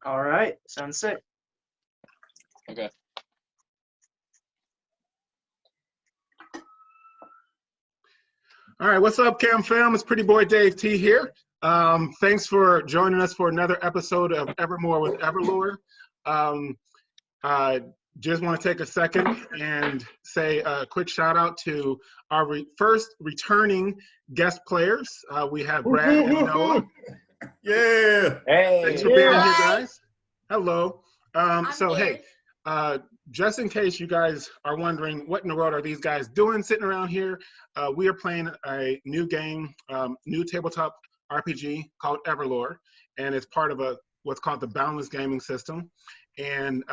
All right, sounds sick. Okay. All right, what's up, Cam Fam? It's Pretty Boy Dave T here. Thanks for joining us for another episode of EverMore with EverLore. Just want to take a second and say a quick shout out to our first returning guest players. We have Brad and Noah. Yeah. Hey. Thanks for being here, guys. Hello. Hey, just in case you guys are wondering what in the world are these guys doing sitting around here, we are playing a new game, new tabletop RPG called EverLore, and it's part of what's called the Boundless Gaming System. And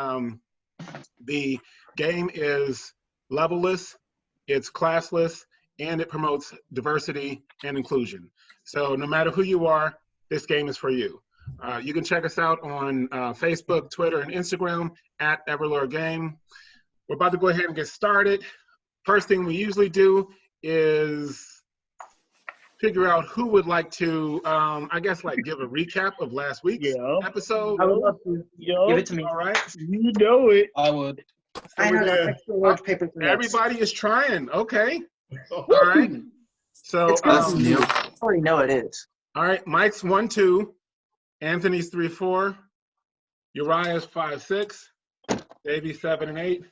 the game is levelless, it's classless, and it promotes diversity and inclusion. So no matter who you are, this game is for you. You can check us out on Facebook, Twitter, and Instagram at EverLore Game. We're about to go ahead and get started. First thing we usually do is figure out who would like to, I guess, like give a recap of last week's episode. I would love to. Give it to me. All right. You know it. I would. I have an extra large paper for notes. Everybody is trying. Okay. All right. So It's good. I already know it is. all right. Mike's 1-2. Anthony's 3-4. Uriah's 5-6. Davey's 7 and 8.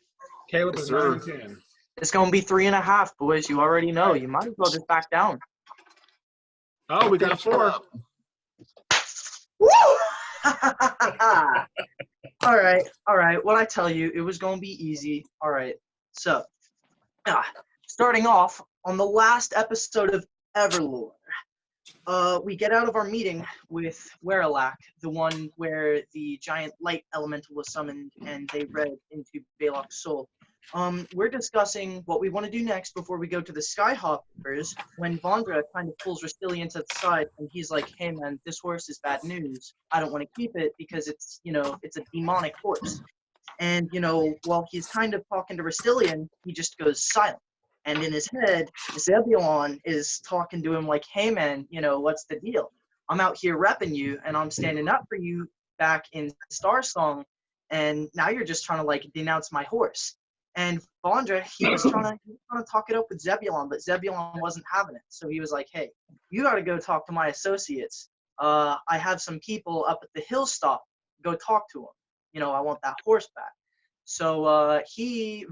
Caleb is 9 and 10. It's gonna be 3.5, boys. You already know. You might as well just back down. Oh, we got a 4. Woo! All right. What I tell you, it was gonna be easy. All right. So, starting off on the last episode of EverLore, we get out of our meeting with Belac, the one where the giant light elemental was summoned and they read into Belac's soul. We're discussing what we want to do next before we go to the Skyhoppers when Vandra kind of pulls Rasitlian to the side and he's like, hey man, this horse is bad news. I don't want to keep it because it's, it's a demonic horse. And, while he's kind of talking to Rasitlian, he just goes silent. And in his head, Zebulon is talking to him like, hey man, what's the deal? I'm out here repping you and I'm standing up for you back in Star Song. And now you're just trying to like denounce my horse. And Vandra, he was trying to talk it up with Zebulon, but Zebulon wasn't having it. So he was like, hey, you got to go talk to my associates. I have some people up at the hill stop. Go talk to them. I want that horse back. So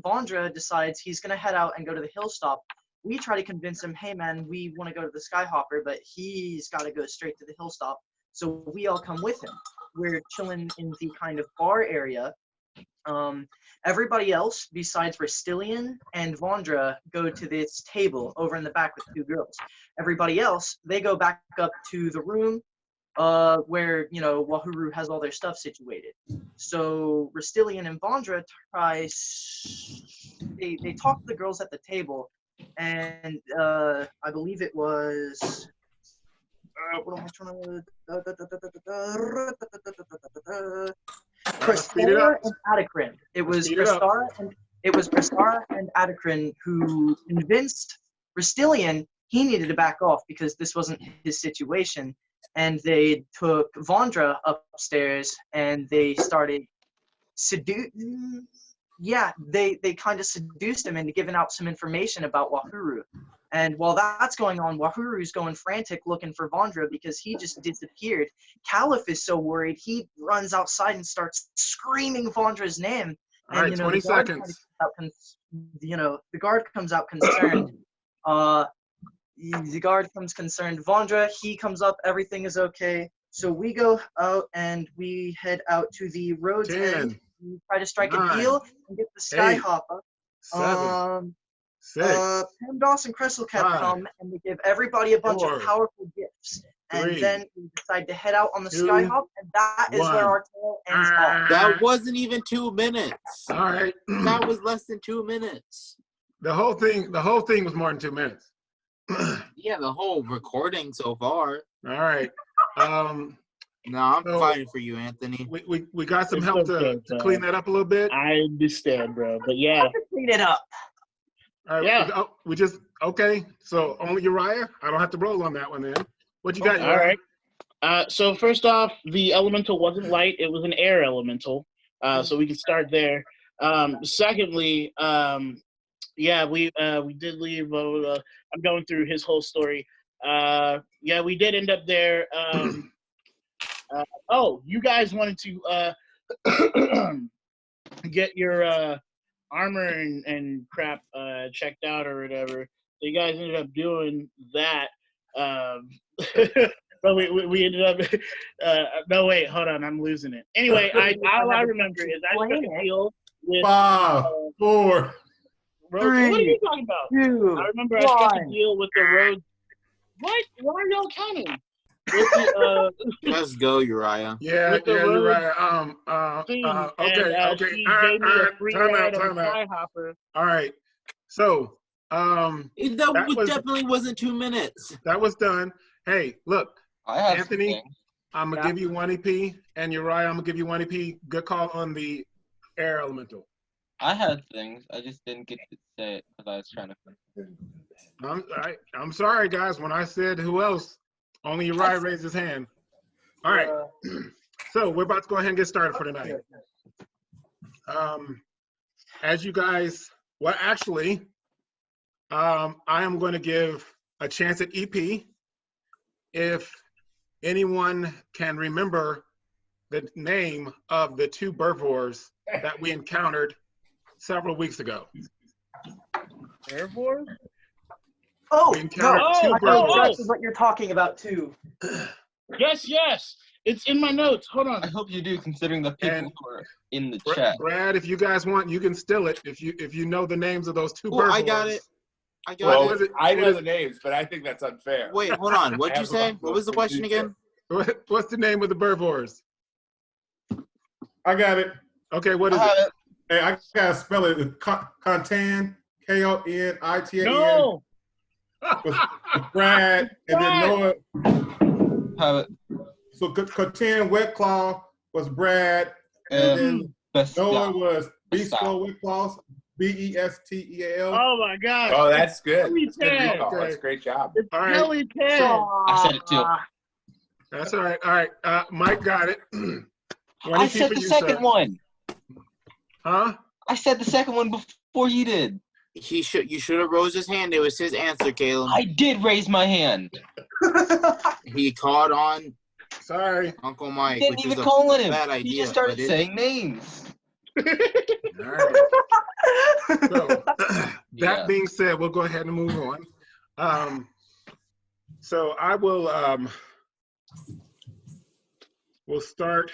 Vandra decides he's going to head out and go to the hill stop. We try to convince him, hey man, we want to go to the Skyhopper, but he's got to go straight to the hill stop. So we all come with him. We're chilling in the kind of bar area. Everybody else besides Rasitlian and Vandra go to this table over in the back with 2 girls. Everybody else, they go back up to the room where, Wahuru has all their stuff situated. So Rasitlian and Vandra they talk to the girls at the table, and I believe it was, what am I trying to, Prestara and Adakrin. It was Prestara and Adakrin who convinced Rasitlian he needed to back off because this wasn't his situation. And they took Vandra upstairs and they started they kind of seduced him into giving out some information about Wahuru. And while that's going on, Wahuru's going frantic looking for Vandra because he just disappeared. Kaliff is so worried, he runs outside and starts screaming Vandra's name. All right, 20 seconds. The guard comes out concerned. The guard comes concerned. Vandra, he comes up, everything is okay. So we go out and we head out to the road's end. We try to strike a deal and get the Skyhopper. 7, 6. PEMDOS and Cresselcat come and they give everybody a bunch of powerful gifts. 3, and then we decide to head out on the Skyhop, and that is where our tale ends off. That wasn't even 2 minutes. All right. That was less than 2 minutes. The whole thing was more than 2 minutes. Yeah, the whole recording so far. All right. No, I'm fighting for you, Anthony. We got some help to clean that up a little bit. I understand, bro. But yeah. Clean it up. All right, yeah. We just, okay. So only Uriah? I don't have to roll on that one then. What you got, Uriah? All right. So first off, the elemental wasn't light; it was an air elemental. So we can start there. Secondly, yeah, we did leave. I'm going through his whole story. Yeah, we did end up there. Oh, you guys wanted to get your armor and crap checked out or whatever. So you guys ended up doing that. But we ended up. No, wait, hold on, I'm losing it. Anyway, all I remember is I struck a deal with 5, 4. what are you talking about? 2, I remember I struck a deal with the road. What? Why are y'all counting? With the, Let's go, Uriah. Yeah, with the yeah, you're road right. thing, Okay, and okay. she All right, gave me all a right. free Time ride out, on time the out. Skyhopper. All right. So, Definitely wasn't 2 minutes. that was done. Hey, look, I have Anthony, something. I'm gonna give you 1 EP, and Uriah, I'm gonna give you 1 EP. Good call on the air elemental. I had things. I just didn't get to say it because I was trying to. I'm sorry, guys. When I said who else, only Uriah raised his hand. All right. So we're about to go ahead and get started for tonight. As you guys, well, actually, I am going to give a chance at EP. If anyone can remember the name of the 2 herbivores that we encountered several weeks ago. Herbivores? Oh, We encountered no. 2 I know herbivores. exactly what you're talking about too. Yes. It's in my notes. Hold on. I hope you do, considering the people And who are in the chat. Brad, if you guys want, you can steal it if you know the names of those 2 Oh, herbivores. I got it. Well, Well, I know the names, but I think that's unfair. Wait, hold on. What'd you say? What was the question again? What's the name of the herbivores? I got it. Okay, what is I have it? it. Hey, I gotta spell it. Contan, Konitane, No. with Brad, and then Noah. Have it. So Contan Wetclaw was Brad, and then Best Noah style. was Best style. Beastful Wetclaws, Besteal. Oh my God. Oh, that's good. Holy That's good cow. recall. That's a great job. It's All right. Kelly Ted. I said it too. That's all right. All right, Mike got it. I said the second one. Huh? I said the second one before you did. You should have rose his hand. It was his answer, Caleb. I did raise my hand. He caught on Sorry. Uncle Mike, Didn't which even is a call on him. bad He idea. just started but it- saying names. All right. So, that being said, we'll go ahead and move on. So I will. We'll start.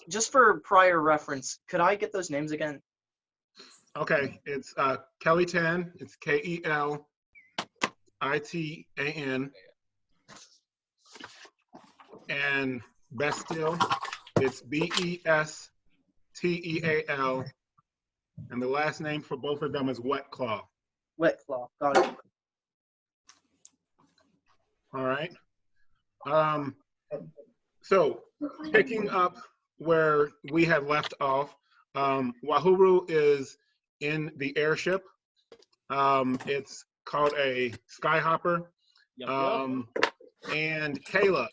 Just for prior reference, could I get those names again? Okay, it's Kalitan. It's Kelitan, and Besteal. It's Besteal, and the last name for both of them is Wetclaw. Wetclaw, got it. All right. So picking up where we had left off, Wahuru is in the airship. It's called a Skyhopper. And Caleb,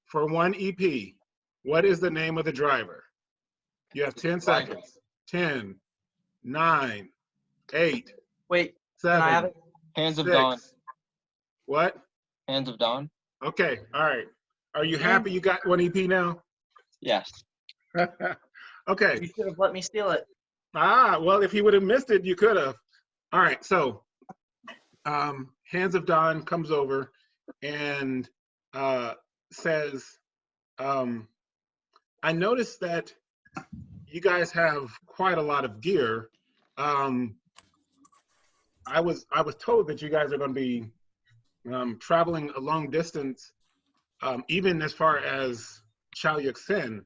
for 1 EP, what is the name of the driver? You have 10 seconds. 10, 9, 8, Wait, 7, can I have it? Hands of 6. Dawn. What? Hands of Dawn. Okay, all right. Are you happy you got 1 EP now? Yes. Okay. You should have let me steal it. Well, if he would have missed it, you could have. All right, so Hands of Dawn comes over and says, I noticed that you guys have quite a lot of gear. I was told that you guys are going to be traveling a long distance, even as far as Chaluk'Sen.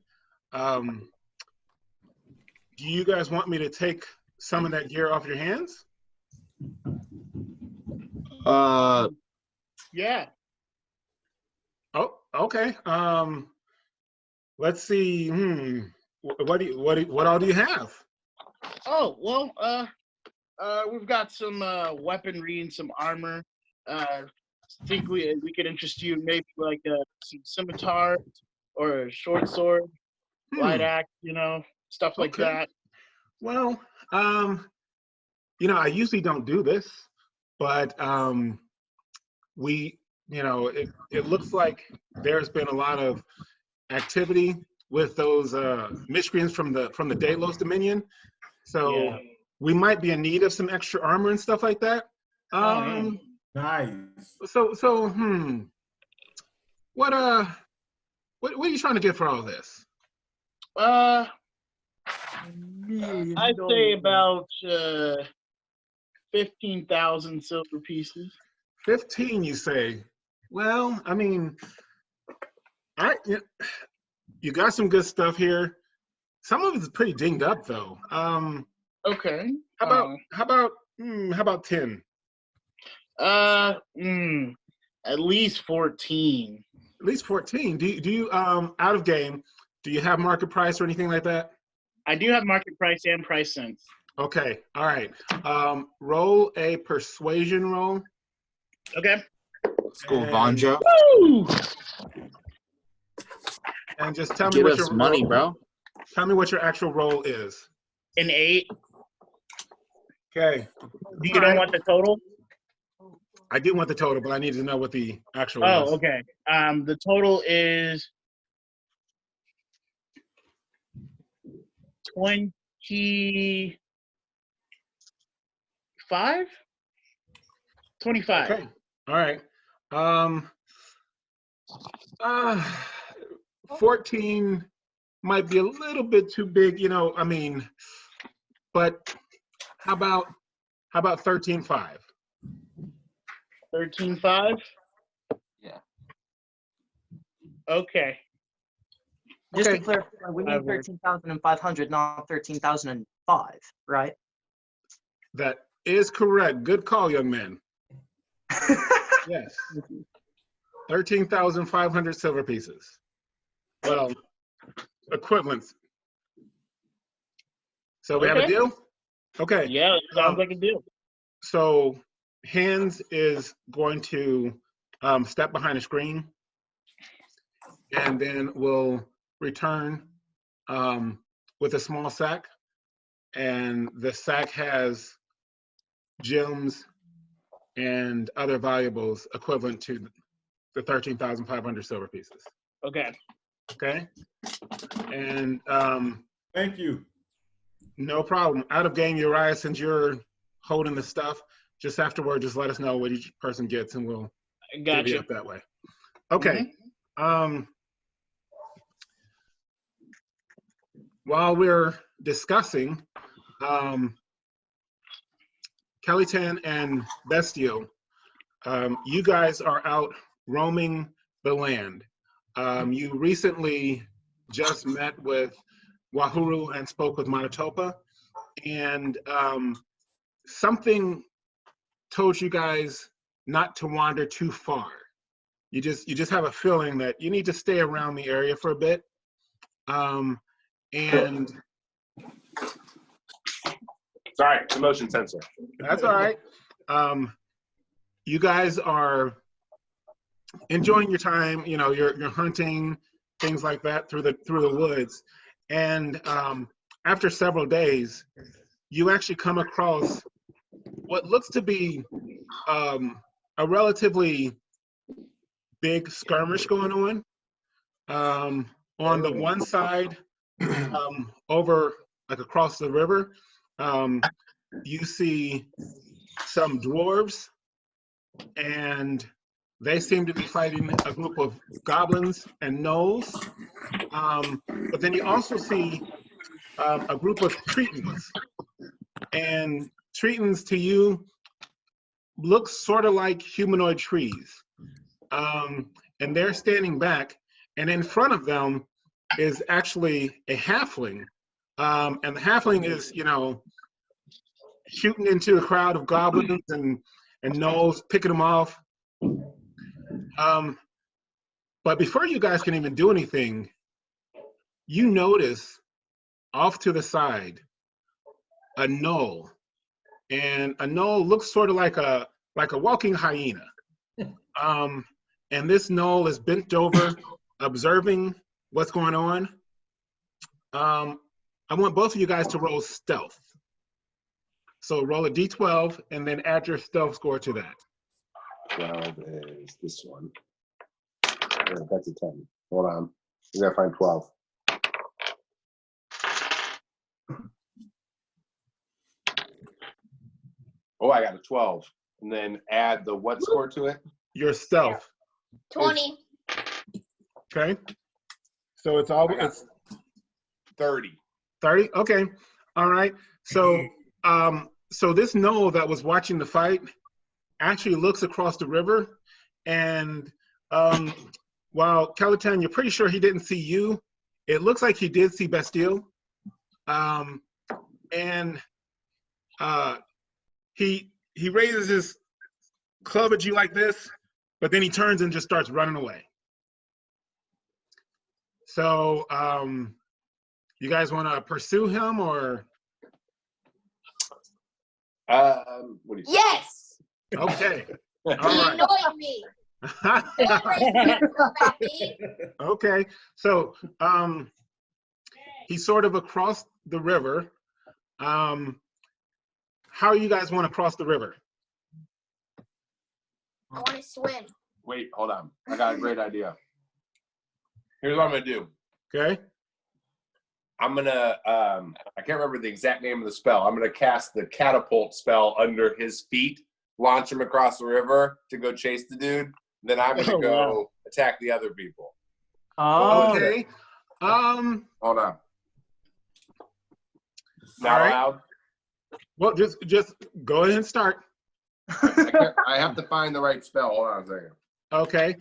Do you guys want me to take some of that gear off your hands? Yeah. Oh, okay. Let's see. What all do you have? Oh, well, We've got some weaponry and some armor. Think we could interest you maybe like some scimitar or a short sword, light axe, stuff like that. Well, I usually don't do this, but it looks like there's been a lot of activity with those miscreants from the Delos Dominion. So we might be in need of some extra armor and stuff like that. Nice. So what are you trying to get for all this? I'd say about 15,000 silver pieces. 15, you say? Well, I mean, you got some good stuff here. Some of it's pretty dinged up, though. Okay. How about 10? At least 14. At least 14. Do you out of game? Do you have market price or anything like that? I do have market price and price sense. Okay. All right. Roll a persuasion roll. Okay. Let's go, Vandra. Woo! And just tell me Get what us your money, roll, bro. Tell me what your actual roll is. An 8. Okay. You don't want the total? I do want the total, but I need to know what the actual is. Oh, okay. The total is 25? 25. Okay. All right. 14 might be a little bit too big, but how about 13.5? 13.5? Yeah. Okay. Just Okay. to clarify, we need 13,500, not 13,005, right? That is correct. Good call, young man. Yes. 13,500 silver pieces. Well, equivalents. So we have a deal? Okay. Yeah, sounds like a deal. So Hands is going to step behind a screen, and then we'll return with a small sack. And the sack has gems and other valuables equivalent to the 13,500 silver pieces. Okay. Okay? And Thank you. no problem. Out of game, Uriah, since you're holding the stuff, just afterward, just let us know what each person gets, and we'll divvy up that way. Okay. While we're discussing, Chaluk'Sen and Bestio, you guys are out roaming the land. You recently just met with Wahuru and spoke with Manitopa, and something told you guys not to wander too far. You just have a feeling that you need to stay around the area for a bit. And sorry, the motion sensor. That's all right. You guys are enjoying your time. You know, you're hunting, things like that through the woods. And after several days, you actually come across what looks to be a relatively big skirmish going on. On the one side, over like across the river, you see some dwarves, and they seem to be fighting a group of goblins and gnolls. But then you also see a group of Tretons, and Tretons to you look sort of like humanoid trees. And they're standing back, and in front of them is actually a halfling. And the halfling is, shooting into a crowd of goblins and gnolls, picking them off. But before you guys can even do anything, you notice off to the side a gnoll, and a gnoll looks sort of like a walking hyena. And this gnoll is bent over, observing what's going on. I want both of you guys to roll stealth. So roll a d12 and then add your stealth score to that. 12 is this one. Yeah, that's a 10. Hold on. We gotta find 12. Oh, I got a 12. And then add the what score to it? Your stealth. 20. Okay. So it's all it's 30. 30. Okay. All right. So so this gnoll that was watching the fight actually looks across the river, and while Chaluk'Sen, you're pretty sure he didn't see you, it looks like he did see Bastille. And he raises his club at you like this, but then he turns and just starts running away. So you guys want to pursue him, or? What do you say? Yes! Okay. All He right. annoyed me. Okay. So he's sort of across the river. How you guys want to cross the river? I want to swim. Wait, hold on. I got a great idea. Here's what I'm gonna do. Okay. I'm gonna I can't remember the exact name of the spell. I'm gonna cast the catapult spell under his feet, launch him across the river to go chase the dude. Then I'm gonna go attack the other people. Oh. Okay. Hold on. Not All right. allowed. Well, just go ahead and start. I have to find the right spell. Hold on a second. Okay.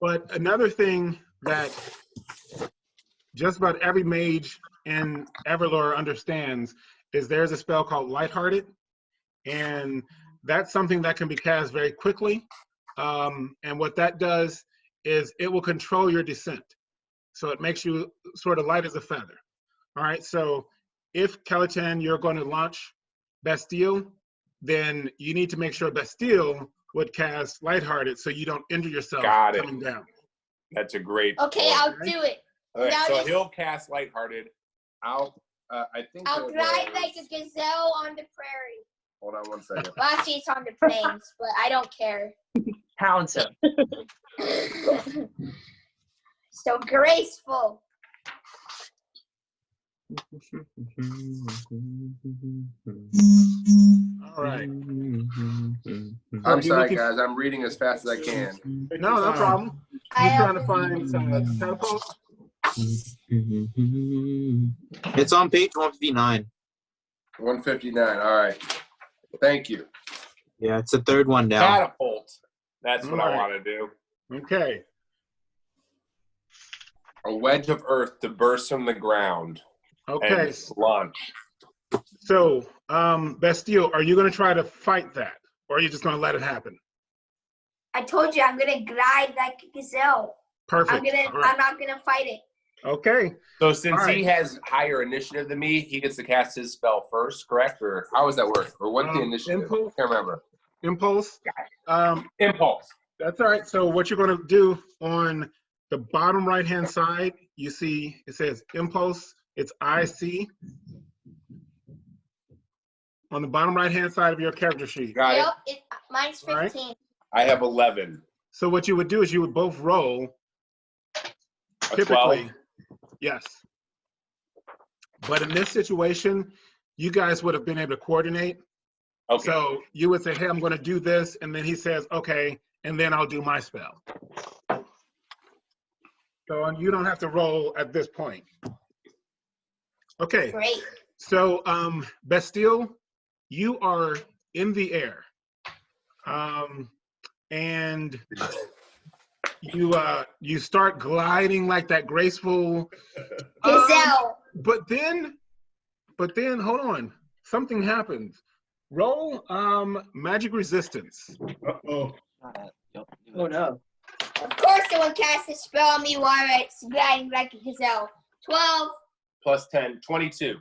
But another thing that just about every mage in EverLore understands is there's a spell called Lighthearted, and that's something that can be cast very quickly. And what that does is it will control your descent. So it makes you sort of light as a feather. All right, so if Chaluk'Sen, you're going to launch Bastille, then you need to make sure Bastille would cast Lighthearted so you don't injure yourself coming down. That's a great. Okay, I'll do it. Okay, Now so just- he'll cast Lighthearted. I think I'll it glide was- like a gazelle on the prairie. Hold on one second. Well, actually, it's on the plains, but I don't care. Townsend. So graceful. All right. I'm sorry, guys. I'm reading as fast as I can. No, no problem. You're trying to find catapult? It's on page 159. 159. All right. Thank you. Yeah, it's the third one down. Catapult. That's what All I right. want to do. Okay. A wedge of earth to burst from the ground Okay. and launch. So, Bastille, are you going to try to fight that, or are you just going to let it happen? I told you I'm gonna glide like a gazelle. Perfect. All right. I'm not gonna fight it. Okay. So since All right. he has higher initiative than me, he gets to cast his spell first, correct? Or how does that work? Or what's the initiative? Impulse. I can't remember. Impulse. Impulse. That's all right. So what you're going to do on the bottom right-hand side, you see it says Impulse. It's IC. On the bottom right-hand side of your character sheet. Got it. Yep, mine's All right. 15. I have 11. So what you would do is you would both roll. A Typically, 12. yes. But in this situation, you guys would have been able to coordinate. Okay. So you would say, hey, I'm going to do this. And then he says, okay, and then I'll do my spell. So you don't have to roll at this point. Okay. Great. So Bastille, you are in the air. And you start gliding like that graceful Gazelle. but then hold on, something happens. Roll magic resistance. Uh-oh. Oh no. Of course someone casts a spell on me while it's gliding like a gazelle. 12. Plus 10. 22.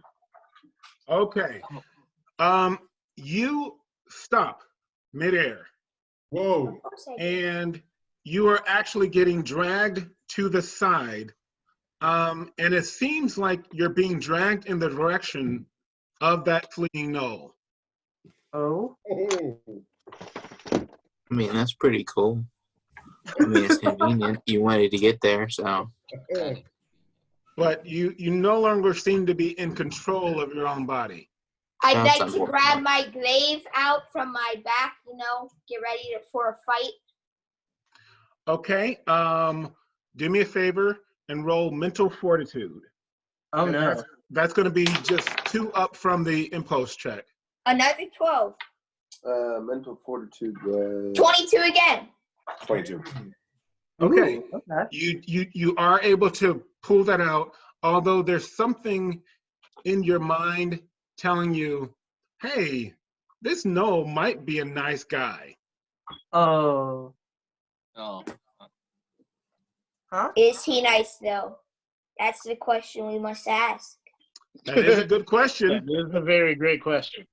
Okay. You stop midair, Whoa. Of course I did. and you are actually getting dragged to the side. And it seems like you're being dragged in the direction of that fleeing knoll. Oh. Oh. I mean, that's pretty cool. I mean, it's convenient. You wanted to get there, so. But you no longer seem to be in control of your own body. I'd Sounds like to unfortunate. grab my glaive out from my back, get ready for a fight. Okay. Do me a favor and roll mental fortitude. Oh And no. That's going to be just 2 up from the impulse check. Another 12. Mental fortitude was 22 again. 22. Okay. Ooh, okay. You are able to pull that out, although there's something in your mind telling you, hey, this Noel might be a nice guy. Oh. Oh. Huh? Is he nice, though? That's the question we must ask. That is a good That question. is a very great question.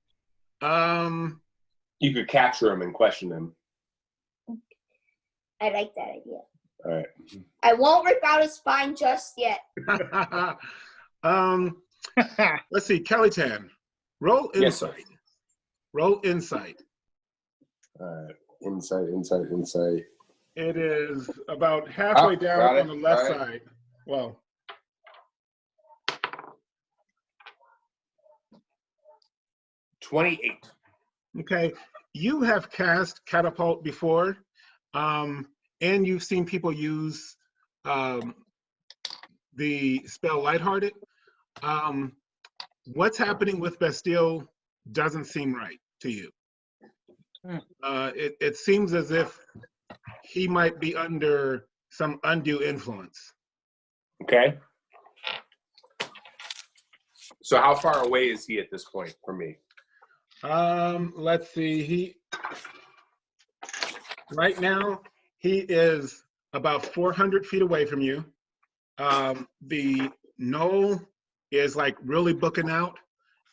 You could capture him and question him. I like that idea. All right. I won't rip out his spine just yet. Let's see, Kellytan, roll Yes, sir. insight. Roll insight. All right. Insight. It is about halfway down got it. on the left All right. side. Well, 28. okay. You have cast catapult before, and you've seen people use the spell lighthearted. What's happening with Bastille doesn't seem right to you. It seems as if he might be under some undue influence. Okay. So how far away is he at this point from me? Let's see. Right now he is about 400 feet away from you. The knoll is like really booking out,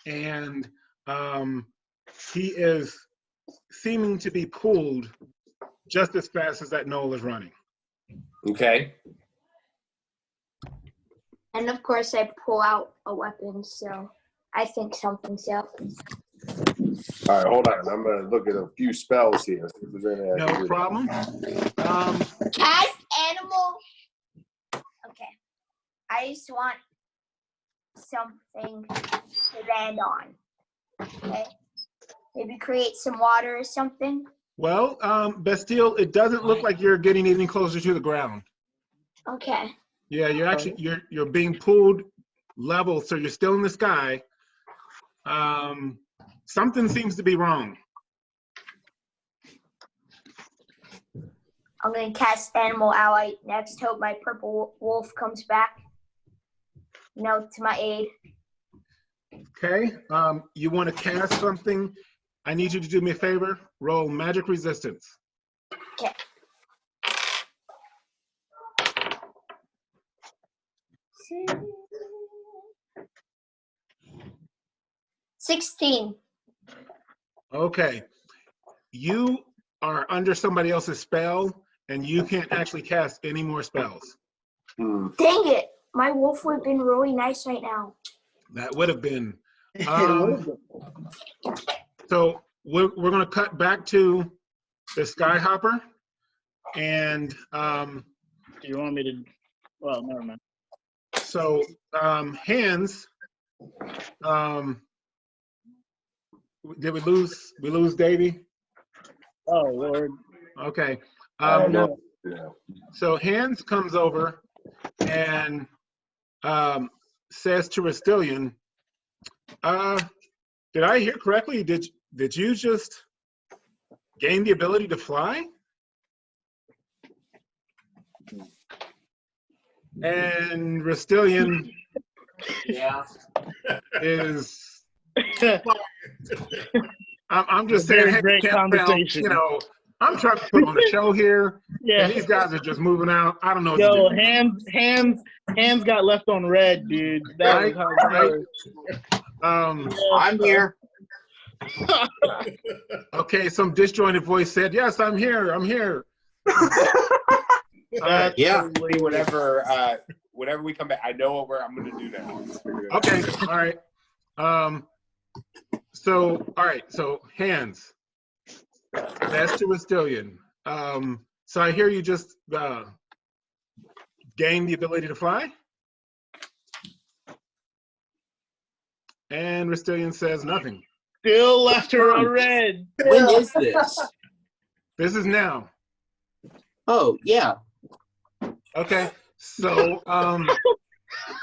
and he is seeming to be pulled just as fast as that knoll is running. Okay. And of course, I pull out a weapon, so I think something's up. All right, hold on. I'm going to look at a few spells here. See if there's anything I can No do. problem. Cast animal. Okay. I just want something to land on. Okay. Maybe create some water or something. Well, Bastille, it doesn't look like you're getting any closer to the ground. Okay. Yeah, you're being pulled level, so you're still in the sky. Something seems to be wrong. I'm going to cast Animal Ally next. Hope my purple wolf comes back, to my aid. Okay, you want to cast something? I need you to do me a favor. Roll magic resistance. Okay. $16. Okay, you are under somebody else's spell, and you can't actually cast any more spells. Dang it. My wolf would have been really nice right now. That would have been. It would've been. So we're going to cut back to the Skyhopper, and Do you want me to? Well, never mind. so Hands. Did we lose? We lose Davey? Oh Lord. Okay. No. Yeah. So Hands comes over and says to Rasitlian, did I hear correctly? Did you just gain the ability to fly? And Rasitlian is. I'm just saying, hey, Great campground, conversation. I'm trying to put on a show here, Yeah. and these guys are just moving out. I don't know what to Yo, do. hands got left on red, dude. That was how it I'm here. Okay, some disjointed voice said, "Yes, I'm here. I'm here." Yeah. Whenever we come back, I know what I'm going to do now. Okay. All right. So hands. That's to Rasitlian. So I hear you just gained the ability to fly. And Rasitlian says nothing. Still left her on red. When is this? This is now. Oh, yeah. Okay. So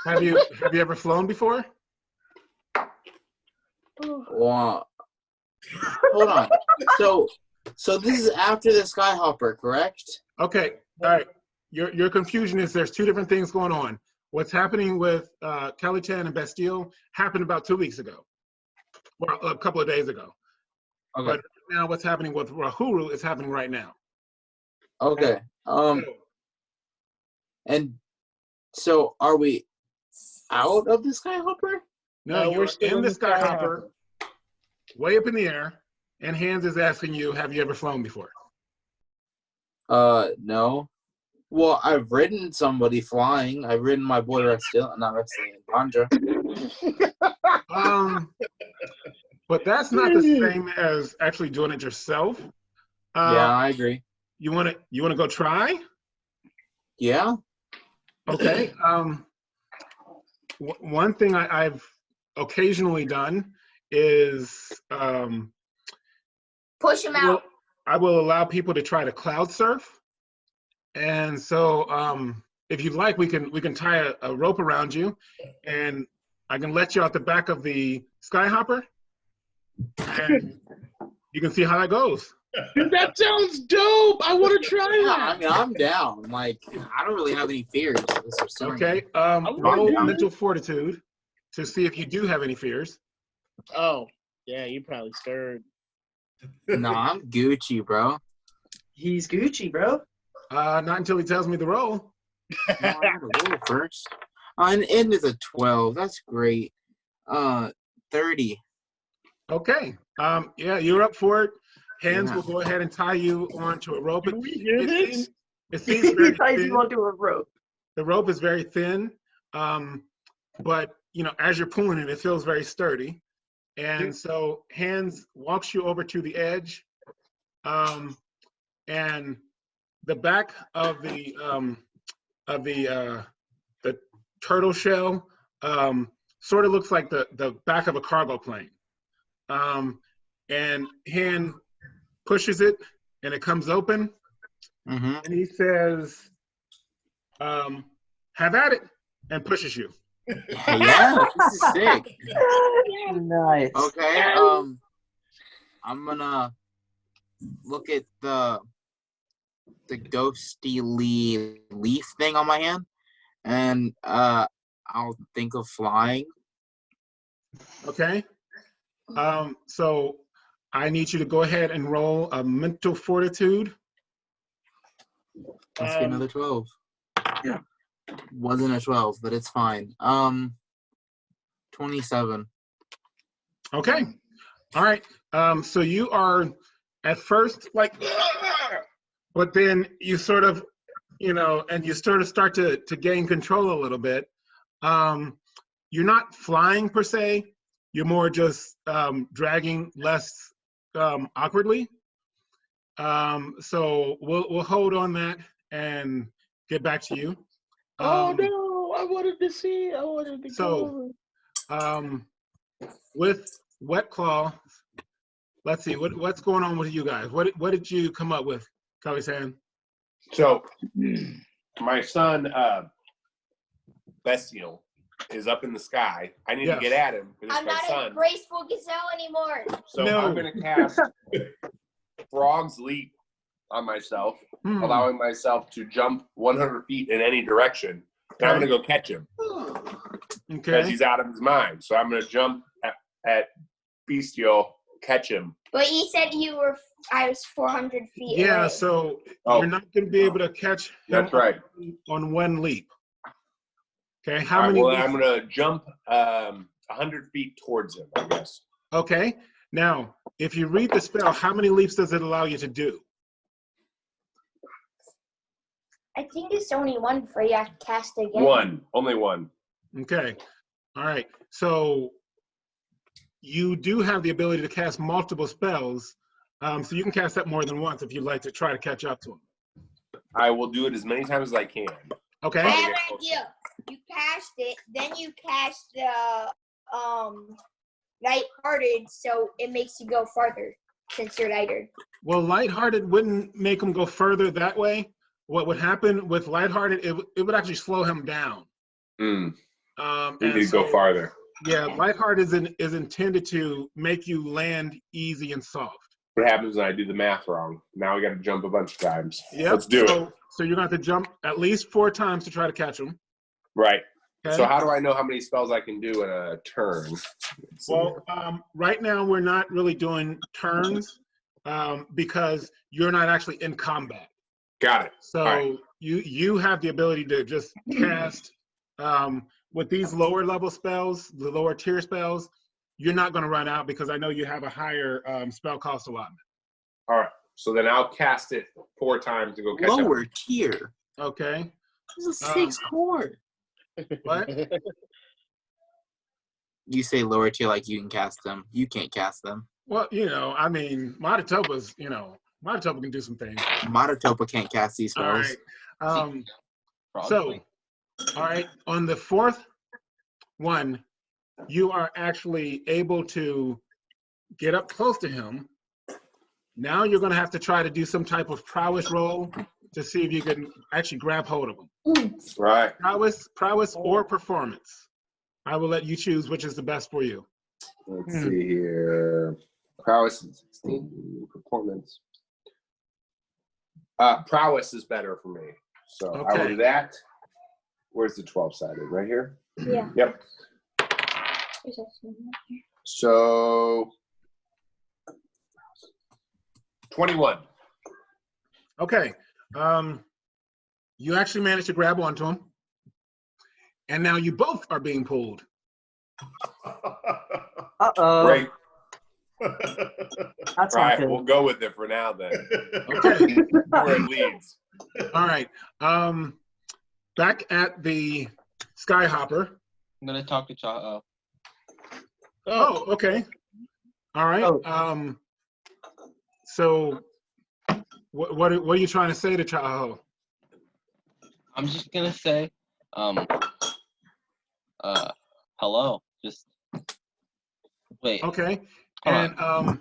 have you ever flown before? Wow. Hold on. So this is after the Skyhopper, correct? Okay. All right. Your confusion is there's two different things going on. What's happening with Chaluk'Sen and Bastille happened about 2 weeks ago. Well, a couple of days ago. Okay. But now what's happening with Wahuru is happening right now. Okay. And so are we out of the Skyhopper? No, we're you're still in the Skyhopper, way up in the air, and Hans is asking you, have you ever flown before? No. Well, I've ridden somebody flying. I've ridden my boy Rasitlian, not Rasitlian, Vandra. But that's not the same as actually doing it yourself. Yeah, I agree. You wanna go try? Yeah. Okay. One thing I've occasionally done is Push him out. I will allow people to try to cloud surf. And so if you'd like, we can tie a rope around you, and I can let you out the back of the Skyhopper, and you can see how that goes. Dude, that sounds dope. I want to try Yeah, that. I mean, I'm down. Like, I don't really have any fears. Okay. Roll mental fortitude to see if you do have any fears. Oh, yeah, you probably scared. No, I'm Gucci, bro. He's Gucci, bro. Not until he tells me the roll. No, I gotta roll first. And end is a 12. That's great. 30. Okay. Yeah, you're up for it. Hands Yeah. will go ahead and tie you onto a rope. Can we hear this? It seems He very ties thin. you onto a rope. The rope is very thin, but as you're pulling it, it feels very sturdy. And so Hands walks you over to the edge, and the back of the turtle shell sort of looks like the back of a cargo plane. And Hand pushes it, and it comes open. Mm-hmm. And he says, "Have at it," and pushes you. Yeah, this is sick. Nice. Okay, I'm gonna look at the ghosty leaf thing on my hand, and I'll think of flying. Okay. So I need you to go ahead and roll a mental fortitude. Let's get another 12. Yeah. Wasn't a 12, but it's fine. 27. Okay. All right. So you are at first like, but then you sort of, and you sort of start to gain control a little bit. You're not flying per se. You're more just dragging less awkwardly. So we'll hold on that and get back to you. Oh no! I wanted to So, go. with Wet Claw, let's see what's going on with you guys. What did you come up with, Kaliff? So, my son, Bastille, is up in the sky. I need to get at him. It's I'm my not son. a graceful gazelle anymore. So No. I'm going to cast Frog's Leap on myself, allowing myself to jump 100 feet in any direction. And I'm going to go catch him because Okay. he's out of his mind. So I'm going to jump at Bestial, catch him. But you said I was 400 feet Yeah. away. So Oh. you're not going to be able to catch him That's right. on one leap. Okay. All How right, many? well, leaps? I'm going to jump 100 feet towards him, I guess. Okay. Now, if you read the spell, how many leaps does it allow you to do? I think it's only one before you have to cast again. One. Only one. Okay. All right. So you do have the ability to cast multiple spells. So you can cast that more than once if you'd like to try to catch up to him. I will do it as many times as I can. Okay. I have an idea. You cast it, then you cast the lighthearted, so it makes you go farther since you're lighter. Well, lighthearted wouldn't make him go further that way. What would happen with lighthearted, it would actually slow him down. You And need to so, go farther. Yeah, lighthearted is intended to make you land easy and soft. What happens when I do the math wrong? Now we got to jump a bunch of times. Yep. Let's do it. So you're going to have to jump at least 4 times to try to catch him. Right. Okay? So how do I know how many spells I can do in a turn? Well, right now we're not really doing turns because you're not actually in combat. Got it. So right. you have the ability to just cast with these lower level spells, the lower tier spells. You're not going to run out because I know you have a higher spell cost allotment. All right. So then I'll cast it 4 times to go catch up. Lower tier. Okay. This is 6 core. What? You say lower tier like you can cast them. You can't cast them. Well, I mean, Matatopa's, Matatopa can do some things. Matatopa can't cast these All spells. right. So, all right, on the 4th one, you are actually able to get up close to him. Now you're going to have to try to do some type of prowess roll to see if you can actually grab hold of him. Right. Prowess or performance. I will let you choose which is the best for you. Let's see here. Prowess is 16. Performance. Prowess is better for me. So I will do that. Where's the 12-sided? Right here? Yeah. Yep. So 21. Okay. You actually managed to grab onto him. And now you both are being pulled. Uh-oh. Great. That's All right, okay. we'll go with it for now then. Okay. Where it leads. All right. Back at the Skyhopper. I'm gonna talk to Cha. Oh, okay. All right. Oh. So what are you trying to say to Chaho? I'm just gonna say, hello. Just wait. Okay. Hold And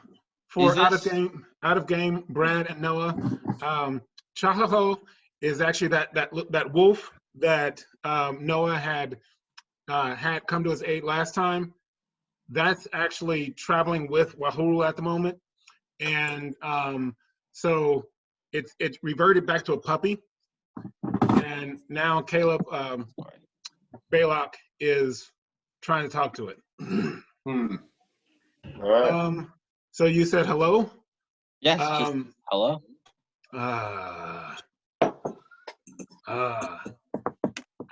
for Is out this- of game, Brad and Noah, Chaho is actually that wolf that Noah had come to his aid last time. That's actually traveling with Wahuru at the moment, and so it's reverted back to a puppy, and now Caleb Belac is trying to talk to it. All right. So you said hello. Yes. Just hello.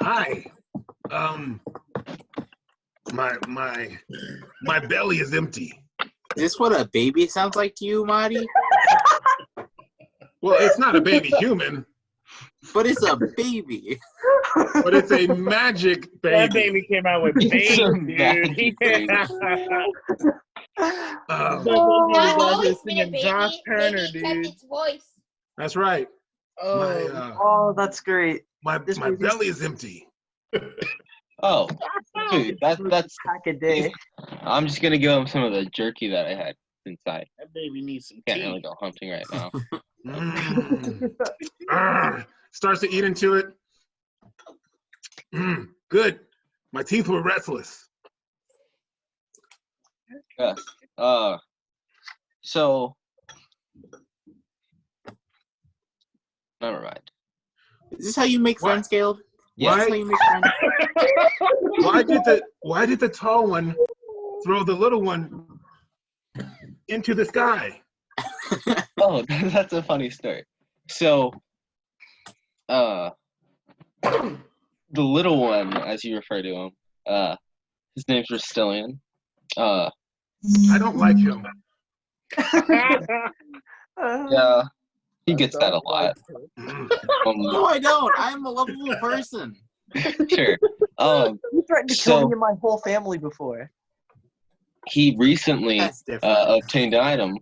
Hi. My belly is empty. Is this what a baby sounds like to you, Marty? Well, it's not a baby human, But it's a baby. but it's a magic baby. That baby came out with It's a baby, magic dude. Um, Not always Just been a singing baby. Josh Turner, Baby kept dude. its voice. that's right. Oh, Oh, that's great. My This my baby's- belly is empty. Oh, dude, that's. Pack a day. I'm just gonna give him some of the jerky that I had inside. that baby needs some Can't tea. really go hunting right now. Starts to eat into it. Good. My teeth were restless. Yes. So. Never mind. Is this how you make friends, Caleb? Yes. Is this how you make friends? Why did the tall one throw the little one into the sky? Oh, that's a funny story. So, the little one, as you refer to him, His name's Rasitlian. I don't like him. Yeah, he gets that a lot. No, I don't. I'm a lovable person. Sure. You threatened to kill me and my whole family before. He recently That's different. obtained an item.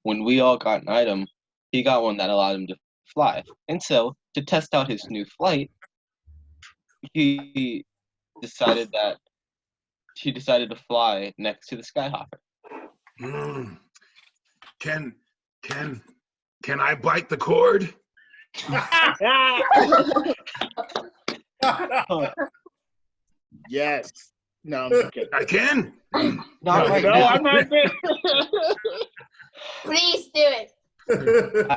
When we all got an item, he got one that allowed him to fly. And so, to test out his new flight, he decided to fly next to the Skyhopper. Can I bite the cord? Yes. No, I'm just kidding. I can. Not right No, now. I'm not there. Please do it.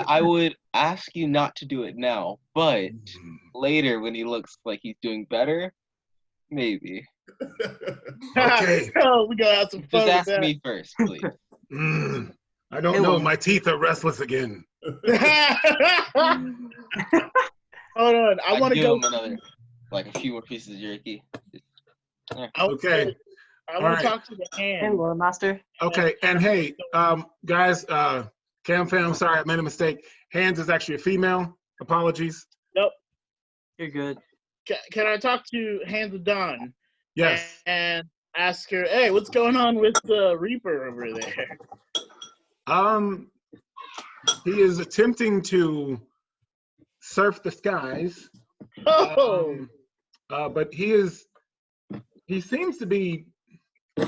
I would ask you not to do it now, but later when he looks like he's doing better, maybe. Okay. Oh, we gotta have some fun. Just ask with me first, please. I don't know. My teeth are restless again. that. Hold on. I want to give go. him another, like a few more pieces of jerky. Okay. I want to talk to the Hey, hand. Lore Master. Okay. And hey, guys, Cam Fam, sorry, I made a mistake. Hands is actually a female. Apologies. Nope. You're good. Can I talk to Hands of Dawn? Yes. And ask her, hey, what's going on with the Reaper over there? He is attempting to surf the skies. Oh. But he seems to be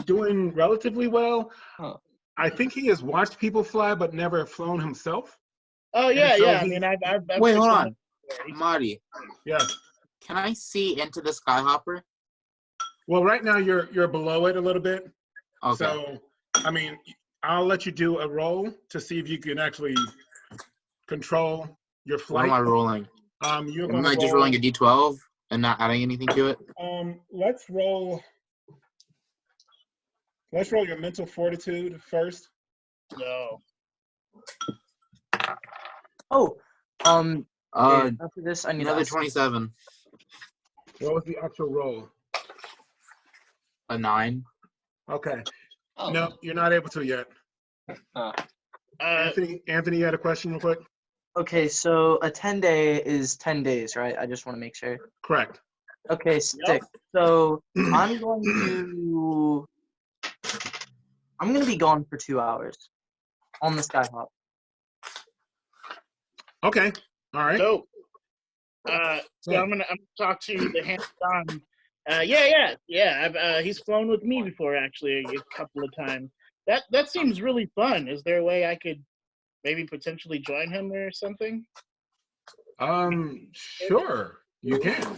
doing relatively well. Huh. I think he has watched people fly, but never flown himself. Oh yeah, so yeah. I he- mean, I've Wait, picked hold him on. up before. Marty, Yes. can I see into the Skyhopper? Well, right now you're below it a little bit. Okay. So, I mean, I'll let you do a roll to see if you can actually control your What flight. am I rolling? You're Am going I to just rolling a d12 and not adding anything to it? Let's roll. Let's roll your mental fortitude first. No. Oh, Uh, after this, I need another to ask 27. What was the actual roll? A 9. Okay. Oh. No, you're not able to yet. Anthony, you had a question real quick? Okay, so a 10-day is 10 days, right? I just want to make sure. Correct. Okay, sick. So I'm going to be gone for 2 hours on the Skyhop. Okay. All right. So, so I'm gonna talk to the Hands of Dawn. Yeah. He's flown with me before, actually, a couple of times. That seems really fun. Is there a way I could maybe potentially join him or something? Sure, you can.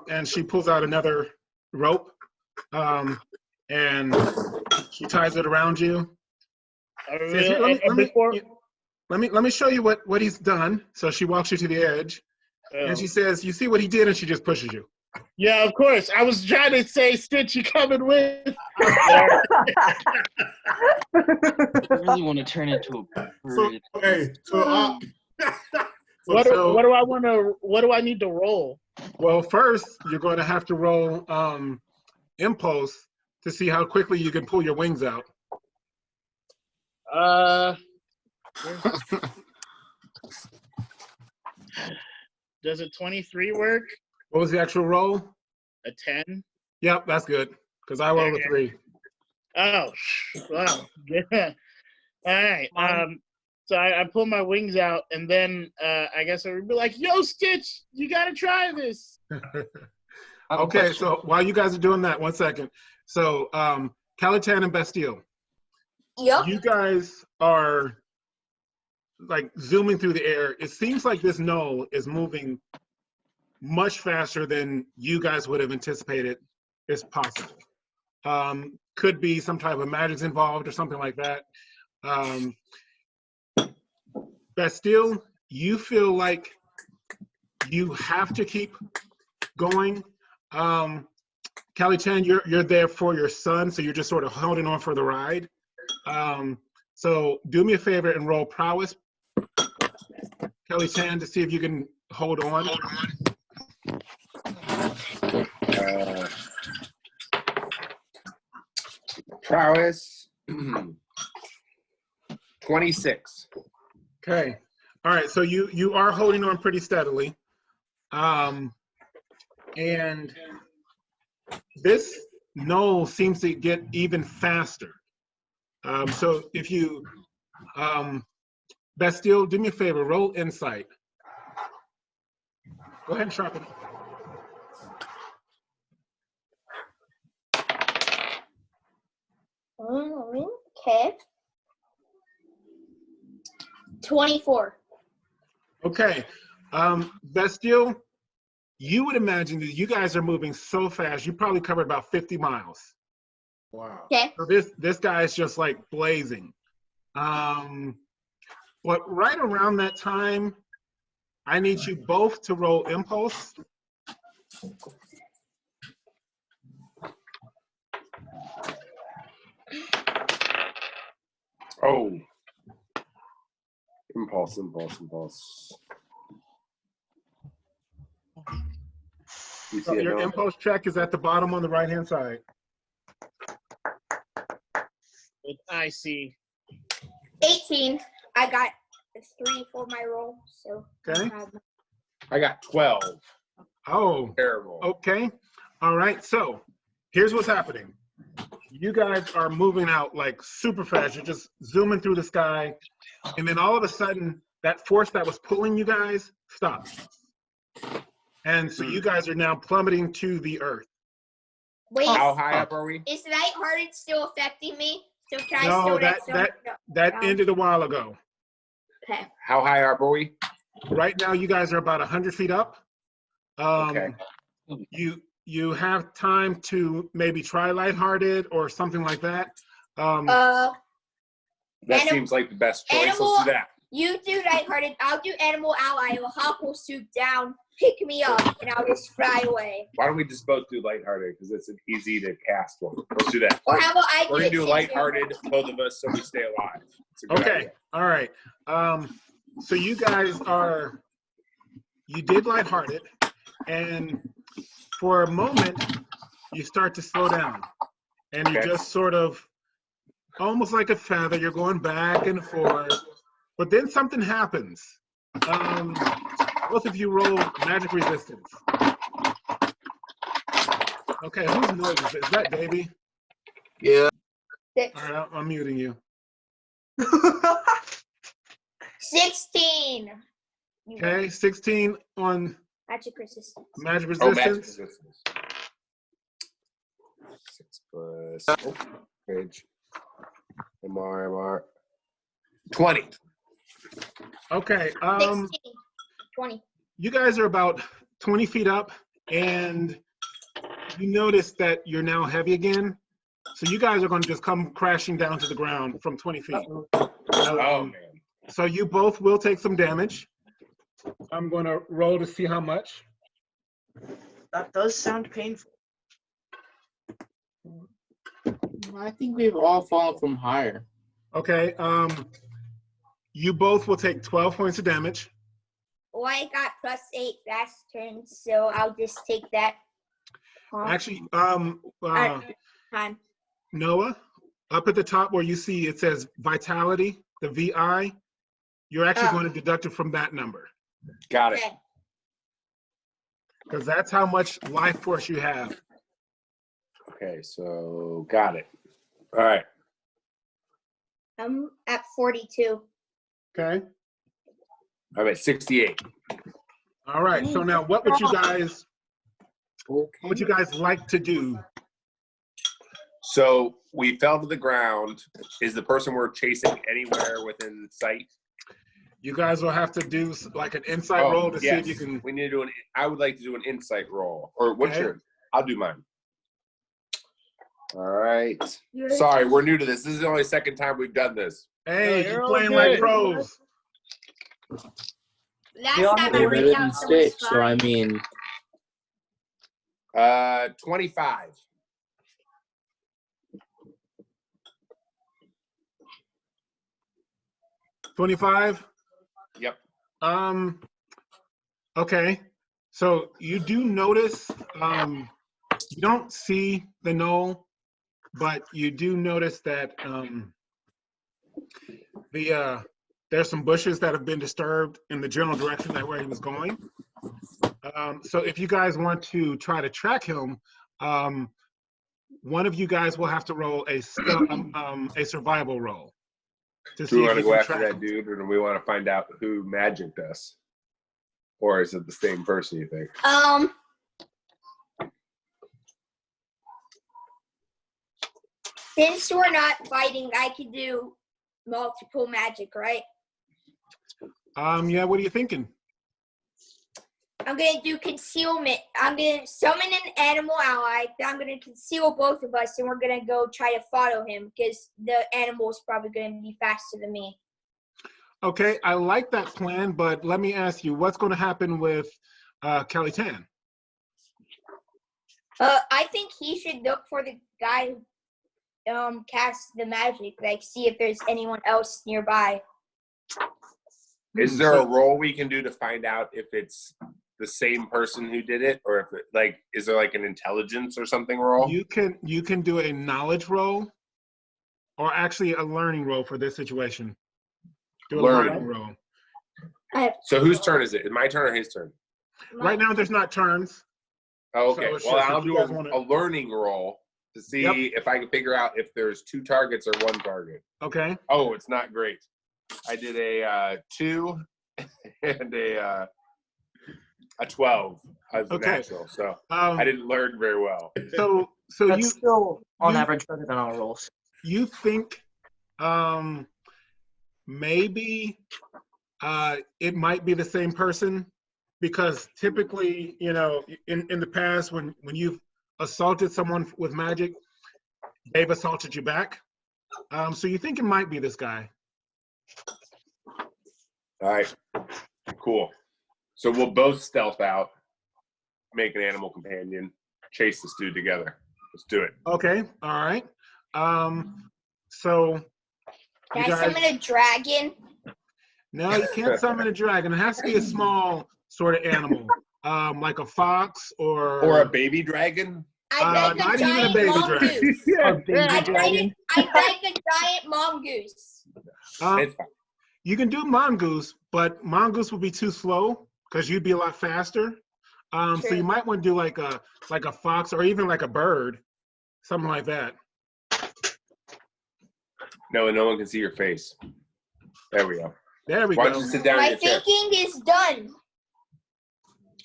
And she pulls out another rope, and she ties it around you. Says, "Here, let me show you what he's done." So she walks you to the edge, and she says, "You see what he did?" And she just pushes you. Yeah, of course. I was trying to say, Stitch, you coming with? I really want to turn into a So, bird. okay. What do I need to roll? Well, first you're going to have to roll impulse to see how quickly you can pull your wings out. Does a 23 work? What was the actual roll? A 10? Yep, that's good. Because I rolled a 3. Oh, wow. Yeah. All right. So I pull my wings out, and then I guess I would be like, "Yo, Stitch, you gotta try this." Okay, so while you guys are doing that, 1 second. So, Chaluk'Sen and Bastille, Yep. you guys are like zooming through the air. It seems like this knoll is moving much faster than you guys would have anticipated is possible. Could be some type of magic's involved or something like that. Bastille, you feel like you have to keep going. Chaluk'Sen, you're there for your son, so you're just sort of holding on for the ride. So do me a favor and roll prowess, Chaluk'Sen, to see if you can hold on. Prowess. 26. Okay. All right. So you are holding on pretty steadily. And this knoll seems to get even faster. So if you, Bastille, do me a favor, roll insight. Go ahead and sharpen it. Okay. 24. Okay. Bastille, you would imagine that you guys are moving so fast, you probably covered about 50 miles. Wow. Okay. So this guy is just like blazing. But right around that time, I need you both to roll impulse. Oh. Impulse. You So see it your now? impulse check is at the bottom on the right-hand side. I see. 18. I got 3 for my roll, so. Okay. I got 12. Oh, Terrible. okay. All right. So here's what's happening. You guys are moving out like super fast. You're just zooming through the sky. And then all of a sudden, that force that was pulling you guys stops. And so you guys are now plummeting to the earth. Wait, How high up are we? is lighthearted still affecting me? So can I No, slow that down? ended a while ago. Okay. How high up are we? Right now, you guys are about 100 feet up. Okay. You have time to maybe try lighthearted or something like that. That Anim- seems like the best choice. animal- Let's do that. You do lighthearted. I'll do animal ally. I'll hop will swoop down, pick me up, and I'll just fly away. Why don't we just both do lighthearted? Because it's an easy to cast one. Let's do that. Or how about I We're do gonna it do since lighthearted, both of us, so we stay alive. It's a good Okay. idea. All right. So you guys you did lighthearted, and for a moment, you start to slow down, and you Okay. just sort of, almost like a feather, you're going back and forth, but then something happens. Both of you roll magic resistance. Okay, whose noise is it? Is that Davey? Yeah. All right, I'm muting you. 16. Okay, 16 on Magic resistance. magic Oh, magic resistance. resistance. 6 plus. Oh, page. MR. 20. Okay, 16. 20. you guys are about 20 feet up, and you notice that you're now heavy again. So you guys are going to just come crashing down to the ground from 20 feet. Oh, man. So you both will take some damage. I'm going to roll to see how much. That does sound painful. I think we've all fallen from higher. Okay, you both will take 12 points of damage. Well, I got +8 last turn, so I'll just take that. Actually, Time. Noah, up at the top where you see it says vitality, the VI, you're actually going to deduct it from that number, Got it. Okay. because that's how much life force you have. Okay, so got it. All right. I'm at 42. Okay. I'm at 68. All right. So now, what would you guys like to do? So we fell to the ground. Is the person we're chasing anywhere within sight? You guys will have to do like an insight roll to see if you can. We need to do I would like to do an insight roll. Or what's Okay. your? I'll do mine. All right. Sorry, we're new to this. This is the only second time we've done this. Hey, you're you're all playing good. like pros. Last Yeah, time I We're wrote better down than someone's 6, so I fine. mean, 25. $25. Yep. Okay. So you do notice, you don't see the knoll, but you do notice that there's some bushes that have been disturbed in the general direction that where he was going. So if you guys want to try to track him, one of you guys will have to roll a survival roll. To Do we see want if to you go can after track that him. dude, or do we want to find out who magicked us? Or is it the same person, you think? Since we're not fighting, I can do multiple magic, right? Yeah, what are you thinking? I'm gonna do concealment. I'm gonna summon an animal ally. I'm gonna conceal both of us, and we're gonna go try to follow him because the animal is probably gonna be faster than me. Okay, I like that plan, but let me ask you, what's going to happen with Chaluk'Sen? I think he should look for the guy who casts the magic, like see if there's anyone else nearby. Is there a roll we can do to find out if it's the same person who did it, or if it, like, is there like an intelligence or something roll? You can do a knowledge roll, or actually a learning roll for this situation. Do a learning roll. So whose turn is it? My turn or his turn? Right now, there's not turns. Oh, okay. So it's Well, just I'll if you do guys wanna- a learning roll to see if I can figure out if there's 2 targets or 1 target. Okay. Oh, it's not great. I did a 2 and a 12 as a natural, so I didn't learn very well. So That's you still on average better than our rolls. you think maybe it might be the same person, because typically, you know, in the past when you've assaulted someone with magic, they've assaulted you back. So you think it might be this guy. All right, cool. So we'll both stealth out, make an animal companion, chase this dude together. Let's do it. Okay, all right. So Can I summon a dragon? No, you can't summon a dragon. It has to be a small sort of animal, like a fox or a baby dragon. I not even a baby dragon. A baby dragon. I beg a giant mongoose. It's fine. You can do mongoose, but mongoose would be too slow because you'd be a lot faster. So you might want to do like a fox or even like a bird, something like that. No one can see your face. There we go. There we Why go. don't you sit down in My your chair? thinking is done.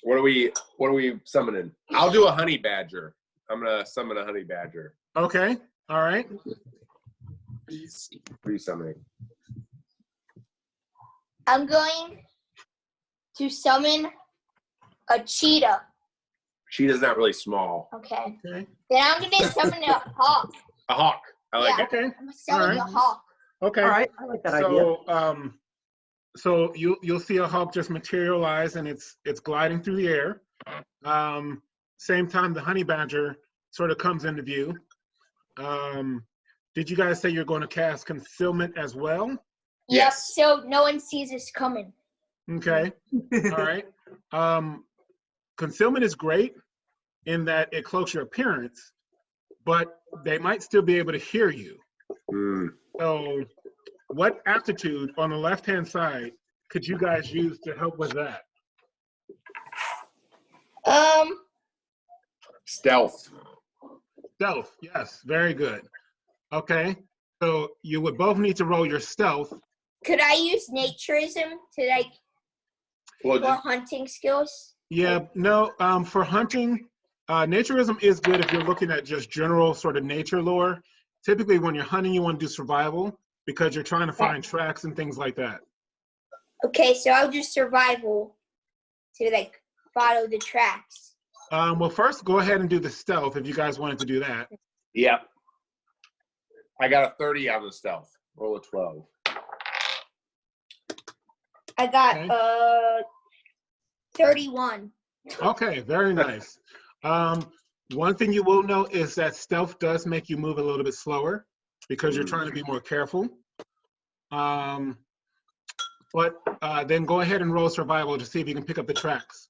What are we summoning? I'll do a honey badger. I'm gonna summon a honey badger. Okay, all right. What are you summoning? I'm going to summon a cheetah. Cheetah's not really small. Okay. Okay. Then I'm going to summon a hawk. A hawk. I like it. Okay. I'm going to summon a hawk. Okay. All right, I like that idea. So so you'll see a hawk just materialize, and it's gliding through the air. Same time the honey badger sort of comes into view. Did you guys say you're going to cast concealment as well? Yes. Yep, so no one sees us coming. Okay. All right. Concealment is great in that it cloaks your appearance, but they might still be able to hear you. So what aptitude on the left-hand side could you guys use to help with that? Stealth. Stealth, yes, very good. Okay, so you would both need to roll your stealth. Could I use naturism to for hunting skills? Yeah, no, for hunting, naturism is good if you're looking at just general sort of nature lore. Typically when you're hunting, you want to do survival because you're trying to find tracks and things like that. Okay, so I'll do survival to follow the tracks. Well, first go ahead and do the stealth if you guys wanted to do that. Yep. I got a 30 on the stealth. Roll a 12. I got 31. Okay, very nice. One thing you will note is that stealth does make you move a little bit slower because you're trying to be more careful. But then go ahead and roll survival to see if you can pick up the tracks.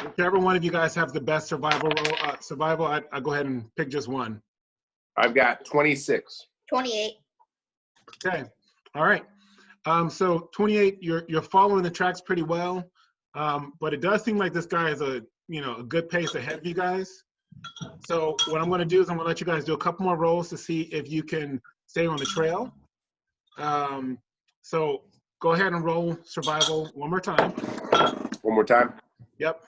Whichever one of you guys have the best survival roll, I go ahead and pick just one. I've got 26. 28. Okay. All right. So 28, you're following the tracks pretty well, but it does seem like this guy is a good pace ahead of you guys. So what I'm going to do is I'm going to let you guys do a couple more rolls to see if you can stay on the trail. So go ahead and roll survival one more time. One more time. Yep.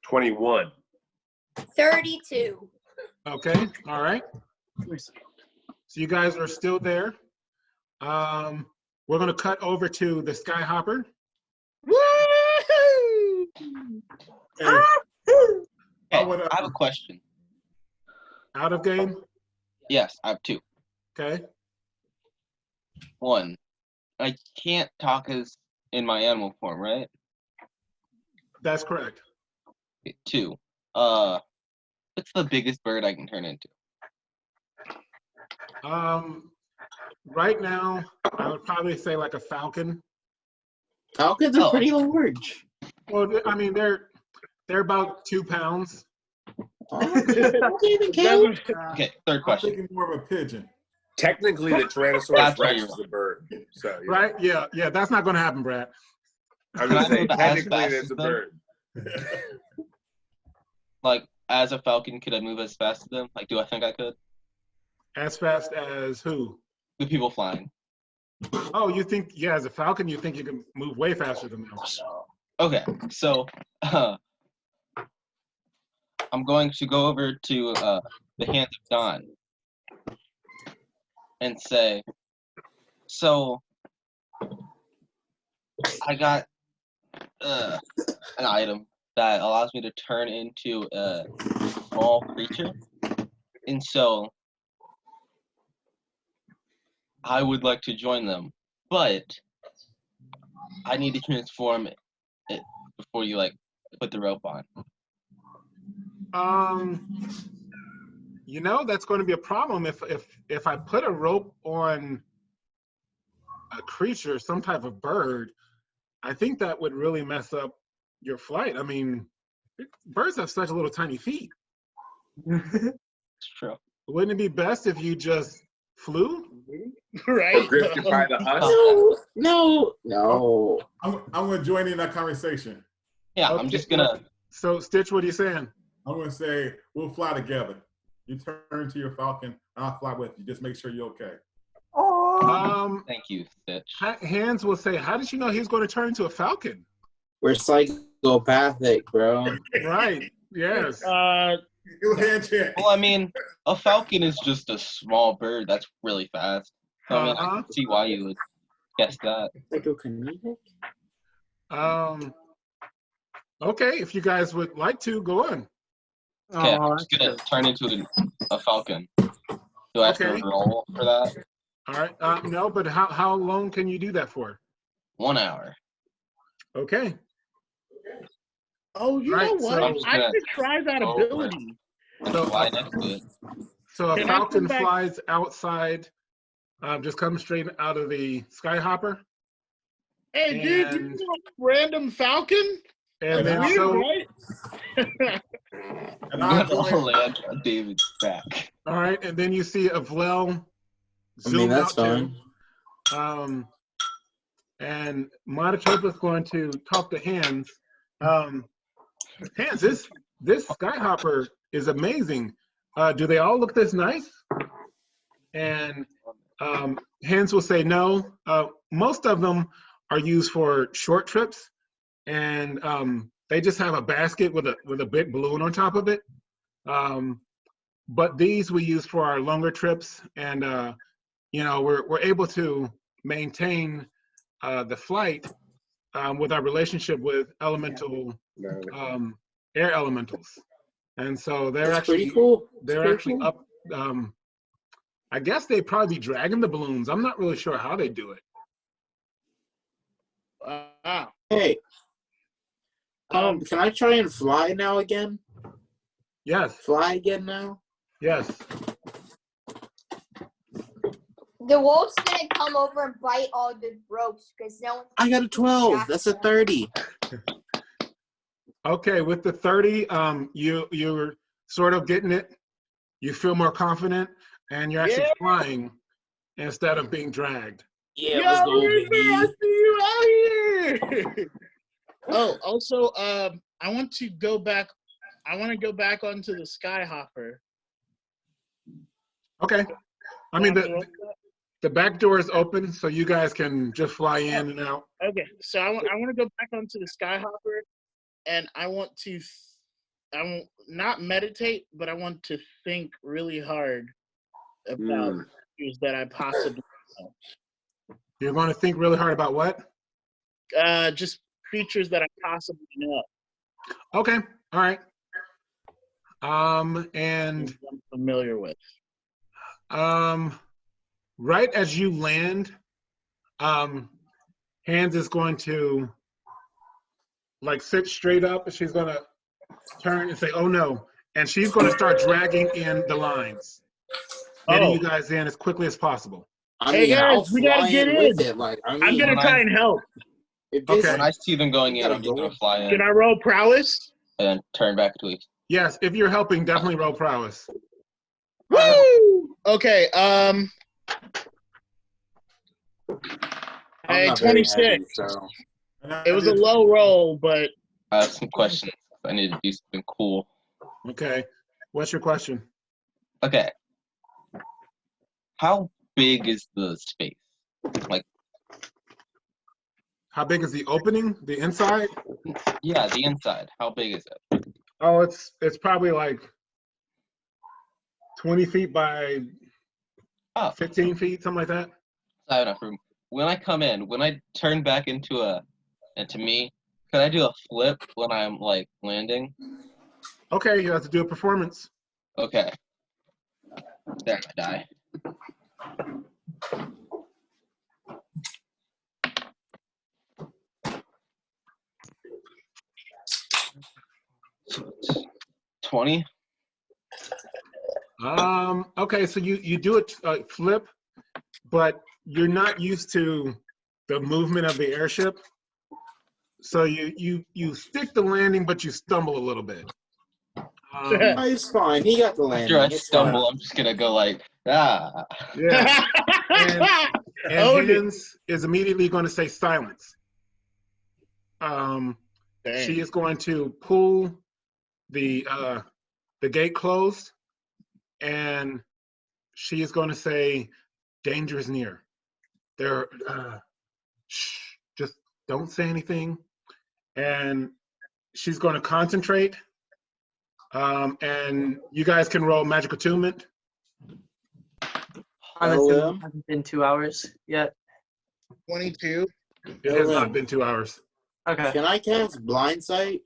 21. 32. Okay. All right. So you guys are still there. We're going to cut over to the Skyhopper. Woo! And Hey, I have a question. out of game. Yes, I have two. Okay. One, I can't talk as in my animal form, right? That's correct. Okay, two, what's the biggest bird I can turn into? Right now, I would probably say like a falcon. Falcons are pretty large. Well, I mean, they're about 2 pounds. Don't even count. Okay, third I'm question. thinking more of a pigeon. Technically, the Tyrannosaurus That's Rex right. is a bird. So, yeah. Right? Yeah, that's not going to happen, Brad. I was going to Can I say, move as technically, fast it's as a them? bird. Like, as a falcon, could I move as fast as them? Like, do I think I could? As fast as who? The people flying. Oh, you think, yeah, as a falcon, you think you can move way faster than them. Okay, so I'm going to go over to the Hands of Dawn and say, so I got an item that allows me to turn into a small creature, and so I would like to join them, but I need to transform it before you like put the rope on. That's going to be a problem if I put a rope on a creature, some type of bird. I think that would really mess up your flight. I mean, birds have such little tiny feet. It's true. Wouldn't it be best if you just flew? Right? Or grifted by the husk. No. I'm going to join in that conversation. Yeah, Okay, I'm just gonna. So, Stitch, what are you saying? I'm going to say, we'll fly together. You turn to your falcon, and I'll fly with you. Just make sure you're okay. Thank you, Stitch. Hands will say, how did you know he was going to turn into a falcon? We're psychopathic, bro. Right, yes. It was hand check. Well, I mean, a falcon is just a small bird that's really fast. So, I mean, I can see why you would guess that. Psychokinetic? Okay, if you guys would like to, go on. Okay, I'm just gonna turn into a falcon. Do I have to roll for that? All right, no, but how long can you do that for? 1 hour. Okay. Oh, you Right, know what? so- I could try that ability. And fly next to it. So a Can I falcon come back- flies outside, just comes straight out of the Skyhopper. Hey, dude, And- you want a random falcon? And then Weird, so, right? And I'm I'm gonna going, land on David's back. all right, and then you see a vlel I zoom mean, that's out fine. and Monotropa's going to talk to Hands. Hands, this Skyhopper is amazing. Do they all look this nice? And Hands will say no. Most of them are used for short trips, and they just have a basket with a big balloon on top of it. But these we use for our longer trips, and we're able to maintain the flight with our relationship with elemental air elementals, and so they're That's actually pretty cool. they're Pretty actually cool. up. I guess they probably be dragging the balloons. I'm not really sure how they do it. Wow. Hey, can I try and fly now again? Yes, Fly again now? yes. The wolf's gonna come over and bite all the ropes because no one. I got a 12. That's a 30. Okay, with the 30, you're sort of getting it. You feel more confident, and you're actually flying instead of being dragged. Yeah, let's go, baby. I see you out here. Oh, also, I want to go back. I want to go back onto the Skyhopper. Okay. I mean, the back door is open, so you guys can just fly in and out. Okay, so I want to go back onto the Skyhopper, and I want not meditate, but I want to think really hard about issues that I possibly know. You're going to think really hard about what? Just creatures that I possibly know. Okay. All right. And I'm familiar with. right as you land, Hands is going to like sit straight up, and she's going to turn and say, "Oh no!" And she's going to start dragging in the lines, getting you guys in as quickly as possible. Hey guys, we gotta get in. With it. Like, I'm gonna try and help. Okay. When I see them going in, I'm just gonna fly in Can I roll prowess? and turn back to each. Yes, if you're helping, definitely roll prowess. Woo! Okay. Hey, 26. Heavy, so. It was a low roll, but I have some questions. I need to do something cool. Okay. What's your question? Okay. How big is the space? Like, How big is the opening? The inside? yeah, the inside. How big is it? Oh, it's probably like 20 feet by 15 feet, something like that. I have enough room. When I come in, when I turn back into me, can I do a flip when I'm like landing? Okay, you have to do a performance. Okay. There, I die. So it's 20. Okay, so you do a flip, but you're not used to the movement of the airship. So you stick the landing, but you stumble a little bit. It's fine. He got the landing. After I It's stumble, fine. I'm just gonna go like, ah. Yeah. And Hans is immediately going to say silence. She is going to pull the gate closed, and she is going to say, "Danger is near. There, shh, just don't say anything." And she's going to concentrate. And you guys can roll magic attunement. It hasn't been 2 hours yet. 22. It has not been 2 hours. Okay. Can I cast blind sight?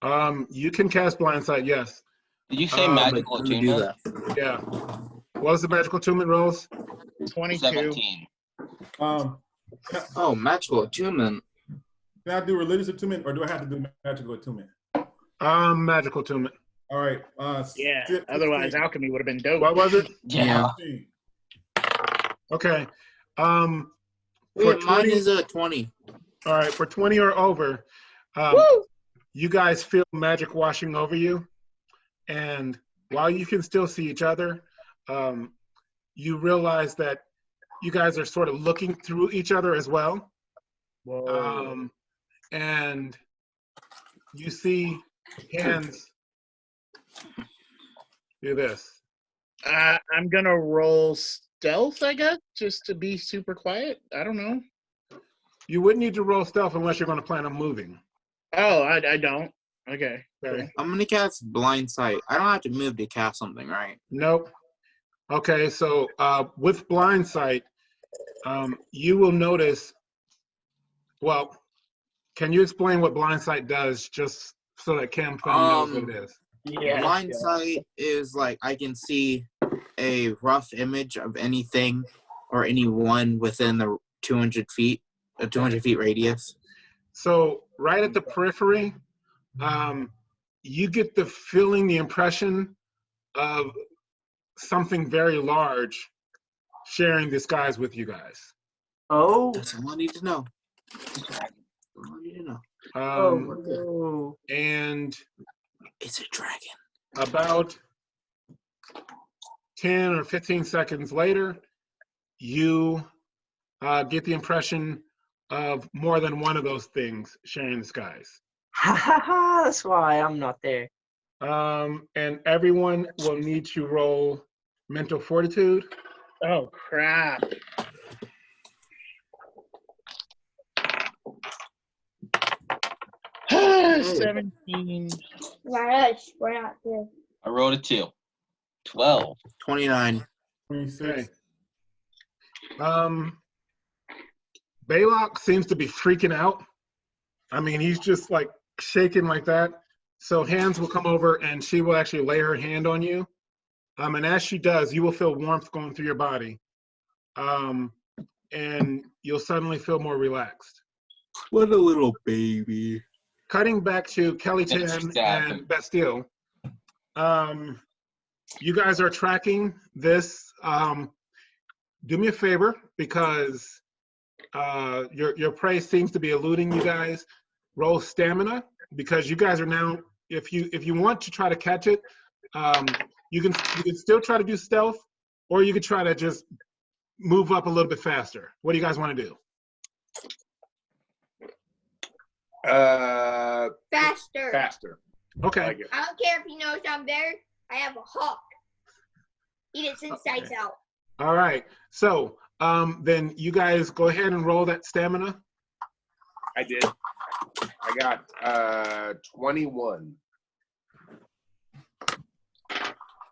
You can cast blind sight, yes. Did you say magical Let me do attunement? that. Yeah. What was the magical attunement rolls? 22. 17. Oh, magical attunement. Can I do religious attunement, or do I have to do magical attunement? Magical attunement. All right. Yeah. Otherwise, alchemy would have been dope. What was it? Yeah. Okay. Wait, mine is a 20. All right, for 20 or over, you guys feel magic washing over you, and while you can still see each other, you realize that you guys are sort of looking through each other as well. Whoa. And you see Hands do this. I'm gonna roll stealth, I guess, just to be super quiet. I don't know. You wouldn't need to roll stealth unless you're going to plan on moving. Oh, I don't. Okay. Okay. I'm going to cast blind sight. I don't have to move to cast something, right? Nope. Okay, so with blind sight, you will notice, well, can you explain what blind sight does just so that Cam knows what it is? Yeah. Blind sight is like I can see a rough image of anything or anyone within the 200 feet, a 200 feet radius. So right at the periphery, you get the feeling, the impression of something very large sharing the skies with you guys. Oh. That's all I need to know. All I need to know. Oh. And It's a dragon. about 10 or 15 seconds later, you get the impression of more than one of those things sharing the skies. Ha ha ha! That's why I'm not there. And everyone will need to roll mental fortitude. Oh crap! Hey. 17. Rush, we're not there. I rolled a 2. 12. 29. 26. Okay. Belac seems to be freaking out. I mean, he's just like shaking like that. So Hands will come over and she will actually lay her hand on you. And as she does, you will feel warmth going through your body. And you'll suddenly feel more relaxed. What a little baby. Cutting back to Chaluk'Sen and Bastille. You guys are tracking this. Do me a favor, because your prey seems to be eluding you guys. Roll stamina, because you guys are now, if you want to try to catch it, you can still try to do stealth, or you could try to just move up a little bit faster. What do you guys want to do? Faster. Faster. Okay. I like it. I don't care if he knows I'm there. I have a hawk. Eat its insides out. All right. So then you guys go ahead and roll that stamina. I did. I got 21.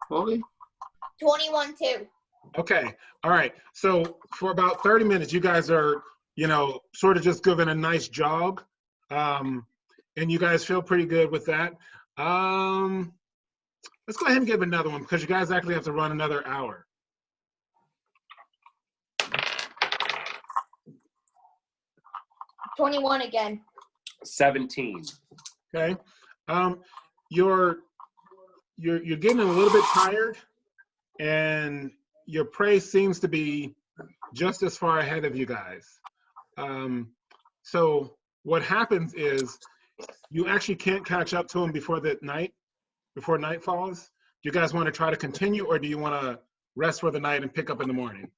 Holy. 21 too. Okay. All right. So for about 30 minutes, you guys are, sort of just giving a nice jog. And you guys feel pretty good with that. Let's go ahead and give another one, because you guys actually have to run another hour. $21 again. 17. Okay. You're getting a little bit tired, and your prey seems to be just as far ahead of you guys. So what happens is you actually can't catch up to him before night falls. Do you guys want to try to continue, or do you want to rest for the night and pick up in the morning?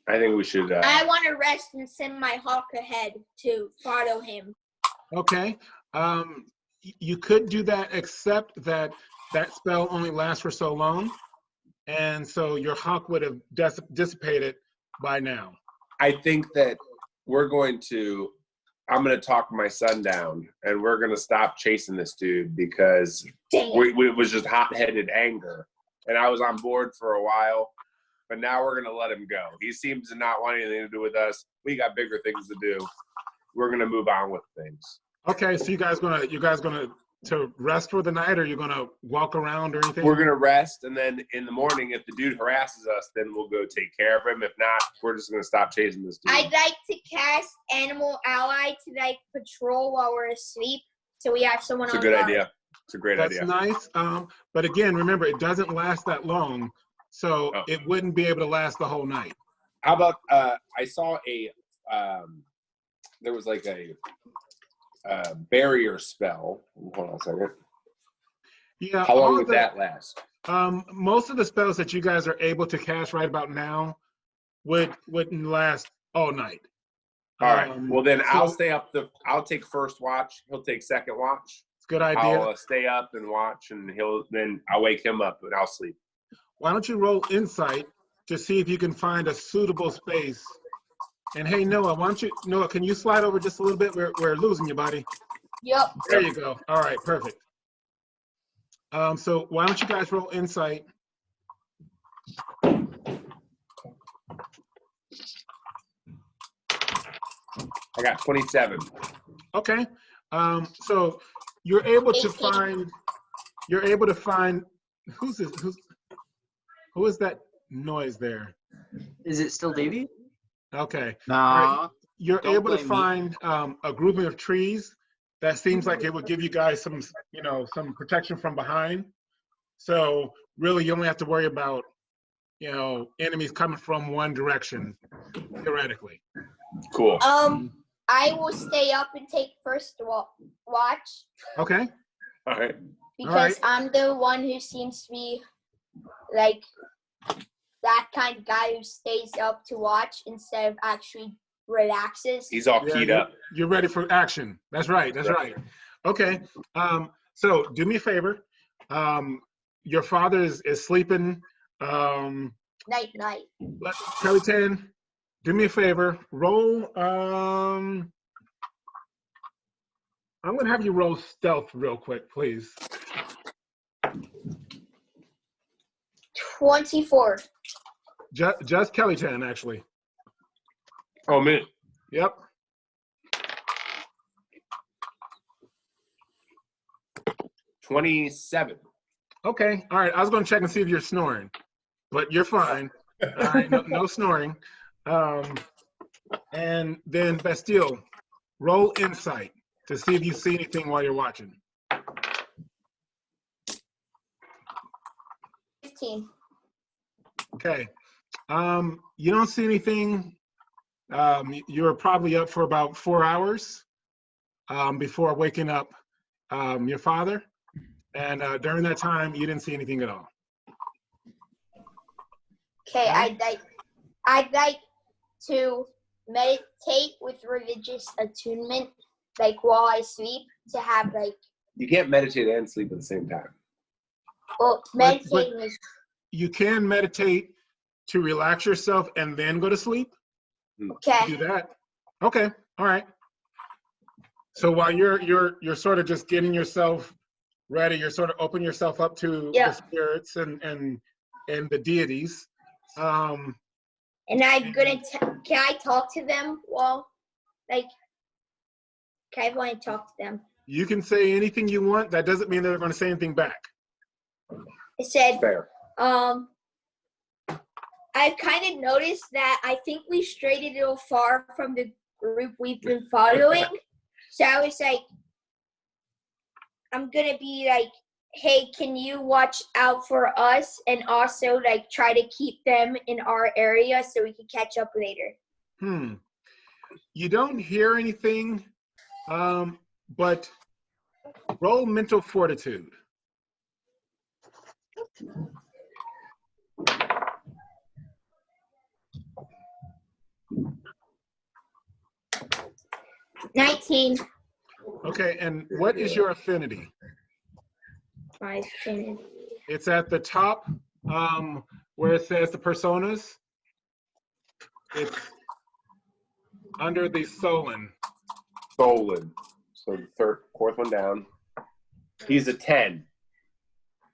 I think we should. I want to rest and send my hawk ahead to follow him. Okay. You could do that, except that spell only lasts for so long, and so your hawk would have dissipated by now. I think that I'm going to talk my son down, and we're going to stop chasing this dude, because it was just hot-headed anger. And I was on board for a while, but now we're going to let him go. He seems to not want anything to do with us. We got bigger things to do. We're going to move on with things. Okay, so you guys gonna to rest for the night, or you're gonna walk around or anything? We're going to rest, and then in the morning, if the dude harasses us, then we'll go take care of him. If not, we're just going to stop chasing this dude. I'd like to cast Animal Ally to patrol while we're asleep, so we have someone on guard. It's a good idea. It's a great idea. That's nice. But again, remember, it doesn't last that long, so it wouldn't be able to last the whole night. How about I saw there was like a barrier spell. Hold on a second. Yeah. How long would that last? Most of the spells that you guys are able to cast right about now wouldn't last all night. All right. Well, then I'll stay up. I'll take first watch. He'll take second watch. It's a good idea. I'll stay up and watch, and then I'll wake him up and I'll sleep. Why don't you roll insight to see if you can find a suitable space? And hey, Noah, can you slide over just a little bit? We're losing you, buddy. Yep. There you go. All right, perfect. So why don't you guys roll insight? I got 27. Okay. So you're able to find who is that noise there? Is it still Davey? Okay. Nah. Right. You're Don't able to blame find a grouping of trees that seems like it would give you guys some protection from behind. So really, you only have to worry about, enemies coming from one direction, theoretically. Cool. I will stay up and take first watch. Okay. All right. Because I'm the one who seems to be like that kind of guy who stays up to watch instead of actually relaxes. He's all keyed up. You're ready for action. That's right. That's right. Okay. So do me a favor. Your father is sleeping. Night. Chaluk'Sen, do me a favor. Roll. I'm gonna have you roll stealth real quick, please. 24. Just Chaluk'Sen, actually. Oh, man. Yep. 27. Okay. All right. I was gonna check and see if you're snoring, but you're fine. All right. No snoring. And then Bastille, roll insight to see if you see anything while you're watching. 15. Okay. You don't see anything. You were probably up for about 4 hours before waking up your father. And during that time, you didn't see anything at all. Okay, I'd like to meditate with religious attunement, like while I sleep, to have like. You can't meditate and sleep at the same time. Well, meditating is. You can meditate to relax yourself and then go to sleep. Okay. Do that. Okay. All right. So while you're sort of just getting yourself ready, you're sort of opening yourself up to the spirits and the deities. And I'm gonna. Can I talk to them while, like? Can I want to talk to them? You can say anything you want. That doesn't mean they're going to say anything back. I said. Fair. I've kind of noticed that I think we strayed a little far from the group we've been following. So I was like, I'm gonna be like, hey, can you watch out for us and also like try to keep them in our area so we can catch up later. You don't hear anything, but roll mental fortitude. $19. Okay, and what is your affinity? My affinity. It's at the top where it says the personas. It's under the Solon. Solon. So the fourth one down. He's a 10.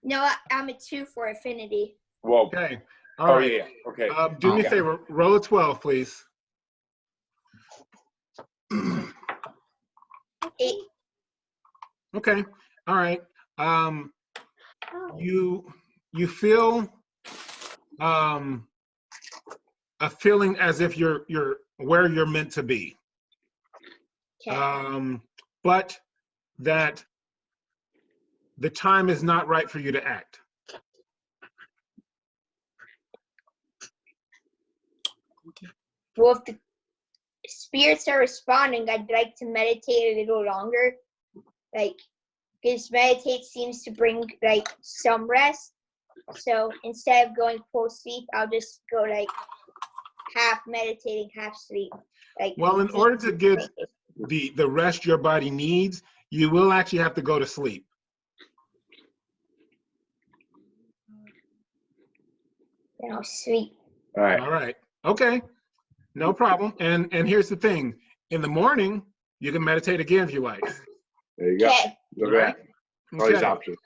No, I'm a 2 for affinity. Whoa. Okay. All right. Yeah. Okay. Do me a favor. Roll a 12, please. 8. Okay. All right. You feel a feeling as if you're where you're meant to be. Okay. But that the time is not right for you to act. Well, if the spirits are responding, I'd like to meditate a little longer. Like, because meditate seems to bring, like, some rest. So instead of going full sleep, I'll just go, like, half meditating, half sleep. Like, well, in order to get the rest your body needs, you will actually have to go to sleep. Then I'll sleep. All right. All right. Okay. No problem. And here's the thing. In the morning, you can meditate again if you like. There you go. Okay. Look at that. All these options.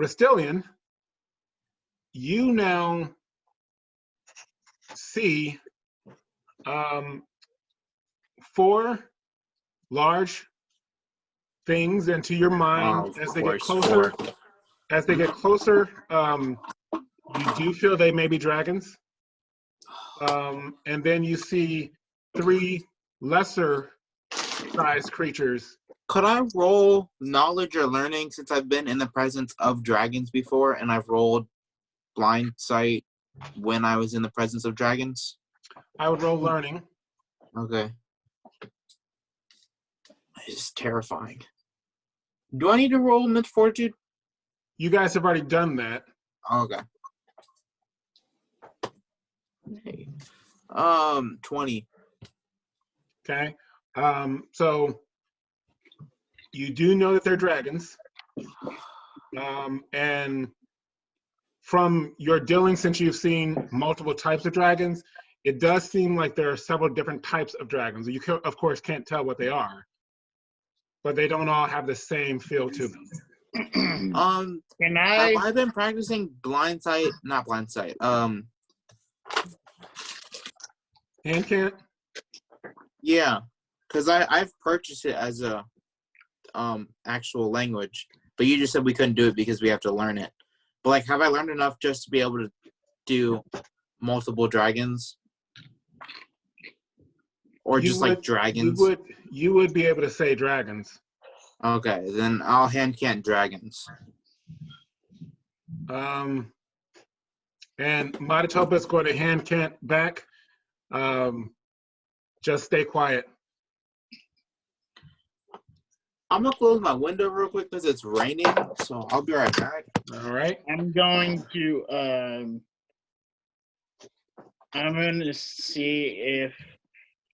Rasitlian, you now see 4 large things into your mind as they get closer. As they get closer, you do feel they may be dragons. And then you see 3 lesser sized creatures Could I roll knowledge or learning since I've been in the presence of dragons before and I've rolled blind sight when I was in the presence of dragons? I would roll learning. Okay. It's terrifying. Do I need to roll mental fortitude? You guys have already done that. Okay. Hey. 20. Okay. So you do know that they're dragons. And from your dealing, since you've seen multiple types of dragons, it does seem like there are several different types of dragons. You, of course, can't tell what they are, but they don't all have the same feel to them. Can Have I been practicing blind sight? Not blind sight. Hand can't? Yeah, because I've purchased it as a actual language, but you just said we couldn't do it because we have to learn it. But like, have I learned enough just to be able to do multiple dragons, or just like dragons? You would be able to say dragons. Okay, then I'll hand can't dragons. And Madatopa's going to hand can't back. Just stay quiet. I'm gonna close my window real quick because it's raining, so I'll be right back. All right. I'm going to see if.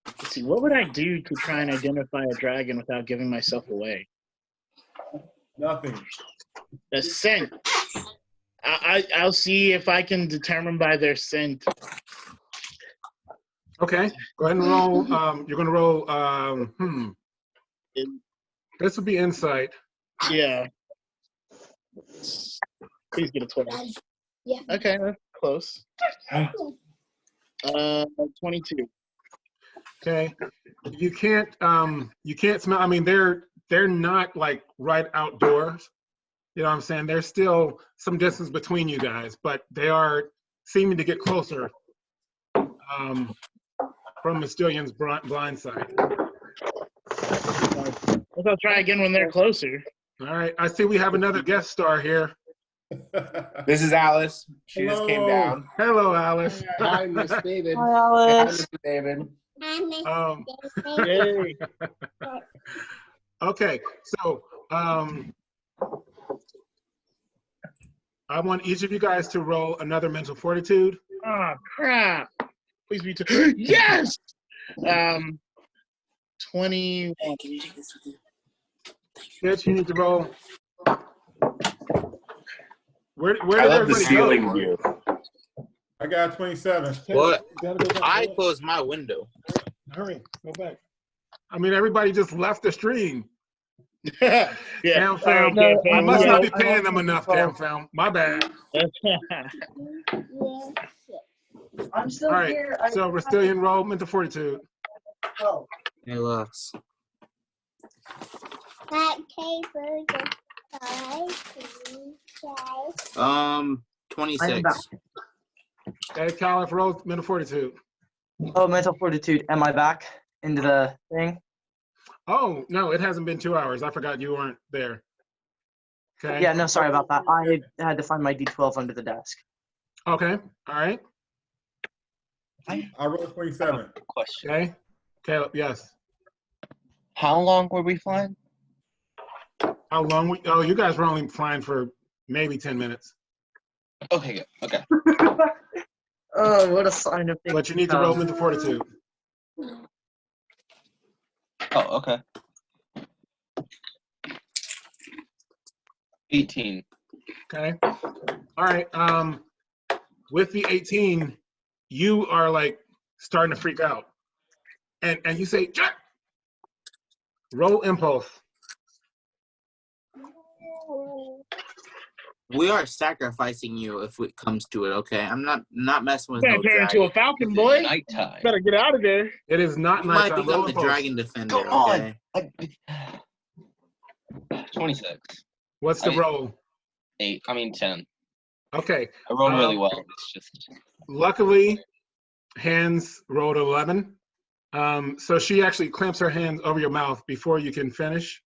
Let's see, what would I do to try and identify a dragon without giving myself away? Nothing. The scent. I'll see if I can determine by their scent. Okay. Go ahead and roll. You're going to roll. This would be insight. Yeah. Please get a 12. Yeah. Okay, that's close. 22. Okay. You can't smell. I mean, they're not like right outdoors. You know what I'm saying? There's still some distance between you guys, but they are seeming to get closer from Mastillion's blind side. I'll try again when they're closer. All right. I see we have another guest star here. This is Alice. She Hello. just came down. Hello, Alice. Hi, Miss David. Hi, Alice. Hi, Mr. David. Yay. Okay, so I want each of you guys to roll another mental fortitude. Oh, crap. Please be two. Yes! 20. Hey, can you take this with you? Bitch, you need to roll. Where I did love the everybody ceiling go? view. I got 27. What? Gotta go back. I closed my window. Hurry, go back. I mean, everybody just left the stream. Yeah. Damn, fam. Okay, I must not be I paying want them to enough, roll. damn, fam. My bad. I'm still All right, here. so Rasitlian roll mental fortitude. Oh, Hey, Lux. That table just 26. Hey, Kaliff, roll mental fortitude. oh, mental fortitude. Am I back into the thing? Oh, no, it hasn't been 2 hours. I forgot you weren't there. Okay. Yeah, no, sorry about that. I had to find my D12 under the desk. Okay, all right. I rolled 27. Question. Okay. Caleb, yes. How long were we flying? How long? Oh, you guys were only flying for maybe 10 minutes. Okay, good. Okay. Oh, what a sign of things. But you need to roll mental fortitude. Oh, okay. 18. Okay. All right. With the 18, you are like starting to freak out. And you say, Jack! Roll impulse. We are sacrificing you if it comes to it, okay? I'm not messing with Better no turn into dragon. a falcon, boy. Nighttime. Better get out of there. It is not You might nighttime. Roll become the impulse. dragon defender, Come on. okay? 26. What's the roll? 10. Okay. I rolled really well. It's just. Luckily, hands rolled 11. So she actually clamps her hands over your mouth before you can finish.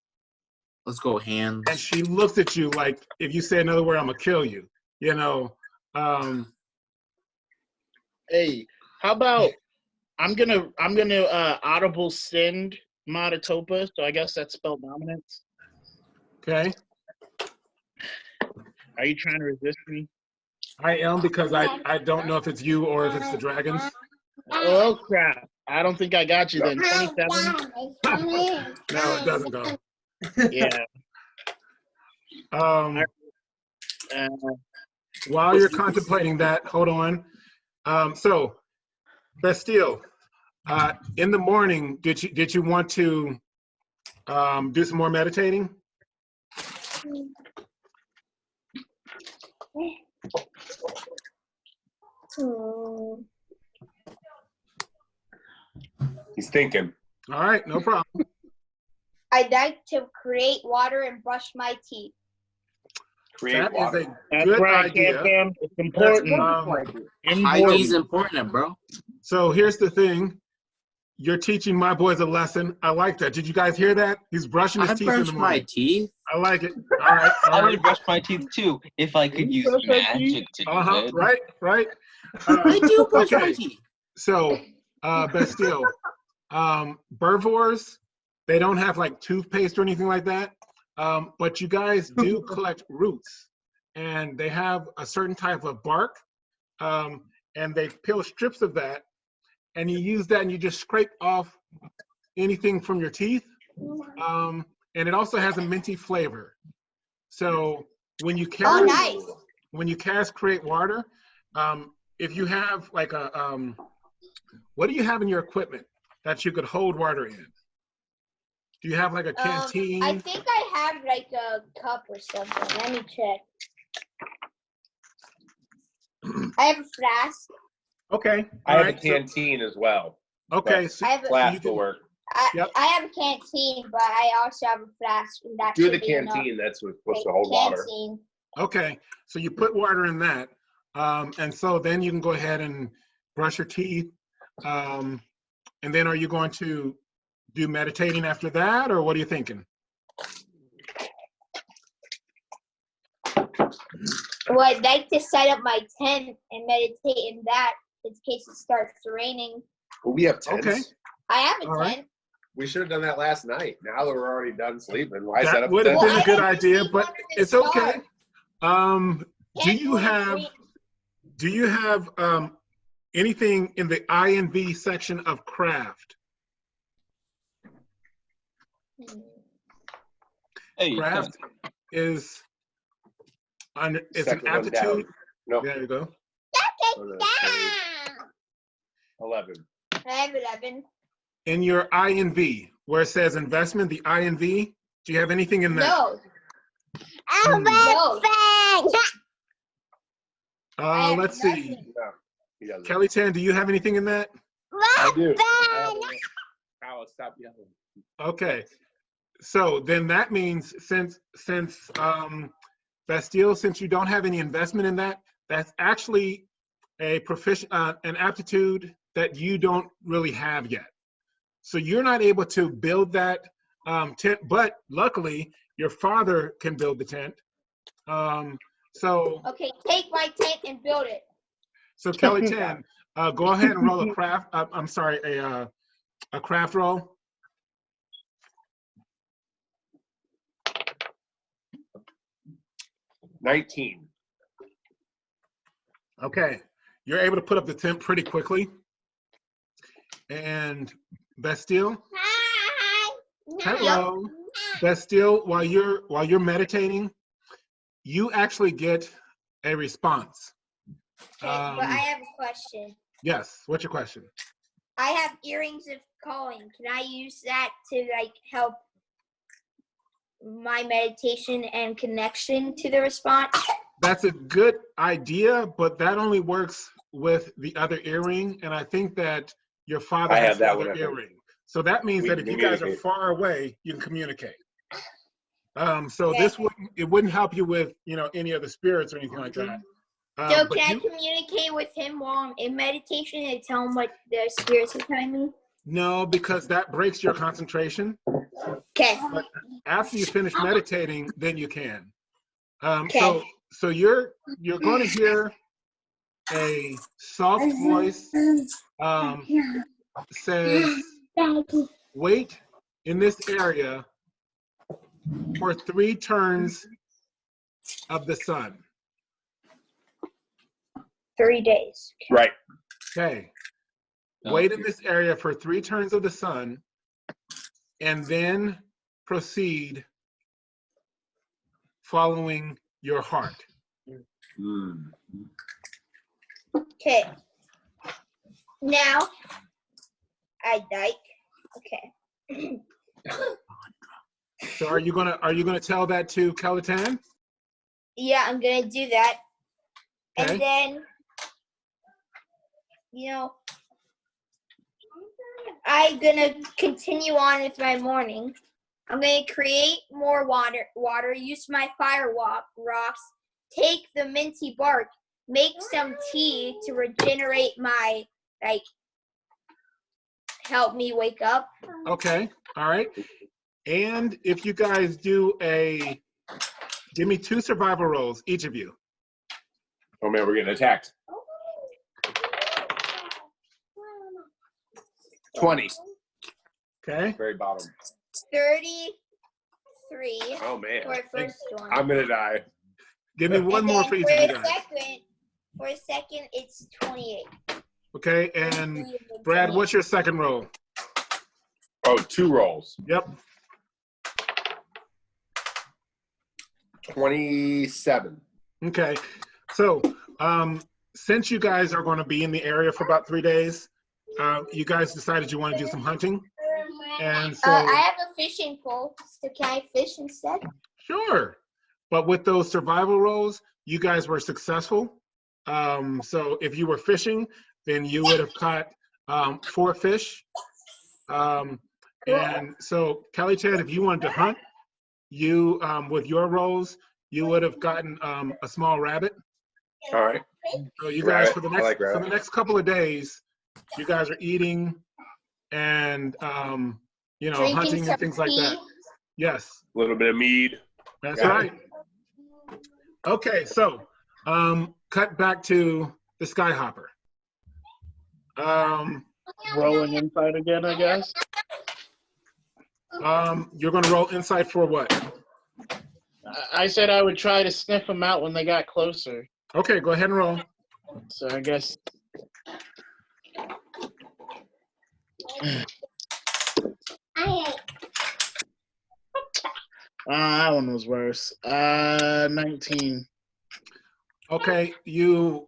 Let's go hands. And she looks at you like, if you say another word, I'm gonna kill you. You know. Hey, how about I'm gonna audible send Matatopa, so I guess that's spell dominance. Okay. Are you trying to resist me? I am, because I don't know if it's you or if it's the dragons. Oh crap! I don't think I got you then. 27. No, it doesn't go. Yeah. While you're contemplating that, hold on. So, Bastille, in the morning, did you want to do some more meditating? He's thinking. All right, no problem. I'd like to create water and brush my teeth. Create That water. is a That's good right, idea. Cam. It's important. Hygiene's important, bro. So here's the thing. You're teaching my boys a lesson. I like that. Did you guys hear that? He's brushing his I teeth in the brush morning. my teeth. I like it. All right. I All would right. brush my teeth too if I could use brush my magic to do it. Right. Right. I do brush my Okay. teeth. So, Bastille, herbivores, they don't have like toothpaste or anything like that. But you guys do collect roots, and they have a certain type of bark, and they peel strips of that, and you use that and you just scrape off anything from your teeth. And it also has a minty flavor. So when you cast, nice. when you cast create water, if you have like a, what do you have in your equipment that you could hold water in? Do you have like a canteen? I think I have like a cup or something. Let me check. I have a flask. Okay. I all have right, a canteen as well. Okay. but So, I have a, Flask will work. Yep. I have a canteen, but I also have a flask. And that Do the should be enough. canteen. That's what's supposed to hold water. Canteen. okay. So you put water in that. And so then you can go ahead and brush your teeth. And then are you going to do meditating after that, or what are you thinking? Well, I'd like to set up my tent and meditate in that in case it starts raining. Well, we have tents. Okay. I have a All right. tent. We should have done that last night. Now that we're already done sleeping, why set That up would a have tent? been a good idea, but it's okay. Do Tent you was have anything in the I and V section of craft? Hey, Craft is it's an Second one down. aptitude. No. There you go. 11. I have 11. In your I and V, where it says investment, the I and V, do you have anything in that? No. Hmm. No. Let's see. nothing. No, he doesn't. Kelly Tan, do you have anything in that? I do. Alice, stop yelling. Okay. So then that means since Bastille, since you don't have any investment in that, that's actually a an aptitude that you don't really have yet. So you're not able to build that tent, but luckily your father can build the tent. So Okay, take my tent and build it. so Kelly Tan, go ahead and roll a craft. I'm sorry, a craft roll. 19. Okay, you're able to put up the tent pretty quickly. And Bastille, hello. Bastille, while you're meditating, you actually get a response. Okay, but I have a question. Yes, what's your question? I have earrings of calling. Can I use that to like help my meditation and connection to the response? That's a good idea, but that only works with the other earring, and I think that your father I has have the that other one. earring. So that means We that if you guys are communicate. far away, you can communicate. So Okay. this wouldn't help you with any other spirits or anything like that. So But can I communicate with him while I'm in meditation and tell him what the spirits are telling me? no, because that breaks your concentration. Okay. But after you finish meditating, then you can. Okay. So you're going to hear a soft voice says, wait in this area for 3 turns of the sun. 3 days. Right. Okay. Wait in this area for 3 turns of the sun, and then proceed following your heart. Okay. Now, I like. Okay. So are you gonna tell that to Chaluk'Sen? Yeah, I'm gonna do that. Okay. And then, I'm gonna continue on with my morning. I'm gonna create more water, use my fire rocks, take the minty bark, make some tea to regenerate my, help me wake up. Okay. All right. And if you guys do give me 2 survival rolls, each of you. Oh man, we're getting attacked. 20. Okay. Very bottom. 33 Oh man. for the first one. I'm gonna die. Give me one And more then for each of you guys. For a second, it's 28. Okay. And Brad, what's your second roll? Oh, 2 rolls. Yep. 27. Okay. So since you guys are going to be in the area for about 3 days, you guys decided you want to do some hunting. And so I have a fishing pole, so can I fish instead? sure. But with those survival rolls, you guys were successful. So if you were fishing, then you would have caught 4 fish. And so Kaliff, if you wanted to hunt, you with your rolls, you would have gotten a small rabbit. All right. So you guys for the Rabbit. next couple of days, you guys are eating and Drinking hunting some and things like that. tea. Yes, A little bit of mead. that's Got right. Okay, so cut back to the Skyhopper. Rolling inside again, I guess. You're gonna roll insight for what? I said I would try to sniff them out when they got closer. Okay, go ahead and roll. So I guess. That one was worse. 19. Okay, you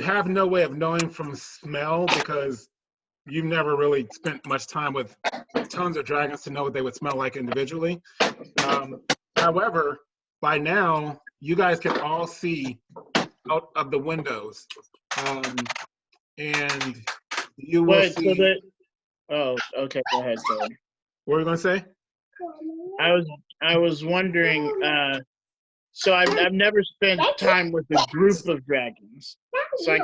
have no way of knowing from smell because you've never really spent much time with tons of dragons to know what they would smell like individually. However, by now, you guys can all see out of the windows. And you will Wait, see... so that. Oh, okay. Go ahead. Sorry. What were you going to say? I was wondering. So I've never spent time with a group of dragons, so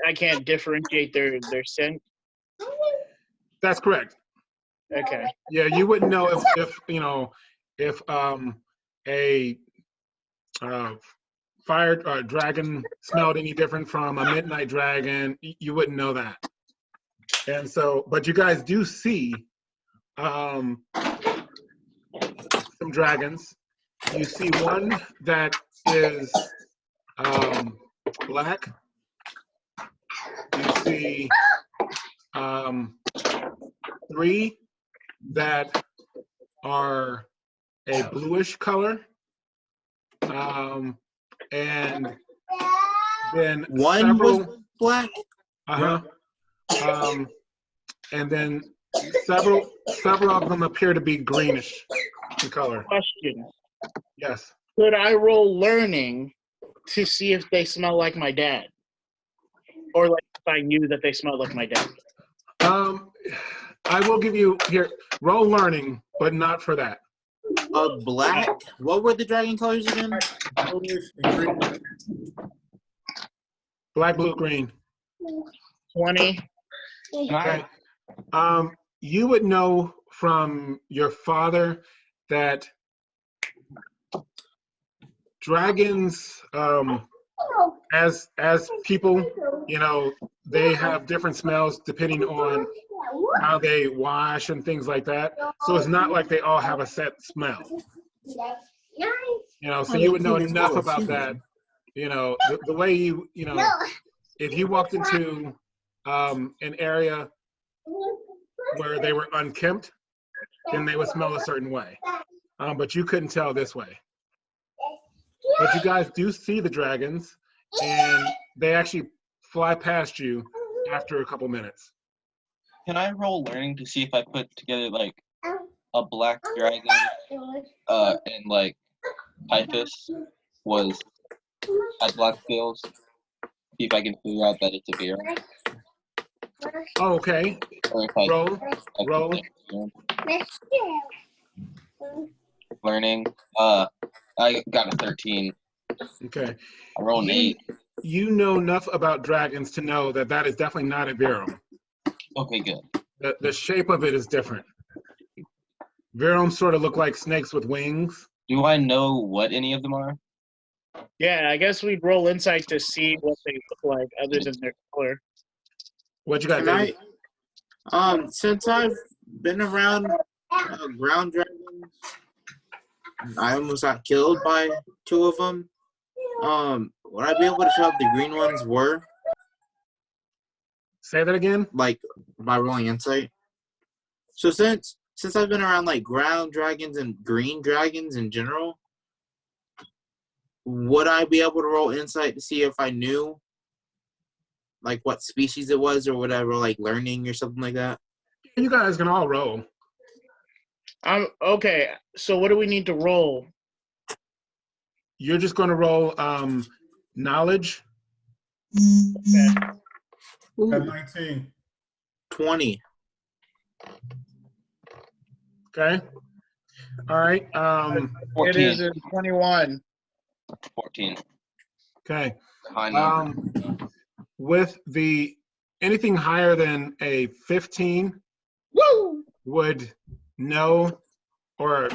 I can't differentiate their scent. That's correct. Okay. Yeah, you wouldn't know if a fire dragon smelled any different from a midnight dragon. You wouldn't know that. And so, but you guys do see some dragons. You see one that is black. You see 3 that are a bluish color. And then One several, was black. and then several of them appear to be greenish in color. Question: Yes. could I roll learning to see if they smell like my dad, or like if I knew that they smelled like my dad? I will give you here roll learning, but not for that. Black. What were the dragon colors again? Black, blue, green. 20. Okay. You would know from your father that dragons, as people, you know, they have different smells depending on how they wash and things like that. So it's not like they all have a set smell. You know, so you would know enough about that. You know, the way you know, if you walked into an area where they were unkempt, then they would smell a certain way. But you couldn't tell this way. But you guys do see the dragons, and they actually fly past you after a couple minutes. Can I roll learning to see if I put together like a black dragon and like Typhus had black scales? See if I can figure out that it's a bear. Oh, okay. Or if I Roll. Learning. I got a 13. Okay. I rolled an 8. You know enough about dragons to know that that is definitely not a Virum. Okay, good. The shape of it is different. Virums sort of look like snakes with wings. Do I know what any of them are? Yeah, I guess we'd roll insight to see what they look like other than their color. What you got, Can David? Since I've been around ground dragons, I almost got killed by 2 of them. Would I be able to tell what the green ones were? Say that again? Like, by rolling insight? So since I've been around, like, ground dragons and green dragons in general, would I be able to roll insight to see if I knew, like, what species it was or whatever, like, learning or something like that? You guys can all roll. Okay, so what do we need to roll? You're just going to roll knowledge. Okay. At 19. 20. Okay. All right. 14. It is a 21. 14. Okay. High number. With anything higher than a 15 would know or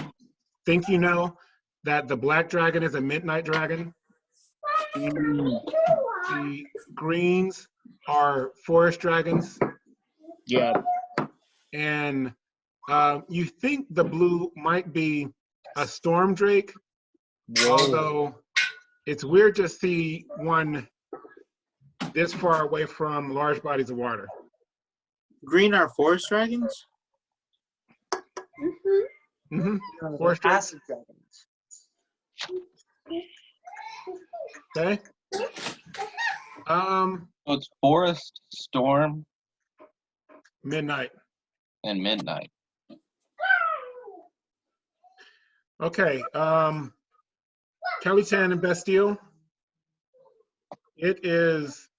think you know that the black dragon is a midnight dragon. The greens are forest dragons. Yeah. And you think the blue might be a storm drake, although it's weird to see one this far away from large bodies of water. Green are forest dragons? Mm-hmm. Forest dragons. Acid dragons. Okay. So it's forest, storm, Midnight. and midnight. Okay. Chaluk'Sen and Bastille. It is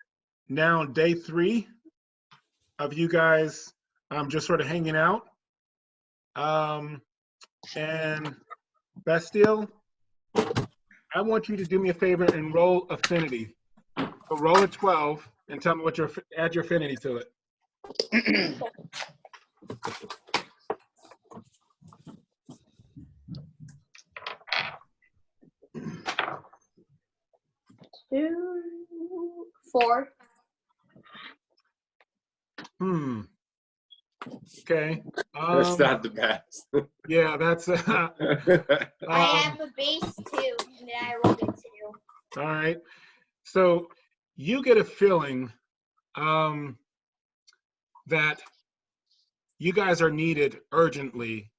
now day 3 of you guys just sort of hanging out. And Bastille, I want you to do me a favor and roll affinity. So roll a 12 and tell me what add your affinity to it. Four. Okay. That's not the best. Yeah, that's. I have a base 2, and then I rolled a 2. All right. So you get a feeling that you guys are needed urgently.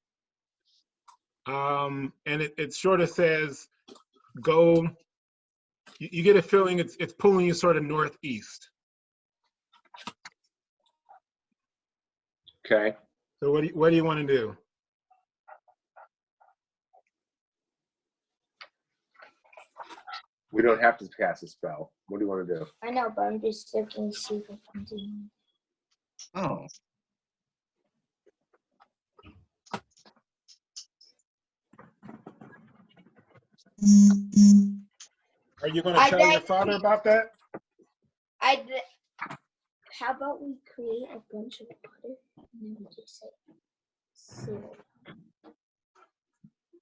And it sort of says, go. You get a feeling it's pulling you sort of northeast. Okay. So what do you want to do? We don't have to cast a spell. What do you want to do? I know, but I'm just looking to see if I can do it. Oh. Are you going to tell your father about that? How about we create a bunch of water and then we just say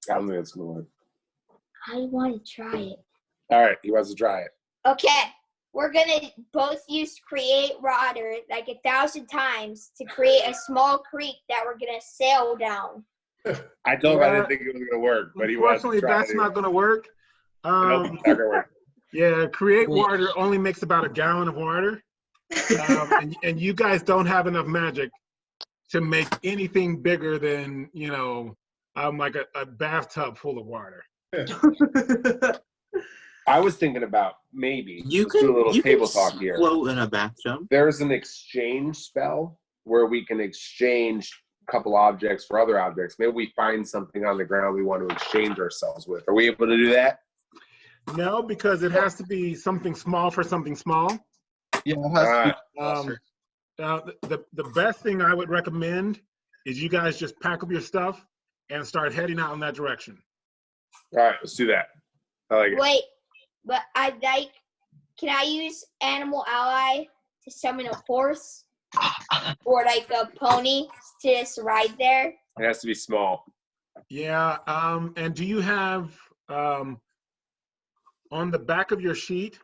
I don't think it's gonna work. I want to try it. All right, he wants to try it. Okay, we're gonna both use create water like 1,000 times to create a small creek that we're gonna sail down. I told him I didn't think it was gonna work, but he wants to Unfortunately, try that's it. not going to work. Nope, not gonna work. Yeah, create water only makes about a gallon of water. And you guys don't have enough magic to make anything bigger than, like a bathtub full of water. I was thinking about maybe You let's do a little table talk here. Float in a bathtub. There's an exchange spell where we can exchange a couple objects for other objects. Maybe we find something on the ground we want to exchange ourselves with. Are we able to do that? No, because it has to be something small for something small. Yeah, it has to be Now, the best thing I would recommend is you guys just pack up your stuff and start heading out in that direction. All right, let's do that. I like it. Wait, but can I use animal ally to summon a horse or like a pony to just ride there? It has to be small. Yeah, and do you have, on the back of your sheet,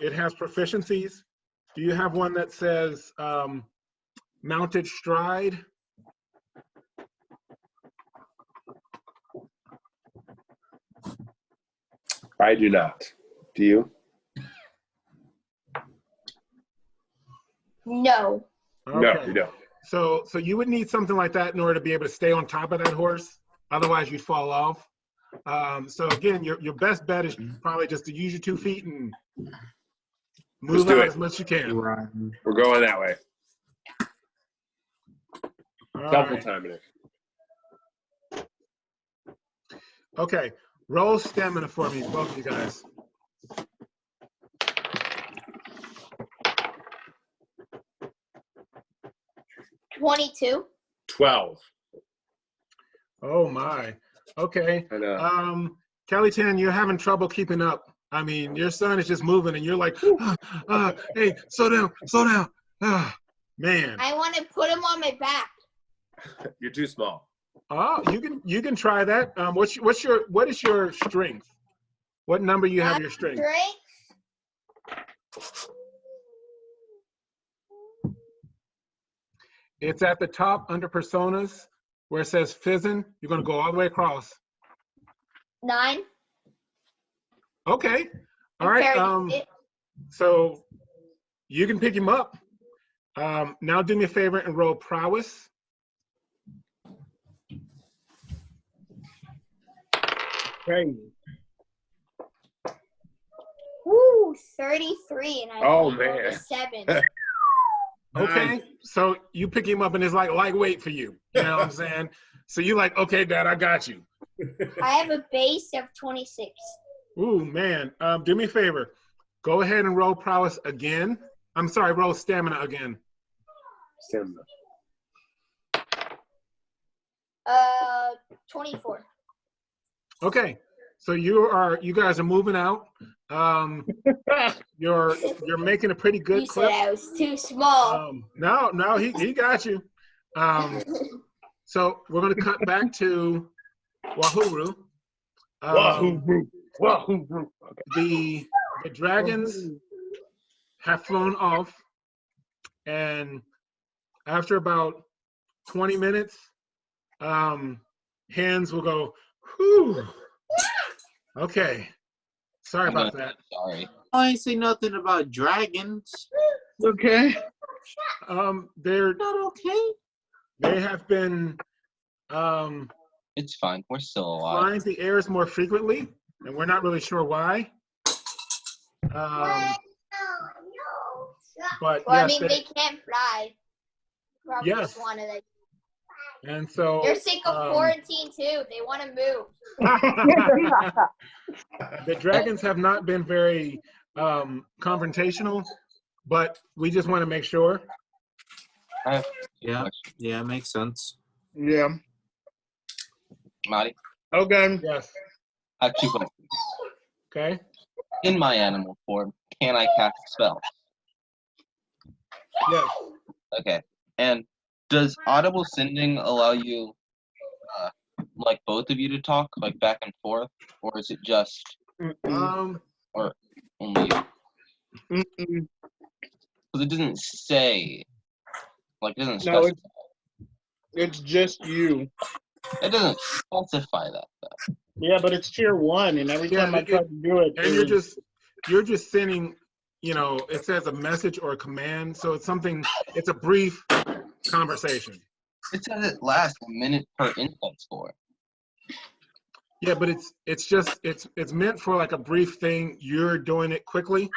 it has proficiencies. Do you have one that says mounted stride? I do not. Do you? No. No, you don't. So you would need something like that in order to be able to stay on top of that horse. Otherwise, you'd fall off. So again, your best bet is probably just to use your 2 feet and move out as much as you can. We're going that way. Double timing it. Okay, roll stamina for me, both of you guys. $22. 12. Oh my. Okay. I know. Kelly-Tan, you're having trouble keeping up. I mean, your son is just moving, and you're like, hey, slow down. Man. I want to put him on my back. You're too small. Oh, you can try that. What is your strength? What number you have your strength? It's at the top under personas where it says Fizzin. You're gonna go all the way across. 9. Okay. All right. So you can pick him up. Now do me a favor and roll prowess. Crazy. Woo, 33, and I Oh, rolled man. a 7. Okay. So you pick him up and it's like lightweight for you. You know what I'm saying? So you're like, okay, Dad, I got you. I have a base of 26. Ooh, man. Do me a favor. Go ahead and roll prowess again. I'm sorry, roll stamina again. Stamina. 24. Okay. So you guys are moving out. You're making a pretty good You clip. said I was too small. No, he got you. So we're gonna cut back to Wahuru. Wahuru. The dragons have flown off, and after about 20 minutes, hands will go, whew. Okay. Sorry about that. Sorry. I ain't say nothing about dragons. Okay. They're Not okay. they have been It's fine. We're still alive. flying the airs more frequently, and we're not really sure why. But Well, I yes, mean, they can't fly. Probably Yes. just want to, and so they're sick of quarantine, too. They want to move. the dragons have not been very confrontational, but we just want to make sure. Yeah, makes sense. Yeah. Marty, Okay. Yes. I have 2 questions. Okay. In my animal form, can I cast spells? Yes. Okay. And Does audible sending allow you, like both of you to talk, like back and forth, or is it just or only you? Because it doesn't say, like it doesn't No, specify. it's just you. It doesn't specify that though. Yeah, but it's tier 1, and every time I try to do it, And you're just sending, you know, it says a message or a command, so it's something. It's a brief conversation. It says it lasts a minute per insight score. Yeah, but it's meant for like a brief thing. You're doing it quickly. Do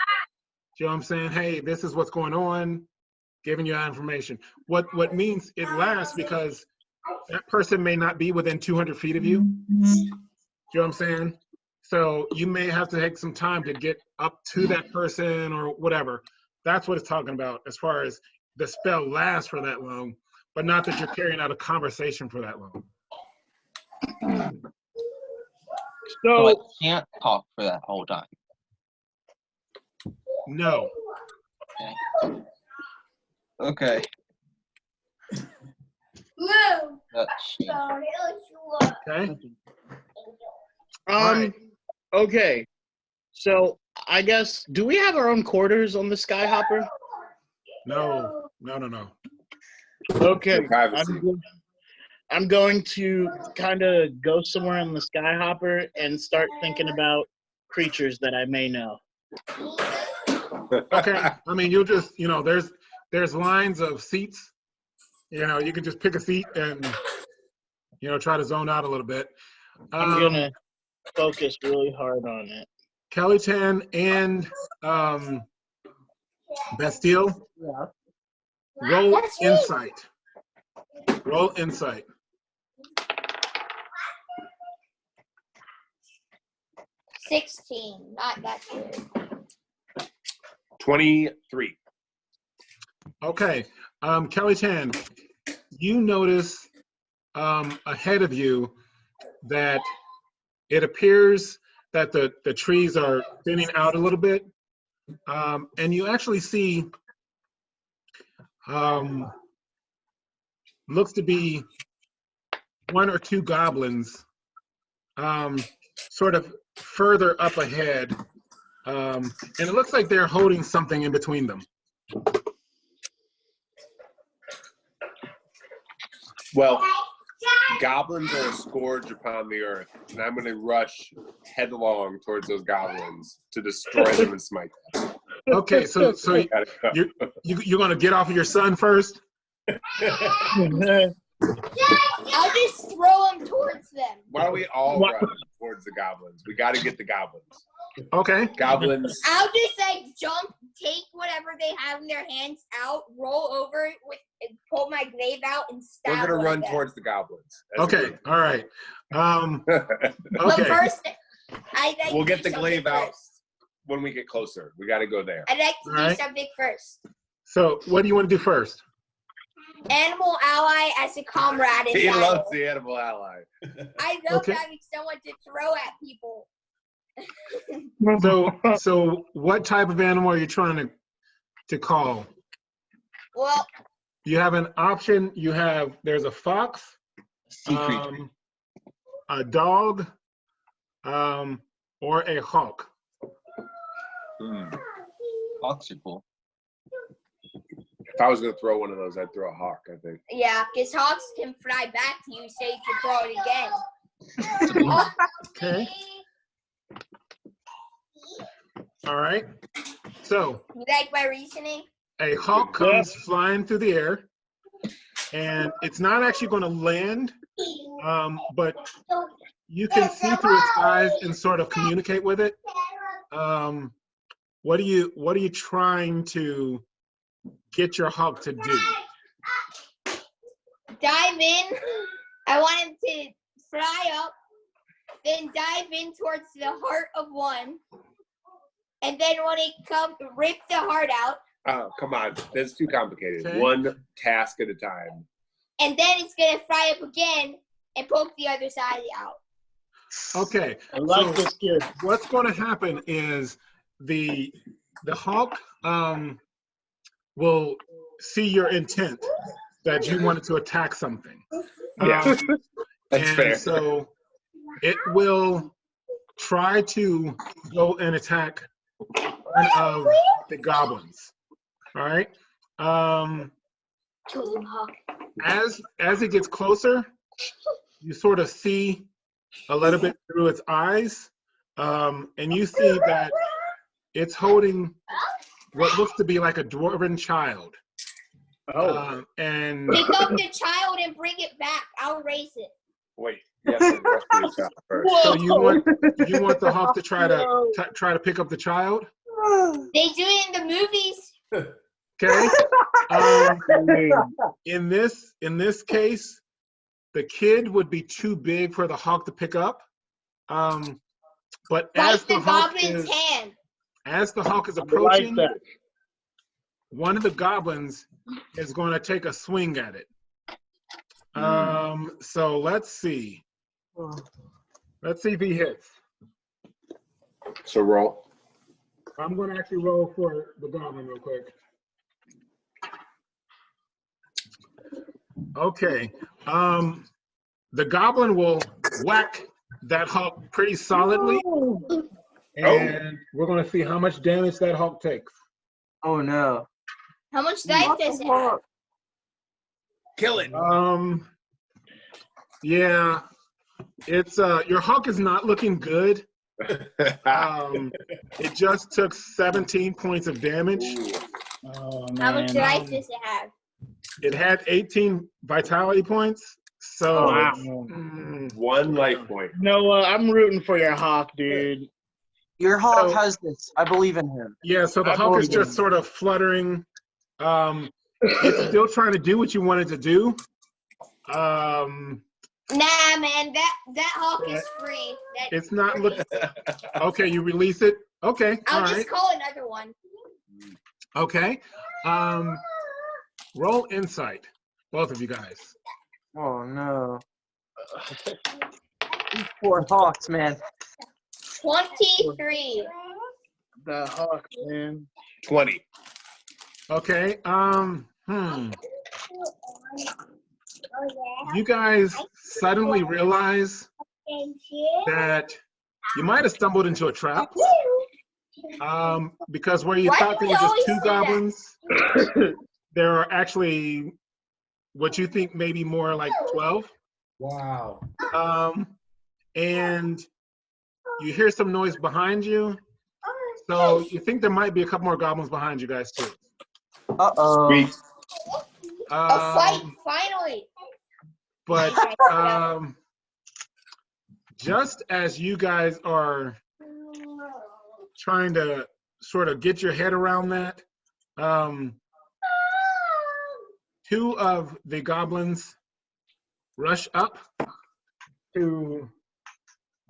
you know what I'm saying? Hey, this is what's going on, giving you that information. What means it lasts because that person may not be within 200 feet of you. Do you know what I'm saying? So you may have to take some time to get up to that person or whatever. That's what it's talking about as far as the spell lasts for that long, but not that you're carrying out a conversation for that long. So I So can't talk for that whole time. No. Okay. Blue. That's Okay. Right. Okay. So I guess, do we have our own quarters on the Skyhopper? No. Okay. Privacy. I'm going to kind of go somewhere in the Skyhopper and start thinking about creatures that I may know. Okay. I mean, you'll just, you know, there's lines of seats. You know, you can just pick a seat and, you know, try to zone out a little bit. I'm going to focus really hard on it. Chaluk'Sen and Bastille, roll insight. Roll insight. 16. Not that good. 23. Okay. Chaluk'Sen, you notice ahead of you that it appears that the trees are thinning out a little bit. And you actually see looks to be 1 or 2 goblins sort of further up ahead. And it looks like they're holding something in between them. Well, goblins are a scourge upon the earth, and I'm going to rush headlong towards those goblins to destroy them and smite them. Okay, so Gotta go. you're going to get off of your son first? I'll just throw them towards them. Why don't we all run towards the goblins? We got to get the goblins. Okay. Goblins. I'll just like jump, take whatever they have in their hands out, roll over it and pull my glaive out and stab. We're going to run them. towards the goblins. Okay, all right. But Okay. first, I'd like We'll to get do the glaive something out first. when we get closer. We got to go there. I'd like to All do right. something first. So what do you want to do first? Animal ally as a comrade in He battle. loves the animal ally. I love Okay. having someone to throw at people. So what type of animal are you trying to call? Well, You have an option. There's a fox, Sea creature. a dog, or a hawk. Hawks are cool. If I was going to throw one of those, I'd throw a hawk, I think. yeah, because hawks can fly back to you, so you can throw it again. Okay. All right. So You like my reasoning? a hawk comes flying through the air, and it's not actually going to land, but you can see through its eyes and sort of communicate with it. What are you trying to get your hawk to do? Dive in. I want him to fly up, then dive in towards the heart of one, and then when he comes, rip the heart out, Oh, come on. That's too complicated. Okay. One task at a time. and then it's gonna fly up again and poke the other side out. Okay. I like So this kid. what's going to happen is the hawk will see your intent, that you wanted to attack something. Yeah, that's and fair. So it will try to go and attack one of the goblins. All right. As it gets closer, you sort of see a little bit through its eyes, and you see that it's holding what looks to be like a dwarven child. And pick up the child and bring it back. I'll raise it. Wait, yes, rescue the child first. so you want the hawk to try to pick up the child? They do it in the movies. Okay. In this case, the kid would be too big for the hawk to pick up. But as the goblin's hand. As the hawk is approaching, one of the goblins is going to take a swing at it. So let's see. Let's see if he hits. So roll. I'm going to actually roll for the goblin real quick. Okay. The goblin will whack that hawk pretty solidly. And we're going to see how much damage that hawk takes. Oh no. How much dice does it have? Kill it. Yeah. It's your hawk is not looking good. It just took 17 points of damage. Oh, How much dice does it have? It had 18 vitality points. So wow. One life point. Noah, I'm rooting for your hawk, dude. Your hawk has this. I believe in him. Yeah, so the hawk is just sort of fluttering. It's still trying to do what you wanted to do. Nah, man, that hawk is free. It's not looking. Okay, you release it. Okay, I'll all just right. call another one. Okay. Roll insight, both of you guys. Oh no. These poor hawks, man. 23. The hawk, man. 20. Okay. You guys suddenly realize that you might have stumbled into a trap. Because where you thought there were just 2 goblins, there are actually what you think maybe more like 12. Wow. And you hear some noise behind you. So you think there might be a couple more goblins behind you guys too. Uh-oh. Sweet. A fight, finally. But just as you guys are trying to sort of get your head around that, 2 of the goblins rush up to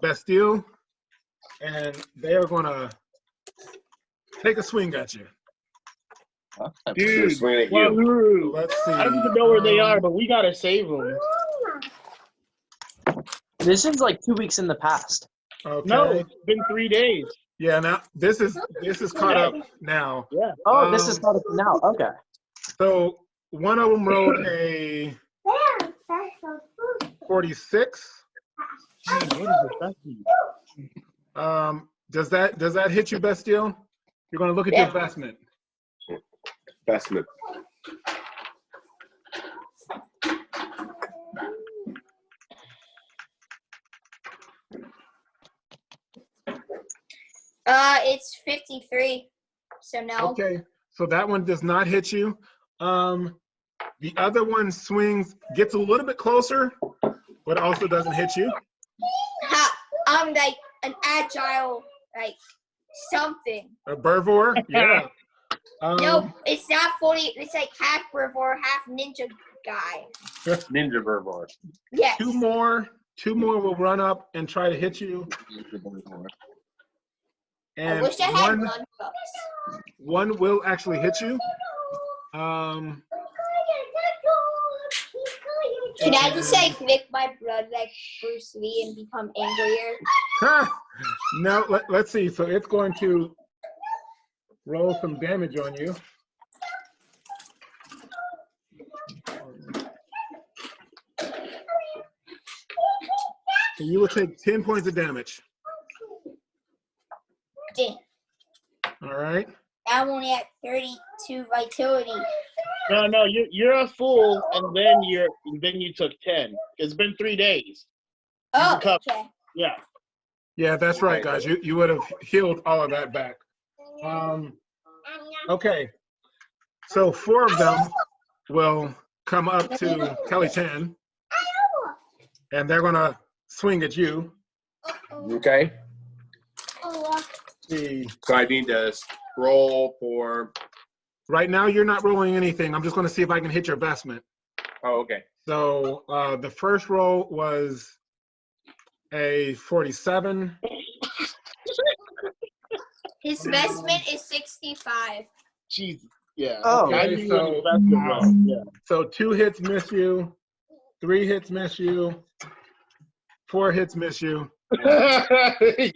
Bastille, and they are going to take a swing at you. Dude, Swing at you. Wahuru. Let's see. I don't even know where they are, but we gotta save them. This is like 2 weeks in the past. Okay. No, it's been 3 days. Yeah, now this is caught up now. Yeah. Oh, this is not a now. Okay. So one of them rolled a 46. What does that mean? Does that hit you, Bastille? You're going to look at your investment. Investment. It's 53. So no. Okay, so that one does not hit you. The other one swings, gets a little bit closer, but also doesn't hit you. I'm like an agile, like something. A Burvor? Yeah. No, it's not fully. It's like half herbivore, half ninja guy. Ninja Verbor. Yes. Two more will run up and try to hit you. And I wish I had none cups. one will actually hit you. Can I just like lick my blood like Bruce Lee and become angrier? No, let's see. So it's going to roll some damage on you. So you will take 10 points of damage. Damn. All right. I'm only at 32 vitality. No, you're a fool, and then you took 10. It's been 3 days. Oh, recovered. okay. Yeah. Yeah, that's right, guys. You would have healed all of that back. Okay. So 4 of them will come up to Kaliff, and they're gonna swing at you. Okay. See. So I need to roll for. Right now, you're not rolling anything. I'm just gonna see if I can hit your vestment. Oh, okay. So the first roll was a 47. His vestment is 65. Jesus. Yeah. Oh. I Okay, knew so, it was best of all. So 2 hits miss you, 3 hits miss you, 4 hits miss you. Yeah.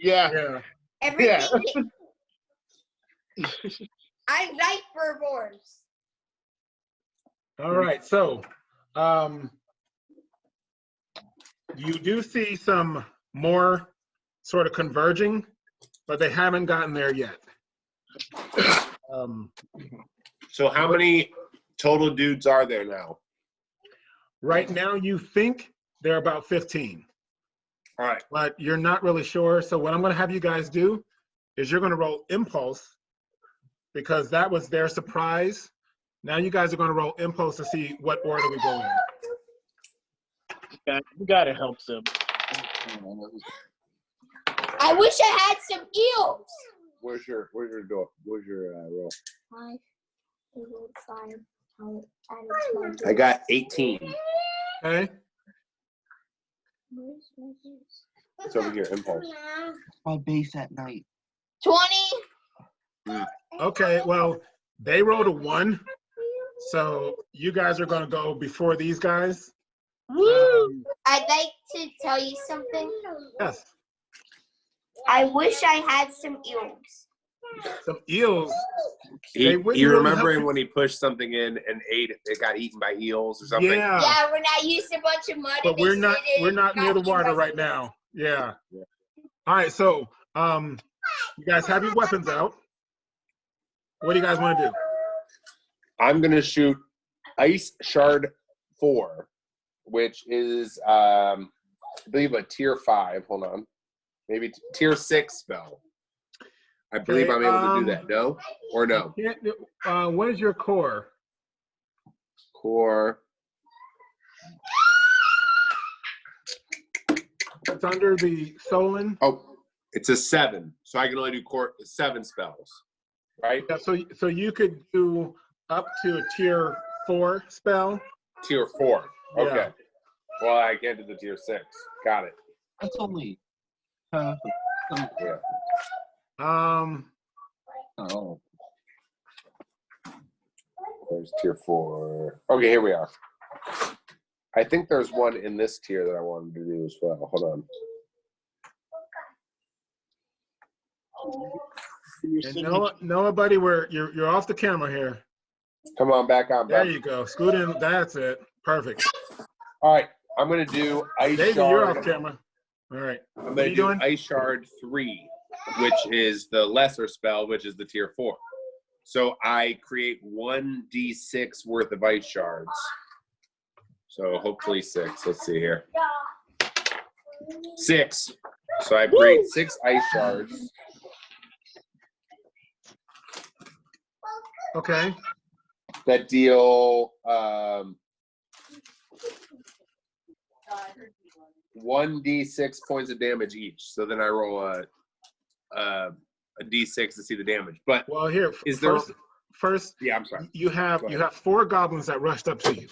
yeah. Yeah. Everything. I like herbivores. All right. So you do see some more sort of converging, but they haven't gotten there yet. So how many total dudes are there now? Right now, you think they're about 15, All right. but you're not really sure. So what I'm going to have you guys do is you're going to roll impulse, because that was their surprise. Now you guys are going to roll impulse to see what order we go in. Yeah, you gotta help them. I wish I had some eels. Where's your door? Where's your roll? 5. I got 18. Okay. It's over here. Impulse. My base at night. 20. Okay. Well, they rolled a 1, so you guys are going to go before these guys. I'd like to tell you something. Yes. I wish I had some eels. Some eels. You wouldn't really remember help you. when he pushed something in and ate it? It got eaten by eels or something. Yeah. Yeah, when I used a bunch of mud. But and we're they not slid in, near the got eaten water by right eels. now. Yeah. All right. So you guys have your weapons out. What do you guys want to do? I'm gonna shoot Ice Shard 4, which is I believe a tier 5. Hold on, maybe tier 6 spell. I believe I'm able to do that. No or no? What is your core? Core. It's under the Solon. Oh, it's a 7, so I can only do core 7 spells, right? Yeah, so you could do up to a tier 4 spell. Tier 4. Okay. Yeah. Well, I can't do the tier 6. Got it. That's only. Yeah. Oh. There's tier 4. Okay, here we are. I think there's one in this tier that I wanted to do as well. Hold on. And Noah, buddy, you're off the camera here. Come on, back on. There Bub. you go. Scoot in. That's it. Perfect. All right, I'm gonna do Ice David, Shard. you're off camera. All right. I'm What are gonna you do doing? Ice Shard 3, which is the lesser spell, which is the tier 4. So I create 1d6 worth of ice shards. So hopefully 6. Let's see here. 6. So I create 6 ice shards. Okay. That deal 1d6 points of damage each. So then I roll a d6 to see the damage. But Well, here is there? First, Yeah, I'm sorry. you have 4 goblins that rushed up to you.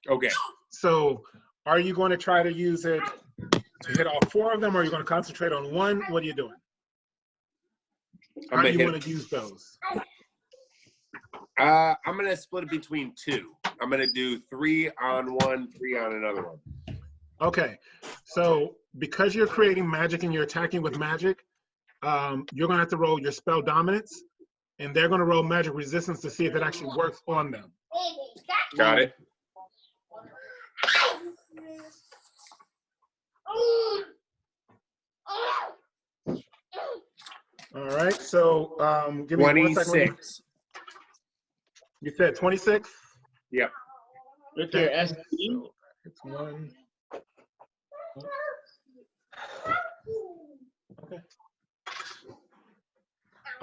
Okay. So, are you going to try to use it to hit all 4 of them, or are you going to concentrate on 1? What are you doing? How do you want to use those? I'm gonna split it between 2. I'm gonna do 3 on one, 3 on another one. Okay. So, because you're creating magic and you're attacking with magic, you're going to have to roll your spell dominance, and they're going to roll magic resistance to see if it actually works on them. Got it. All right, so give me 1 second. 26. You said 26? Yep. With your Okay, SD? so it's 1.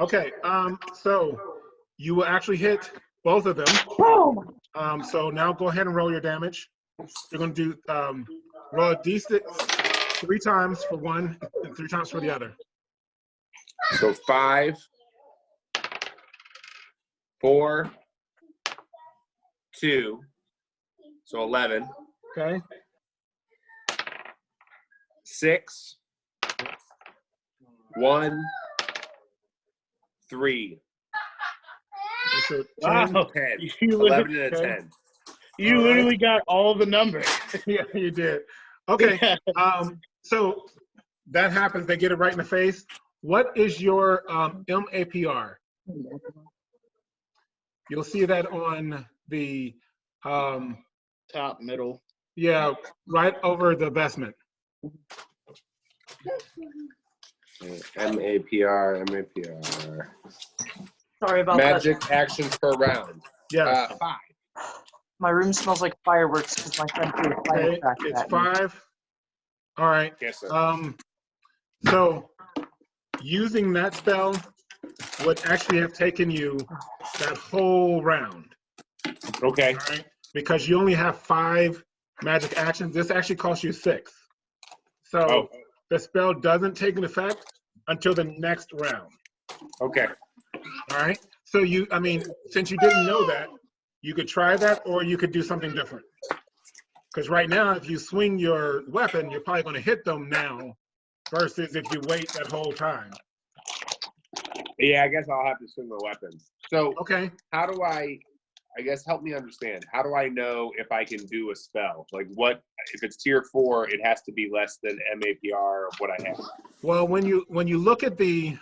Okay, so you will actually hit both of them. So now go ahead and roll your damage. You're going to do roll a d6 3 times for one and 3 times for the other. So 5, 4, 2, so 11. Okay. 6, 1, 3. So 10. Wow. 10. You 11 literally, and a Okay. 10. you All right. literally got all the numbers. Yeah, you did. Okay. Yeah. So that happens. They get it right in the face. What is your MAPR? You'll see that on the Top, middle. yeah, right over the vestment. MAPR, MAPR. Sorry about Magic actions per round. Yes. 5. My room smells like fireworks because my friend threw a Okay. firecracker It's at me. 5. All right. Yes, sir. So using that spell would actually have taken you that whole round. Okay. All right. Because you only have 5 magic actions. This actually costs you 6. So the spell doesn't take an effect until the next round. Okay. All right. So I mean, since you didn't know that, you could try that or you could do something different. Because right now, if you swing your weapon, you're probably going to hit them now versus if you wait that whole time. Yeah, I guess I'll have to swing my weapons. So Okay. how do I guess help me understand. How do I know if I can do a spell? Like what, if it's tier 4, it has to be less than MAPR of what I have. Well, when you look at the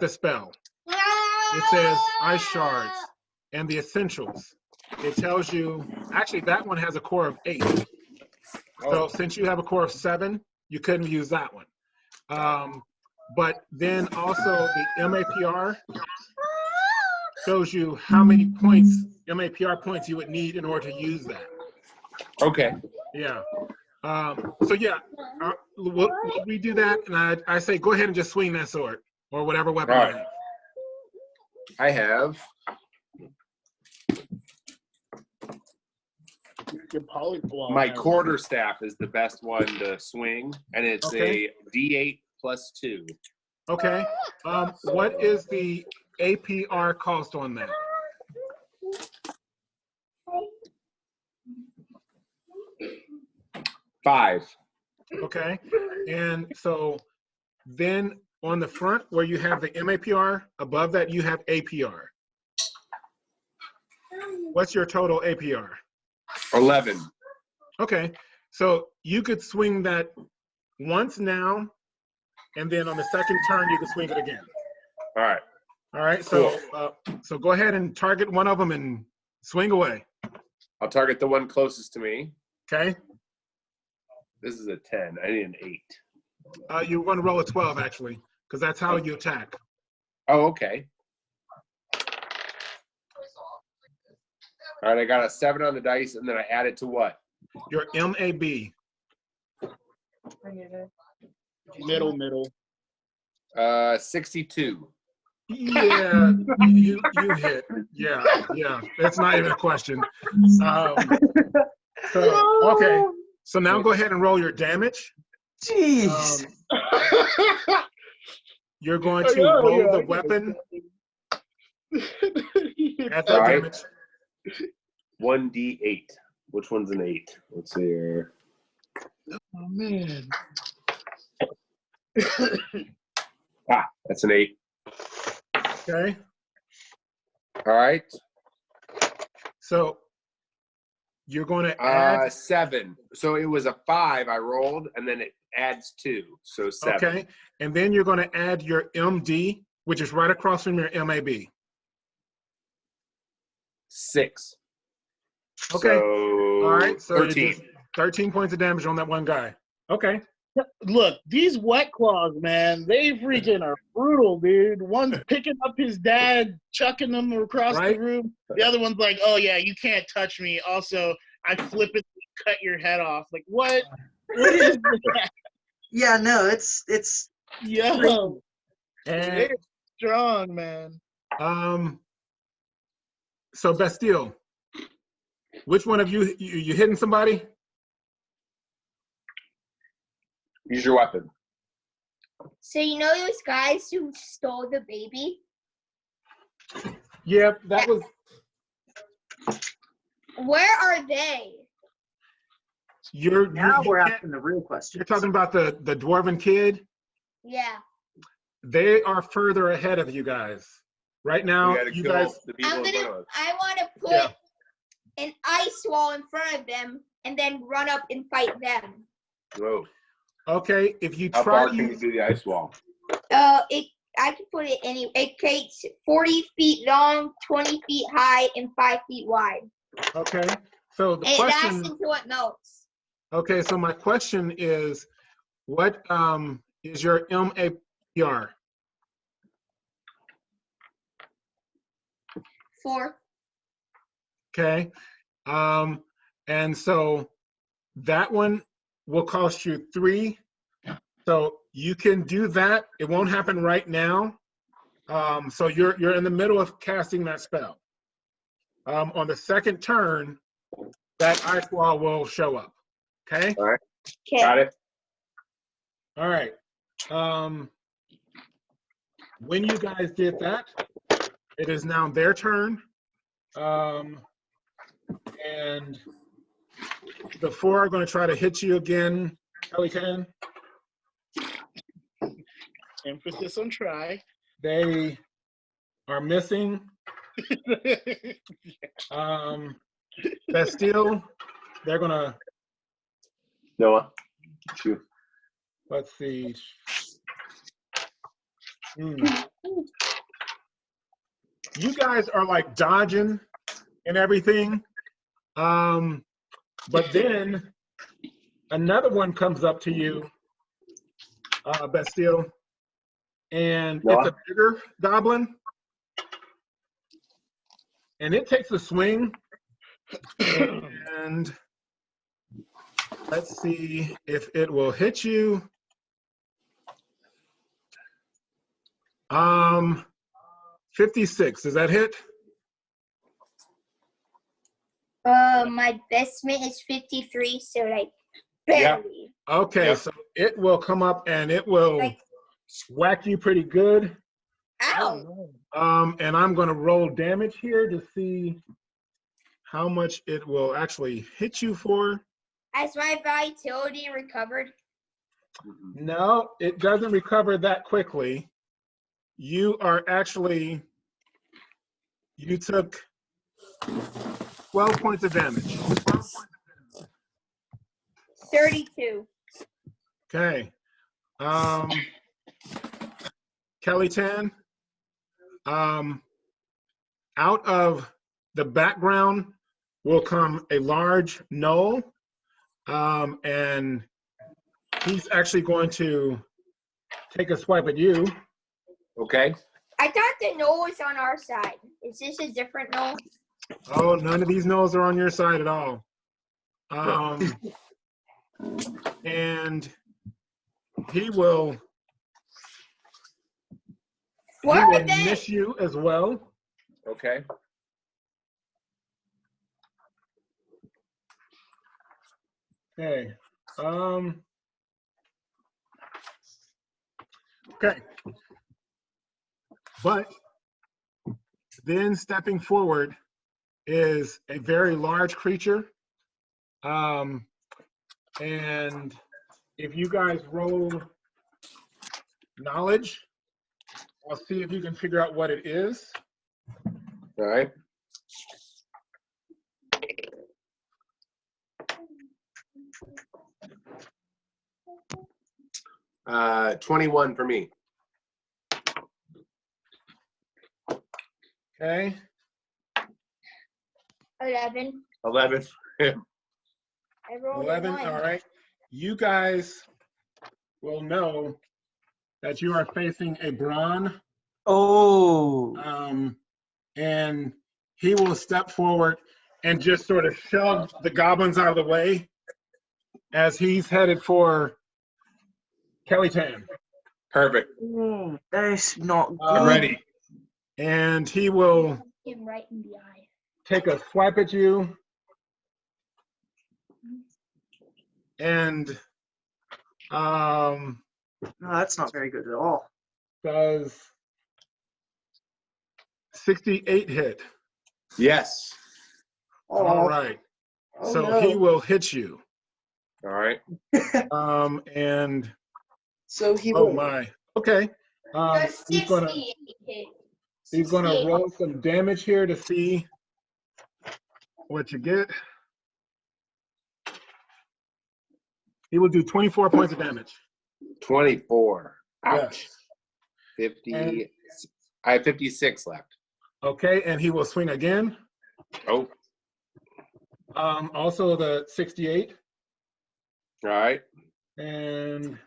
spell, it says ice shards and the essentials. It tells you, actually that one has a core of 8. So since you have a core of 7, you couldn't use that one. But then also the MAPR shows you how many points, MAPR points you would need in order to use that. Okay. Yeah. So yeah, we'll redo that, and I say go ahead and just swing that sword or whatever weapon All you right. have. I have my quarterstaff is the best one to swing, and it's Okay. a D8 plus 2. Okay. What is the APR cost on that? $5. Okay. And so then on the front where you have the MAPR, above that you have APR. What's your total APR? 11. Okay. So you could swing that once now, and then on the second turn you can swing it again. All right. All right. So so go ahead and target one of them and swing away. I'll target the one closest to me. Okay. This is a 10. I need an 8. You want to roll a 12 actually, because that's how you attack. Oh, okay. All right, I got a 7 on the dice, and then I add it to what? Your MAB. Middle. 62. Yeah, you hit. Yeah. That's not even a question. So okay. So now go ahead and roll your damage. Jeez. You're going to roll the weapon at that Right. damage. 1d8. Which one's an 8? Let's see here. Oh man. That's an 8. Okay. All right. So you're going to add. 7. So it was a 5 I rolled, and then it adds 2. So 7. Okay. And then you're going to add your MD, which is right across from your MAB. 6. Okay. So All right. So 13. you just 13 points of damage on that one guy. Okay. Look, these wet claws, man, they freaking are brutal, dude. One's picking up his dad, chucking him across the room. The other one's like, oh, yeah, you can't touch me. Also, I flippantly cut your head off. Like, what? What is that? Yeah, no, it's Yo, And they're strong, man. so Bastille, which one of you hitting somebody? Use your weapon. So you know those guys who stole the baby? Yeah, that was. Where are they? now we're asking the real question. You're talking about the dwarven kid? Yeah. They are further ahead of you guys. Right now, gotta you kill guys. the people in front of us. I want to put an ice wall in front of them and then run up and fight them. Whoa. Okay, if you How try far can you see the ice wall? I can put it any. It takes 40 feet long, 20 feet high, and 5 feet wide. Okay, so the And question. it lasts until it melts. Okay, so my question is, what is your MAPR? 4. Okay, and so that one will cost you 3. So you can do that. It won't happen right now. So you're in the middle of casting that spell. On the second turn, that ice wall will show up. Okay. All right. Okay. Got it. All right. When you guys get that, it is now their turn. And the 4 are going to try to hit you again, Chaluk'Sen. Emphasis on try. They are missing. Bastille, they're going to, Noah. Shoot. let's see. You guys are like dodging and everything. But then another one comes up to you, Bastille, and it's a bigger goblin. And it takes a swing. And let's see if it will hit you. 56, does that hit? My bestment is 53, so like barely. Okay, so it will come up and it will whack you pretty good. Ow! And I'm going to roll damage here to see how much it will actually hit you for. Has my vitality recovered? No, it doesn't recover that quickly. You are actually, you took 12 points of damage. 32. Okay. Kelly-Tan, out of the background will come a large gnoll, and he's actually going to take a swipe at you. Okay. I thought the gnoll was on our side. Is this a different gnoll? Oh, none of these gnolls are on your side at all. And he will miss you as well. Okay. Okay. Okay. But then stepping forward is a very large creature. And if you guys roll knowledge, I'll see if you can figure out what it is. All right. Uh, 21 for me. Okay. 11. 11. I rolled 11, a 1. all right. you guys will know that you are facing a Brawn. Oh. And he will step forward and just sort of shove the goblins out of the way as he's headed for Kellytan. Perfect. That's not good. I'm ready. And he will Him right in the eye. take a swipe at you and No, that's not very good at all. does 68 hit. Yes. All right. Oh, So no. he will hit you. All right. And So he oh will. my. Okay. Just He's gonna 68 hit. roll some damage here to see what you get. He will do 24 points of damage. 24. Ouch. Yes. 50. And- I have 56 left. Okay, and he will swing again. Oh. Also the 68. All right. And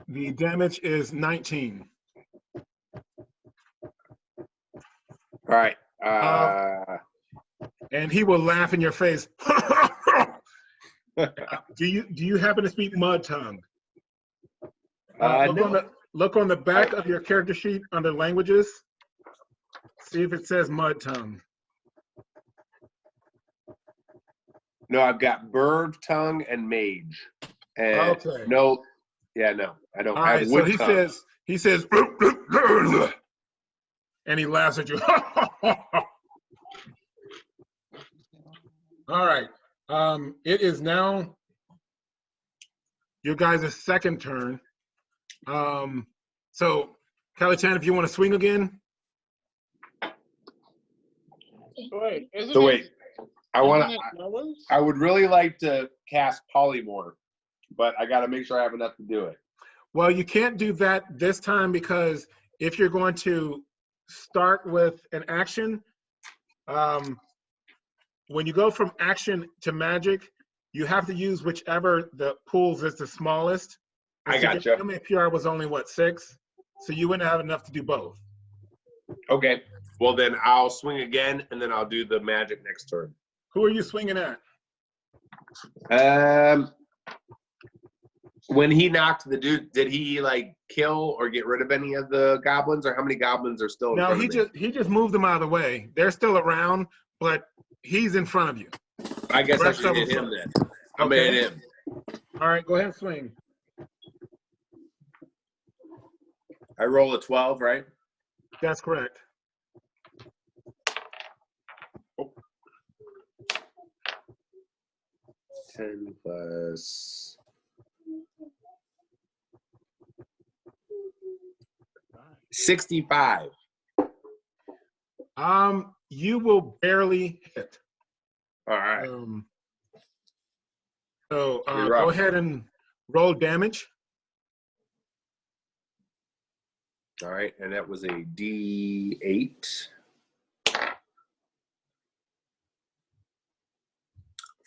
the damage is 19. All right. And he will laugh in your face. Do you happen to speak mud tongue? no. Look on the back of your character sheet under languages. See if it says mud tongue. No, I've got bird tongue and mage. And Okay. no, yeah, no, I don't. All I right, have so wood he tongue. says, and he laughs at you. All right. It is now your guys' second turn. So, Kali-chan, if you want to swing again. Wait, isn't So it? wait, I want isn't to. it Noah's? I would really like to cast polymorph, but I got to make sure I have enough to do it. Well, you can't do that this time because if you're going to start with an action, when you go from action to magic, you have to use whichever the pools is the smallest. I gotcha. MAPR was only, what, 6? So you wouldn't have enough to do both. Okay. Well, then I'll swing again, and then I'll do the magic next turn. Who are you swinging at? When he knocked the dude, did he like kill or get rid of any of the goblins, or how many goblins are still in No, front of me? he just moved them out of the way. They're still around, but he's in front of you. I guess I Rest should of hit them him first. then. I'm gonna hit him. All right, go ahead and swing. I roll a 12, right? That's correct. Oh. 10 plus. $65. You will barely hit. All right. So You're up. go ahead and roll damage. All right, and that was a D8.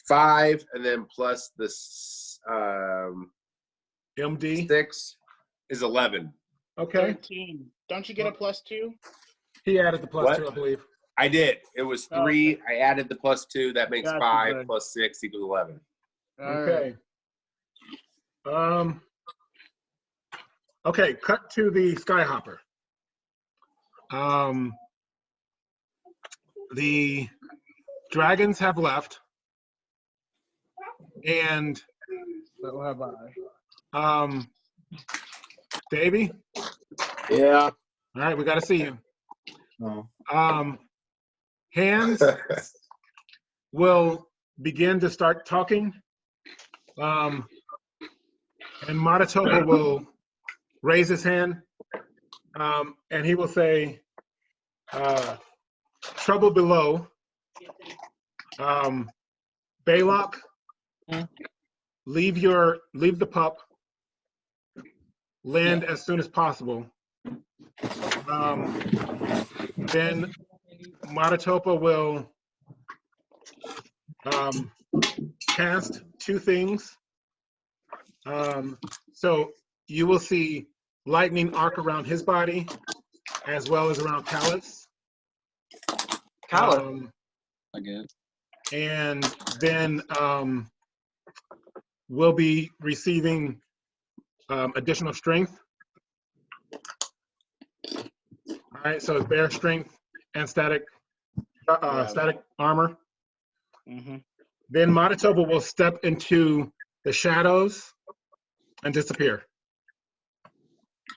5, and then plus this MD. 6 is 11. Okay. 13. Don't you get a +2? He added the What? +2, I believe. I did. It was 3. I added the +2. That makes Gotcha, 5 good. plus 6 equals 11. Okay. Okay, cut to the Skyhopper. The dragons have left. And So have I. Davey? Yeah. All right, we got to see you. Oh. Hands will begin to start talking. And Matatopa will raise his hand. And he will say, trouble below. Belac, leave the pup. Land as soon as possible. Then Matatopa will cast two things. So you will see lightning arc around his body, as well as around Kaliff. Kaliff. I get it. And then we'll be receiving additional strength. All right, so it's bear strength and static armor. Mm-hmm. Then Manitoba will step into the shadows and disappear.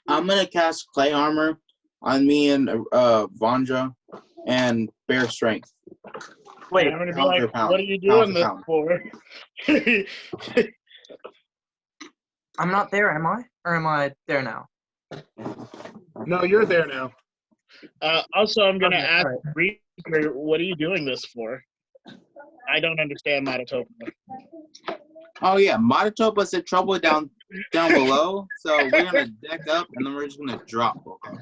I'm gonna cast clay armor on me and Vandra and bear strength. Wait, I'm gonna be pound like, for pound, what are you pound doing for this pound. for? I'm not there, am I? Or am I there now? No, you're there now. Also, I'm gonna Okay, ask alright. Reaper, what are you doing this for? I don't understand Manitoba. Oh yeah, Manitoba said trouble down below, so we're gonna deck up and then we're just gonna drop. Okay.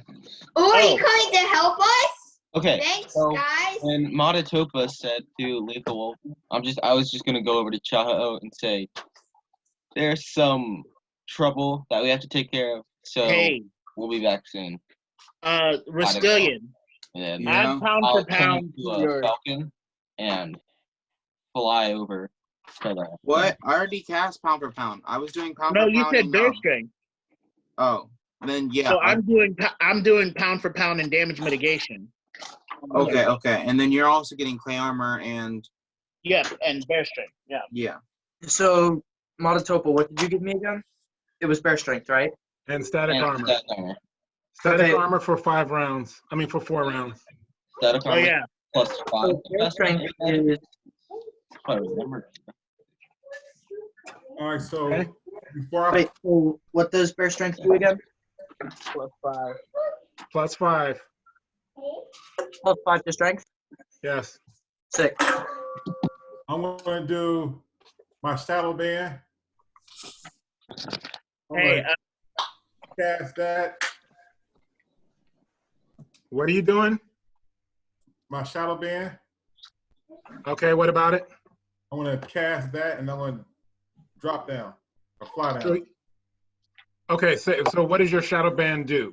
Oh, are you Oh. coming to help us? Okay. Thanks, So guys. when Manitoba said to Lethal Wolf, I was just gonna go over to Chaho and say, there's some trouble that we have to take care of, so Hey, we'll be back soon. Rasitlian, And Yeah. add pound I'll for pound turn to into a your. falcon and fly over to the. What? I already cast pound for pound. I was doing pound No, for you pound. said and, bear strength. Oh, then yeah. So I'm doing pound for pound and damage mitigation. Okay, and then you're also getting clay armor and Yeah, and bear strength. Yeah. yeah. So, Manitoba, what did you give me again? It was bear strength, right? And static And armor. static armor. Static Okay. armor for 5 rounds. I mean, for 4 rounds. Static Oh armor yeah. plus 5. So bear strength is If I remember. All right, so Okay. before I wait. So what does bear strength do again? +5. Plus 5. Plus 5 to strength. Yes. Sick. I'm gonna do my shadow band. I'm Hey, gonna cast that. What are you doing? My shadow band. Okay, what about it? I'm gonna cast that, and I'm gonna drop down or fly So, down. okay, so what does your shadow brand do?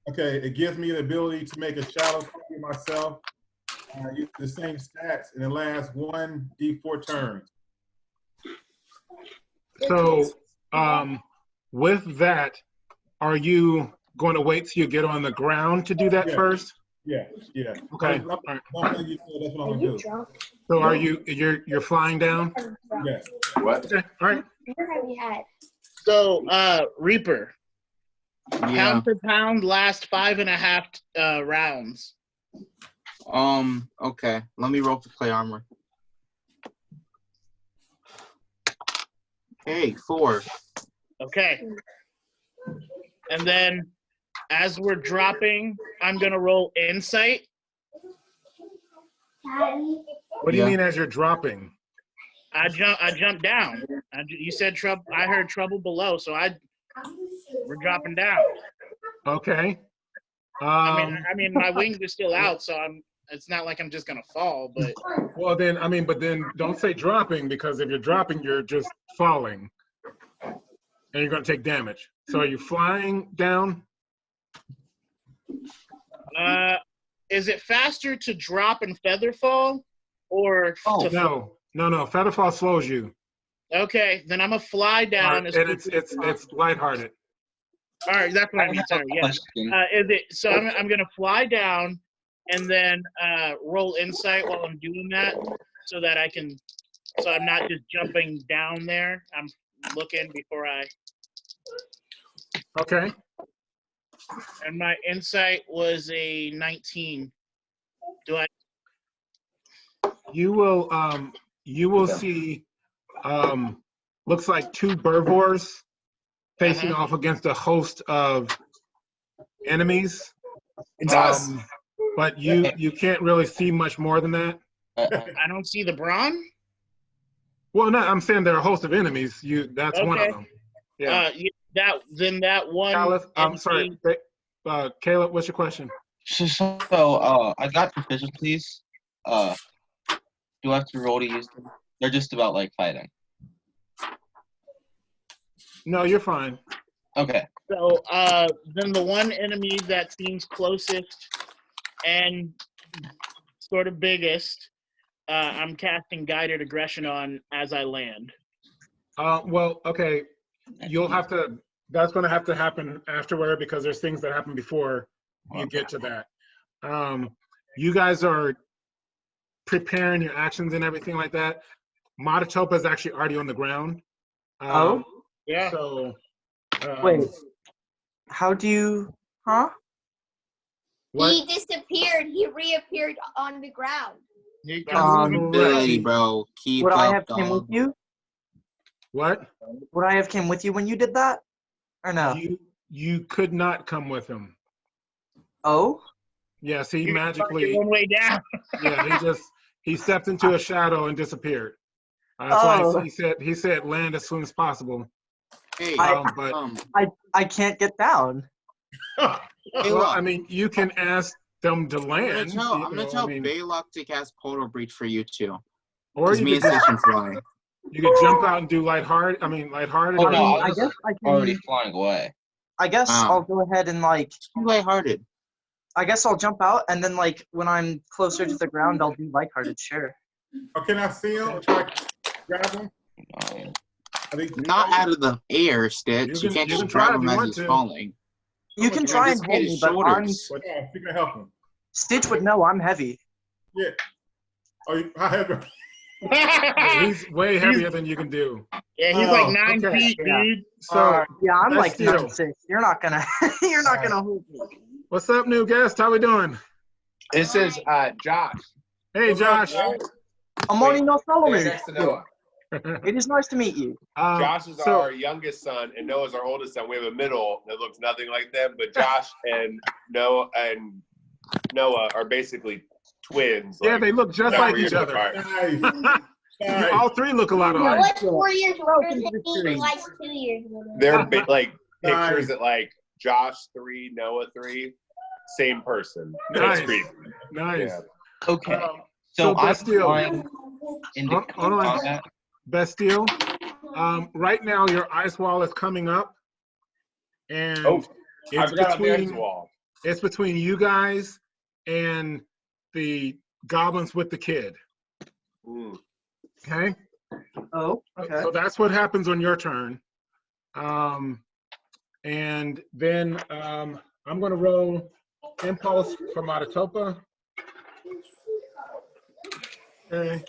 Okay, it gives me the ability to make a shadow copy of myself. Use the same stats, and it lasts 1d4 turns. So, with that, are you going to wait till you get on the ground to do that Yeah. first? Yeah. Okay. I'm All right. letting you know that's what I'm gonna do. So are you're flying down? Yes. What? Okay. All right. so Reaper, Yeah. pound for pound last 5.5 rounds. Okay. Let me roll for clay armor. Hey, 4. Okay. And then as we're dropping, I'm gonna roll insight. What do you Yeah. mean as you're dropping? I jump down. You said trouble. I heard trouble below, so we're dropping down. Okay. I mean, my wings are still out, so it's not like I'm just gonna fall, but Well then, but then don't say dropping, because if you're dropping, you're just falling, and you're going to take damage. So are you flying down? is it faster to drop and feather fall, or to No. Featherfall slows you. Okay, then I'm gonna fly down. And it's lighthearted. All right, that's what I mean. Sorry, yeah. Question. Is it so? I'm gonna fly down and then roll insight while I'm doing that, so that I can. So I'm not just jumping down there. I'm looking before I. Okay. And my insight was a 19. Do I? You will see looks like 2 herbivores facing off against a host of enemies. It's us. But you can't really see much more than that. I don't see the brawn. Well, no, I'm saying there are a host of enemies. That's one of Okay. them. Yeah. That one. Kaliff, I'm enemy- sorry. Caleb, what's your question? So I got proficiencies. Do Do I have to roll to use them? They're just about like fighting. No, you're fine. Okay. So then the one enemy that seems closest and sort of biggest, I'm casting Guided Aggression on as I land. Well, okay. You'll have to. That's going to have to happen afterward because there's things that happen before you get to that. You guys are preparing your actions and everything like that. Matatopa is actually already on the ground. Yeah. So. Wait. How do you? Huh? What? He disappeared. He reappeared on the ground. Here comes Billy, bro. Keep Would up, I have dog. came with you? What? Would I have came with you when you did that? Or no? You could not come with him. Oh? Yes, he You're magically. one way down. Yeah, he stepped into a shadow and disappeared. That's why he said land as soon as possible. Hey, But I can't get down. well, I mean, you can ask them to land. I'm gonna tell Belac to cast Portal Breach for you too. Or you me could and Stitch can fly. You could jump out and do lighthearted. Lighthearted. Oh, no, I guess I can. Already flying away. I guess I'll go ahead and lighthearted. I guess I'll jump out and then when I'm closer to the ground, I'll do lighthearted. Sure. Oh, can I see him? Try to grab him? Not out of the air, Stitch. You can't just grab him as he's falling. You can try and hold me, but You can help him. Stitch would know I'm heavy. Yeah. Oh, how heavy? He's way heavier than you can do. Yeah, he's like 9 feet, dude. So yeah, I'm like Bastille. 9'6". You're not gonna hold me. What's up, new guest? How we doing? This is Josh. Hey, Josh. Amoni no Solomon. Next to Noah. It is nice to meet you. Josh is our youngest son, and Noah's our oldest son. We have a middle that looks nothing like them, but Josh and Noah are basically twins. Yeah, they look just like each other. You all three look a lot alike. What's 4 years older than me? Like 2 years older. They're like pictures that like Josh 3, Noah 3, same person. Nice. It's creepy. Nice. Yeah. Okay. So I'm Bastille. flying into Hold on. combat. Bastille. Right now, your ice wall is coming up, and I've got the ice wall. It's between you guys and the goblins with the kid. Okay. Oh. Okay. So that's what happens on your turn. And then I'm going to roll impulse for Matatopa. Okay.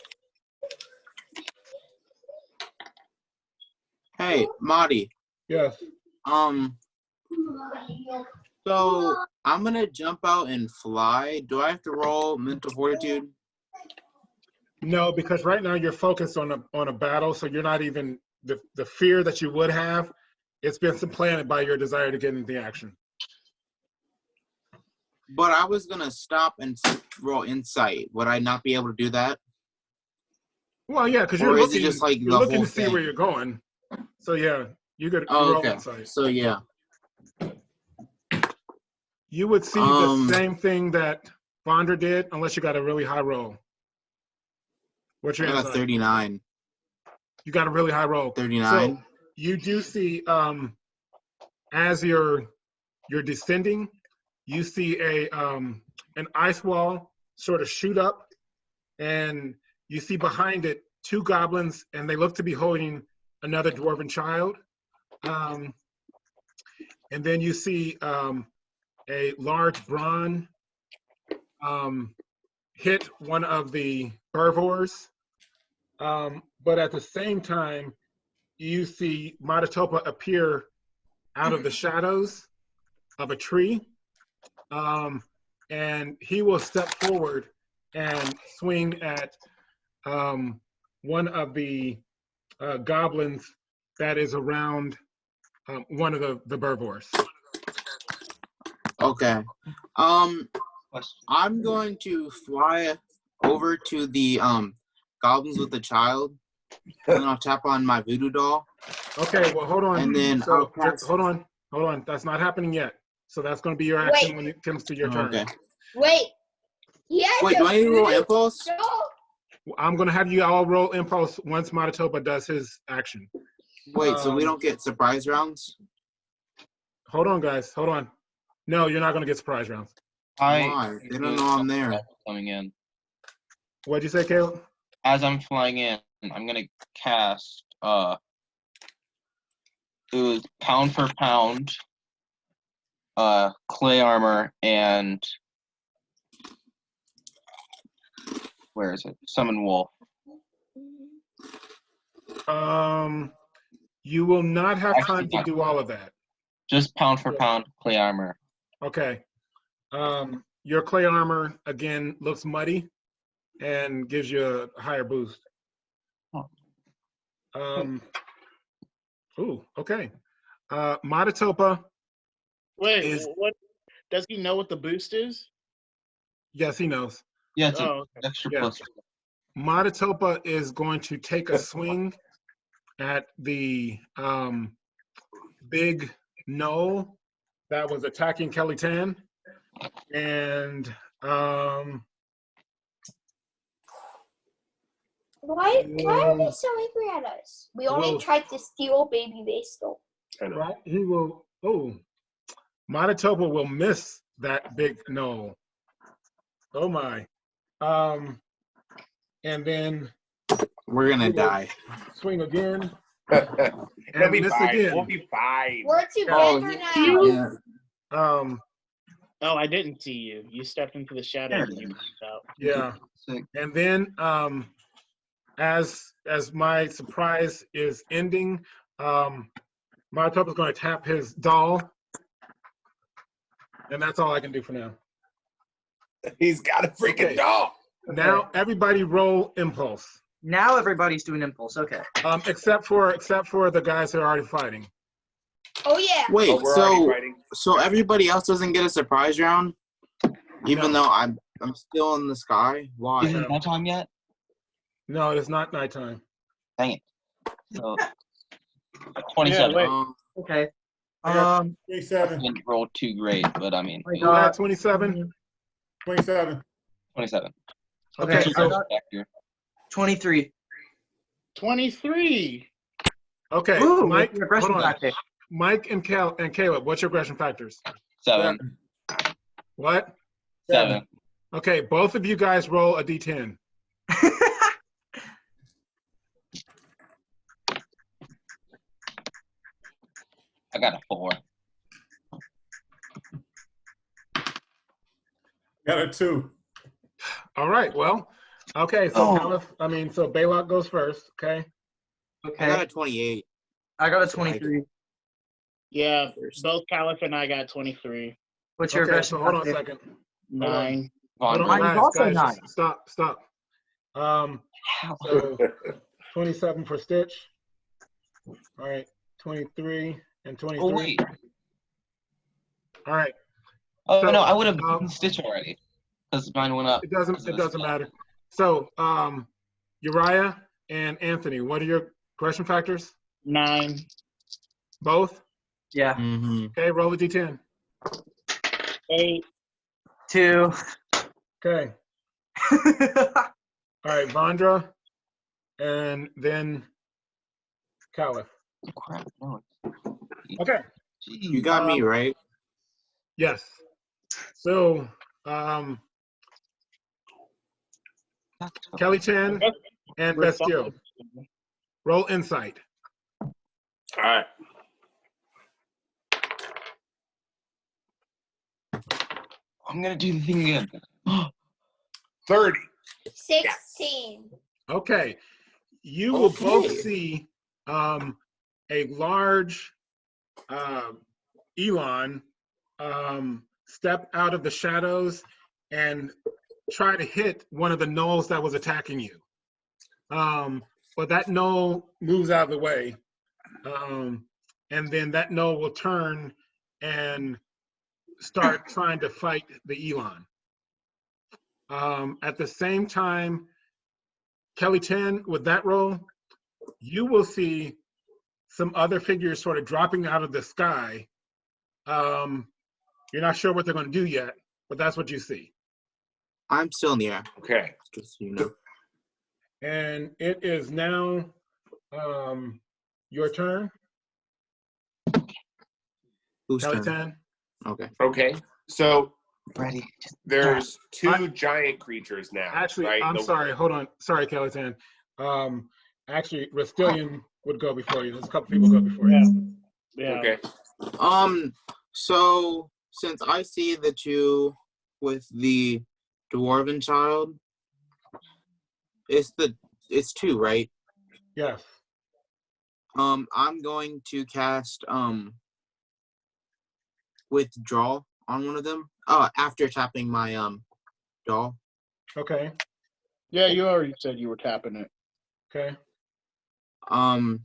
Hey, Marty. Yes. So I'm gonna jump out and fly. Do I have to roll mental fortitude? No, because right now you're focused on a battle, so you're not even the fear that you would have. It's been supplanted by your desire to get into the action. But I was gonna stop and roll insight. Would I not be able to do that? Well, yeah, because you're Or is looking, it just like you're the looking whole to see thing? where you're going. So yeah, you could Oh, roll okay. insight. So yeah. You would see the same thing that Vandra did, unless you got a really high roll. What's your I got insight? 39. You got a really high roll. 39. So you do see, as you're descending, you see an ice wall sort of shoot up, and you see behind it 2 goblins, and they look to be holding another dwarven child. And then you see a large brawn hit one of the herbivores. But at the same time, you see Matatopa appear out of the shadows of a tree. And he will step forward and swing at one of the goblins that is around one of the herbivores. Okay. I'm going to fly over to the goblins with the child, and then I'll tap on my voodoo doll. Okay, well, hold on. And then hold on. That's not happening yet. So that's going to be your action when it comes to your turn. Okay. Wait. Yeah. Wait, do I need to roll impulse? No. I'm gonna have you all roll impulse once Matatopa does his action. Wait, so we don't get surprise rounds? Hold on, guys. Hold on. No, you're not gonna get surprise rounds. Why? They don't know I'm there. Coming in. What'd you say, Caleb? As I'm flying in, I'm gonna cast it was pound for pound, clay armor, and where is it? Summon wolf. You will not have time Actually, to do all of that. Just pound for pound, clay armor. Okay. Your clay armor again looks muddy and gives you a higher boost. Ooh, okay. Matatopa. Wait, what? Does he know what the boost is? Yes, he knows. Yeah, it's Oh, an extra Yeah. plus. Matatopa is going to take a swing at the big knoll that was attacking Kelly Tan. And Why are they so angry at us? We only Well- tried to steal baby Bastel. right, he will. Oh, Matatopa will miss that big knoll. Oh my. And then We're gonna die. swing again. It'll And be miss fine. again. We'll be fine. We're together now. Yeah. oh, I didn't see you. You stepped into the shadow and you moved out. Yeah. Sick. And then as my surprise is ending, Matatopa is going to tap his doll. And that's all I can do for now. He's got a freaking Okay. dog. Now everybody roll impulse. Now everybody's doing impulse. Okay. Except for the guys who are already fighting. Oh yeah. Wait, Oh, we're already so fighting. everybody else doesn't get a surprise round, even No. though I'm still in the sky. Why? Isn't it nighttime yet? No, it's not nighttime. Dang it. So, 27. Yeah, wait. Okay. I got Um. 27. Didn't roll too great, but I mean, You got 27? 27. 27. Okay, I so, got 23. 23. okay, Ooh, Mike, your aggression hold on. factor. Mike and Caleb, what's your aggression factors? 7. What? 7. Okay, both of you guys roll a d10. I got a 4. Got a 2. All right, well, okay, so so Belac goes first, okay? I Okay. got a 28. I got a 23. Yeah, both Kaliff and I got 23. What's your Okay, aggression so hold on a factor? second. 9. Hold on, Mine is also guys, 9. Stop. So 27 for Stitch. All right, 23 and 23. Oh, wait. All right, Oh, So, no, I would have beaten Stitch already. Because mine went up. it doesn't matter. So, Uriah and Anthony, what are your aggression factors? 9. Both? Yeah. Mm-hmm. Okay, roll a d10. 8. 2. Okay. All right, Vandra, and then Kaliff. Crap, no. Okay. You got me right. Yes. So, Kelly Chan and Bestial, roll insight. All right. I'm going to do the thing again. 30. 16. Okay. You will both see a large elon step out of the shadows and try to hit one of the gnolls that was attacking you. But that gnoll moves out of the way. And then that gnoll will turn and start trying to fight the elon. At the same time, Kelly Chan, with that roll, you will see some other figures sort of dropping out of the sky. You're not sure what they're going to do yet, but that's what you see. I'm still in the air. Okay. Just so you know. And it is now your turn. Whose turn? Chaluk'Sen. Okay. Okay. So Ready. there's two giant creatures now. Actually, right? I'm sorry. Hold on. Sorry, Chaluk'Sen. Actually, Rasitlian would go before you. There's a couple people go before you. Yeah. Okay. So since I see the two with the dwarven child, it's two, right? Yes. I'm going to cast withdraw on one of them. After tapping my doll. Okay. Yeah, you already said you were tapping it. Okay.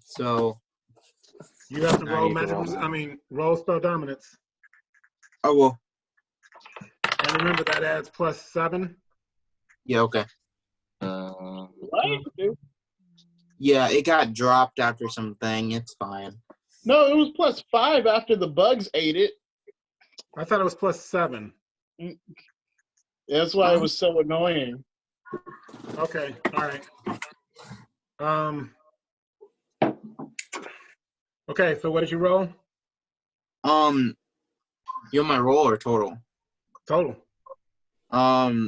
So You have to I roll need to roll magic. that. I mean, roll spell dominance. Oh well. And remember that adds +7. Yeah. Okay. What? Yeah, it got dropped after something. It's fine. No, it was +5 after the bugs ate it. I thought it was +7. That's why it was so annoying. Okay. All right. Okay. So what did you roll? You want my roll or total? Total.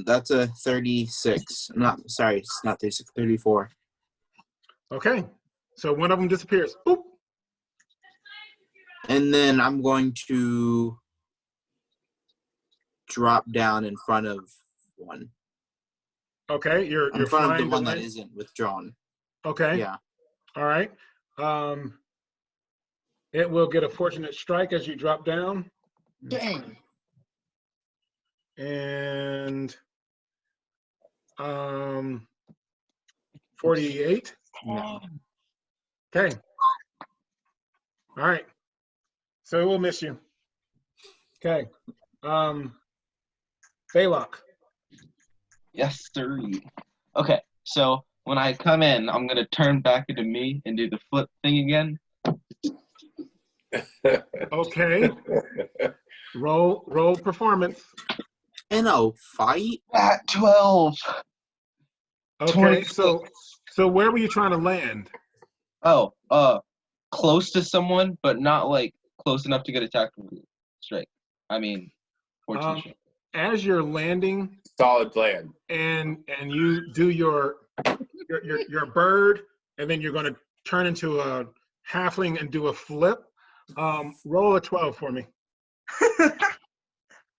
That's a 36. Sorry, it's not 36. 34. Okay. So one of them disappears. Boop. And then I'm going to drop down in front of one. Okay. You're In front of flying the one away. that isn't withdrawn. Okay. Yeah. All right. It will get a fortunate strike as you drop down. Dang. And 48. No. Okay. All right. So it will miss you. Okay. Belac. Yes, sir. Okay, so when I come in, I'm gonna turn back into me and do the flip thing again. Okay. Roll performance. In a fight? At 12. Okay. 26. So where were you trying to land? Oh, close to someone, but not like close enough to get attacked with a strike. I mean, fortune strike. As you're landing Solid plan. and you do your bird, and then you're going to turn into a halfling and do a flip. Roll a 12 for me.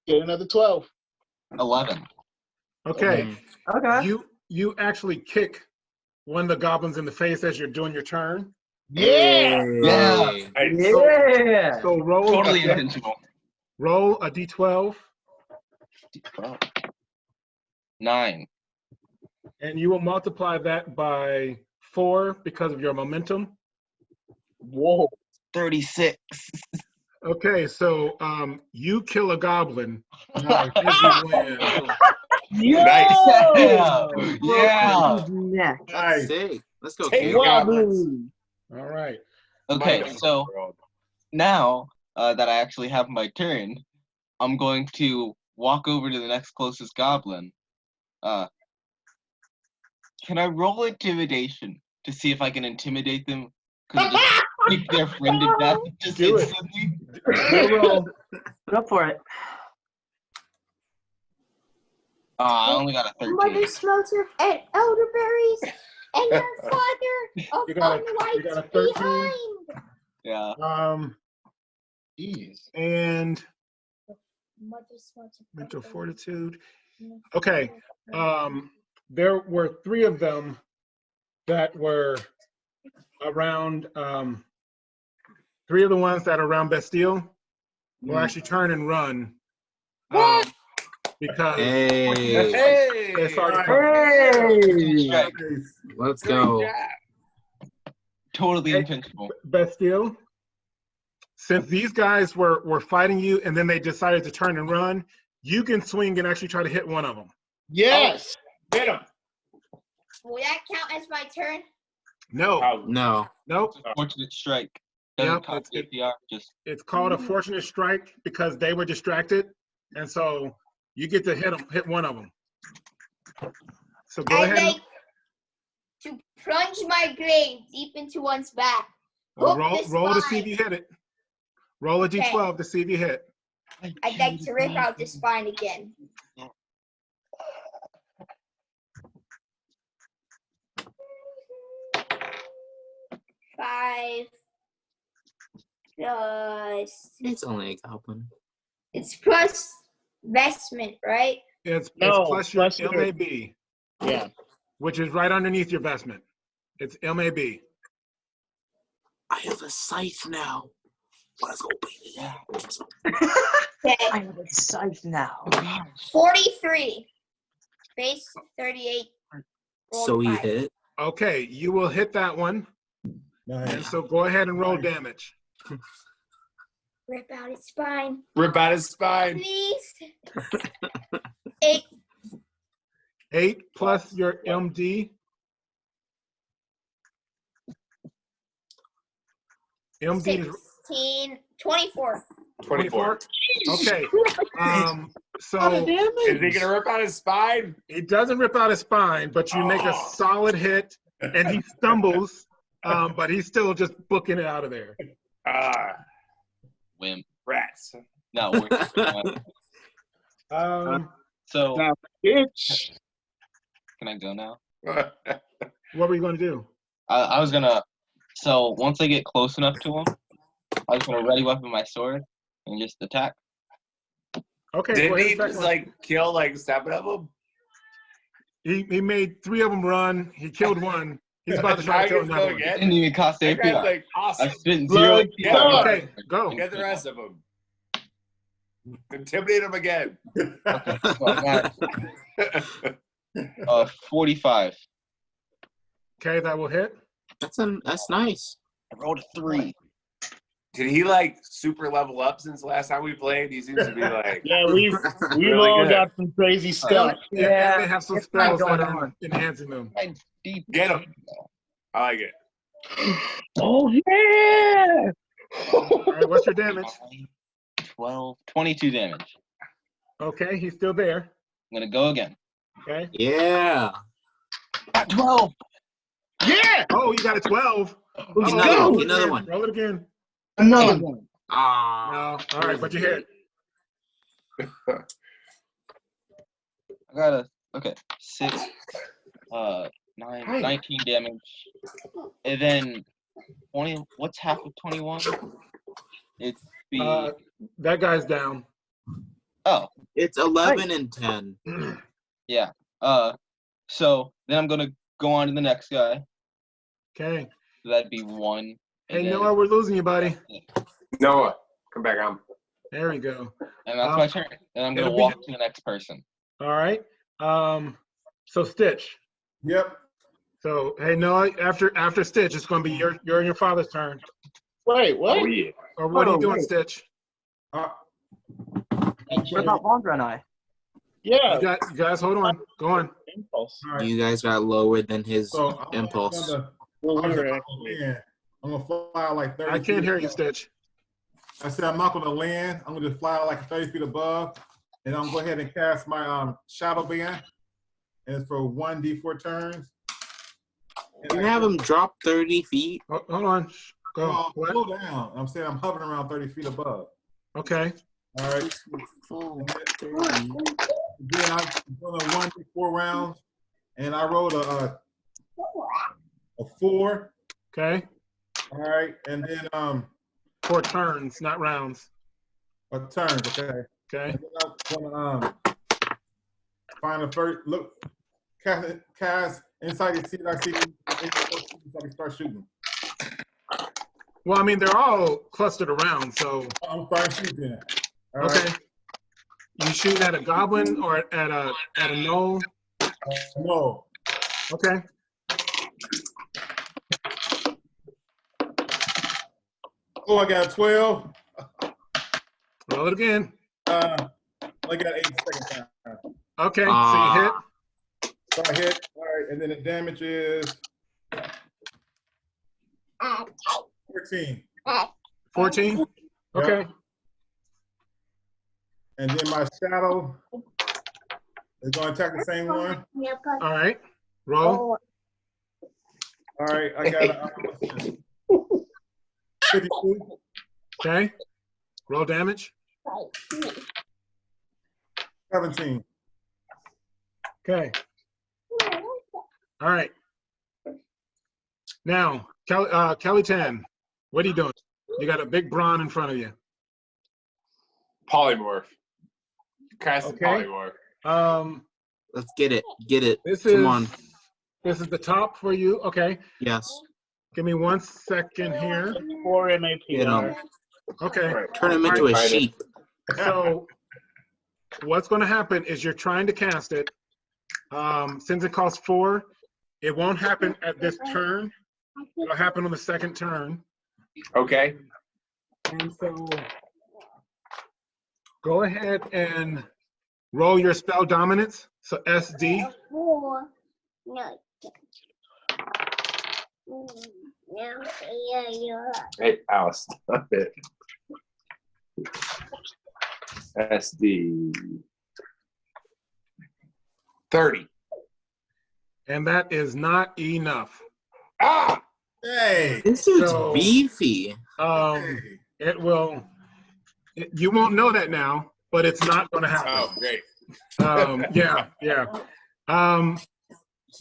Get another 12. 11. Okay. Okay. You actually kick one of the goblins in the face as you're doing your turn. Yeah. Yeah. Yeah. So roll Totally intentional. roll a d12, 12. 9. and you will multiply that by 4 because of your momentum. Whoa. 36. Okay, so you kill a goblin as you land. Nice. Yeah. Yeah. Neck. That's sick. Let's go, Take kid. Wahoo. All right. Okay, My so world. now that I actually have my turn, I'm going to walk over to the next closest goblin. Can I roll intimidation to see if I can intimidate them? Because just keep their friend to death just Do it. instantly. Good roll. Go for it. I only got a 13. Mother smokes her and elderberries, and your father of You got a 13? behind. Yeah. Jeez. And Mother smokes her mental elderberries. fortitude. Okay. There were 3 of them that were around. 3 of the ones that are around Bastille will actually turn and run. Because Hey. they started Hey. Let's go. Totally Hey. intentional. Bastille, since these guys were fighting you and then they decided to turn and run, you can swing and actually try to hit one of them. Yes. Get him. Will that count as my turn? No, No. nope. Fortunate strike. Doesn't Yep, cost it's- APR, just It's called a fortunate strike because they were distracted, and so you get to hit one of them. So go And ahead. to plunge my blade deep into one's back. Hook the Roll to see spine. if you hit it. Roll a d12 to see if you hit. I'd like to rip out the spine again. Five plus. It's only a goblin. It's plus vestment, right? It's No, plus your plus your- MAB, Yeah. which is right underneath your vestment. It's MAB. I have a scythe now. Let's go, baby. Okay. I have a scythe now. 43. Base 38. roll So he 5. hit. Okay, you will hit that one. And Nice. so go ahead and roll damage. Rip out his spine. Rip out his spine. Please. 8. 8 plus your MD. MD is 16. 24. 24. okay. So Is he gonna rip out his spine? it doesn't rip out his spine, but you make a solid hit, and he stumbles, but he's still just booking it out of there. Wimp. Rats. No, so Now, bitch. can I go now? What were you going to do? I was gonna. So once I get close enough to him, I was gonna ready weapon my sword and just attack. Okay. go Didn't ahead he and attack just one. like kill like 7 of them? He made 3 of them run. He killed one. He's about to try to kill Tigers another go one. It again? didn't even cost That AP. guy's like I awesome. spent 0 AP. Yeah. Okay, go. Get the rest of them. Intimidate them again. Okay, so I got 45. Okay, that will hit. That's nice. I rolled a 3. Did he like super level up since the last time we played? He seems to be like Yeah, we've Really all good. got some crazy stuff. Yeah, and they have some it's not spells that going are on. enhancing them. get him. I like it. Oh, yeah. All right, what's your damage? 12, 22 damage. Okay, he's still there. I'm gonna go again. Okay. Yeah. 12. Yeah. Oh, you got a 12. Let's Oh, go. roll it Another again. one. Roll it again. Another one. Ah. No. All right, but you hit. I got a 6, 9, 19 damage, and then 20. What's half of 21? It'd be That guy's down. oh It's 11 and 10. yeah. So then I'm gonna go on to the next guy. Okay. So that'd be 1. Hey, and then- Noah, we're losing you, buddy. Noah, come back on. There we go. and that's my turn. And I'm gonna it'll be- walk to the next person. All right. So Stitch. Yep. So hey, Noah, after Stitch, it's going to be your and your father's turn. Wait, what? Oh yeah. Or what are you Oh, doing, wait. Stitch? Uh, What about Vandra and I? Yeah. You guys, hold on. Go on. Impulse. all right. You guys got lower than his So I'm impulse. Well, we I'm were gonna actually. land. I'm gonna fly like 30 I can't feet hear you, above. Stitch. I said I'm not gonna land. I'm gonna just fly like 30 feet above, and I'm gonna go ahead and cast my shadow band. And it's for 1d4 turns. And You I- have him drop 30 feet. Hold on. Go. Oh, What? slow down. I'm saying I'm hovering around 30 feet above. Okay. All right. Full And 30. then I'm doing a 1d4 rounds, and I rolled a 4. Okay. All right, and then 4 turns, not rounds. turns. Okay. Okay. And then I'm gonna find the first look. Cast inside the seat. I see. So I start shooting. Well, I mean, they're all clustered around, so I'm starting shooting. All okay. right. You shoot at a goblin or at a gnoll? No. Okay. Oh, I got 12. Roll it again. I got 8 second time. Okay. So you hit. So I hit. All right, and then the damage is 14. 14. Okay. And then my shadow is going to attack the same one. All right. Roll. All right, I got 52. Okay. Roll damage. 17. Okay. All right. Now, Kelly Tan, what are you doing? You got a big brawn in front of you. Polymorph. Cast Okay. polymorph. Let's get it. Get it. This Come on. This is the top for you. Okay. Yes. Give me 1 second here. 4 Get MAPR. 'em. Okay. Turn him into a sheep. So what's going to happen is you're trying to cast it. Since it costs 4, it won't happen at this turn. It'll happen on the second turn. Okay. And so go ahead and roll your spell dominance. So SD. Hey, Alice, stop it. SD. 30. And that is not enough. Ah! Hey. This dude's So- beefy. It will, you won't know that now, but it's not going to happen. Oh, great. Yeah.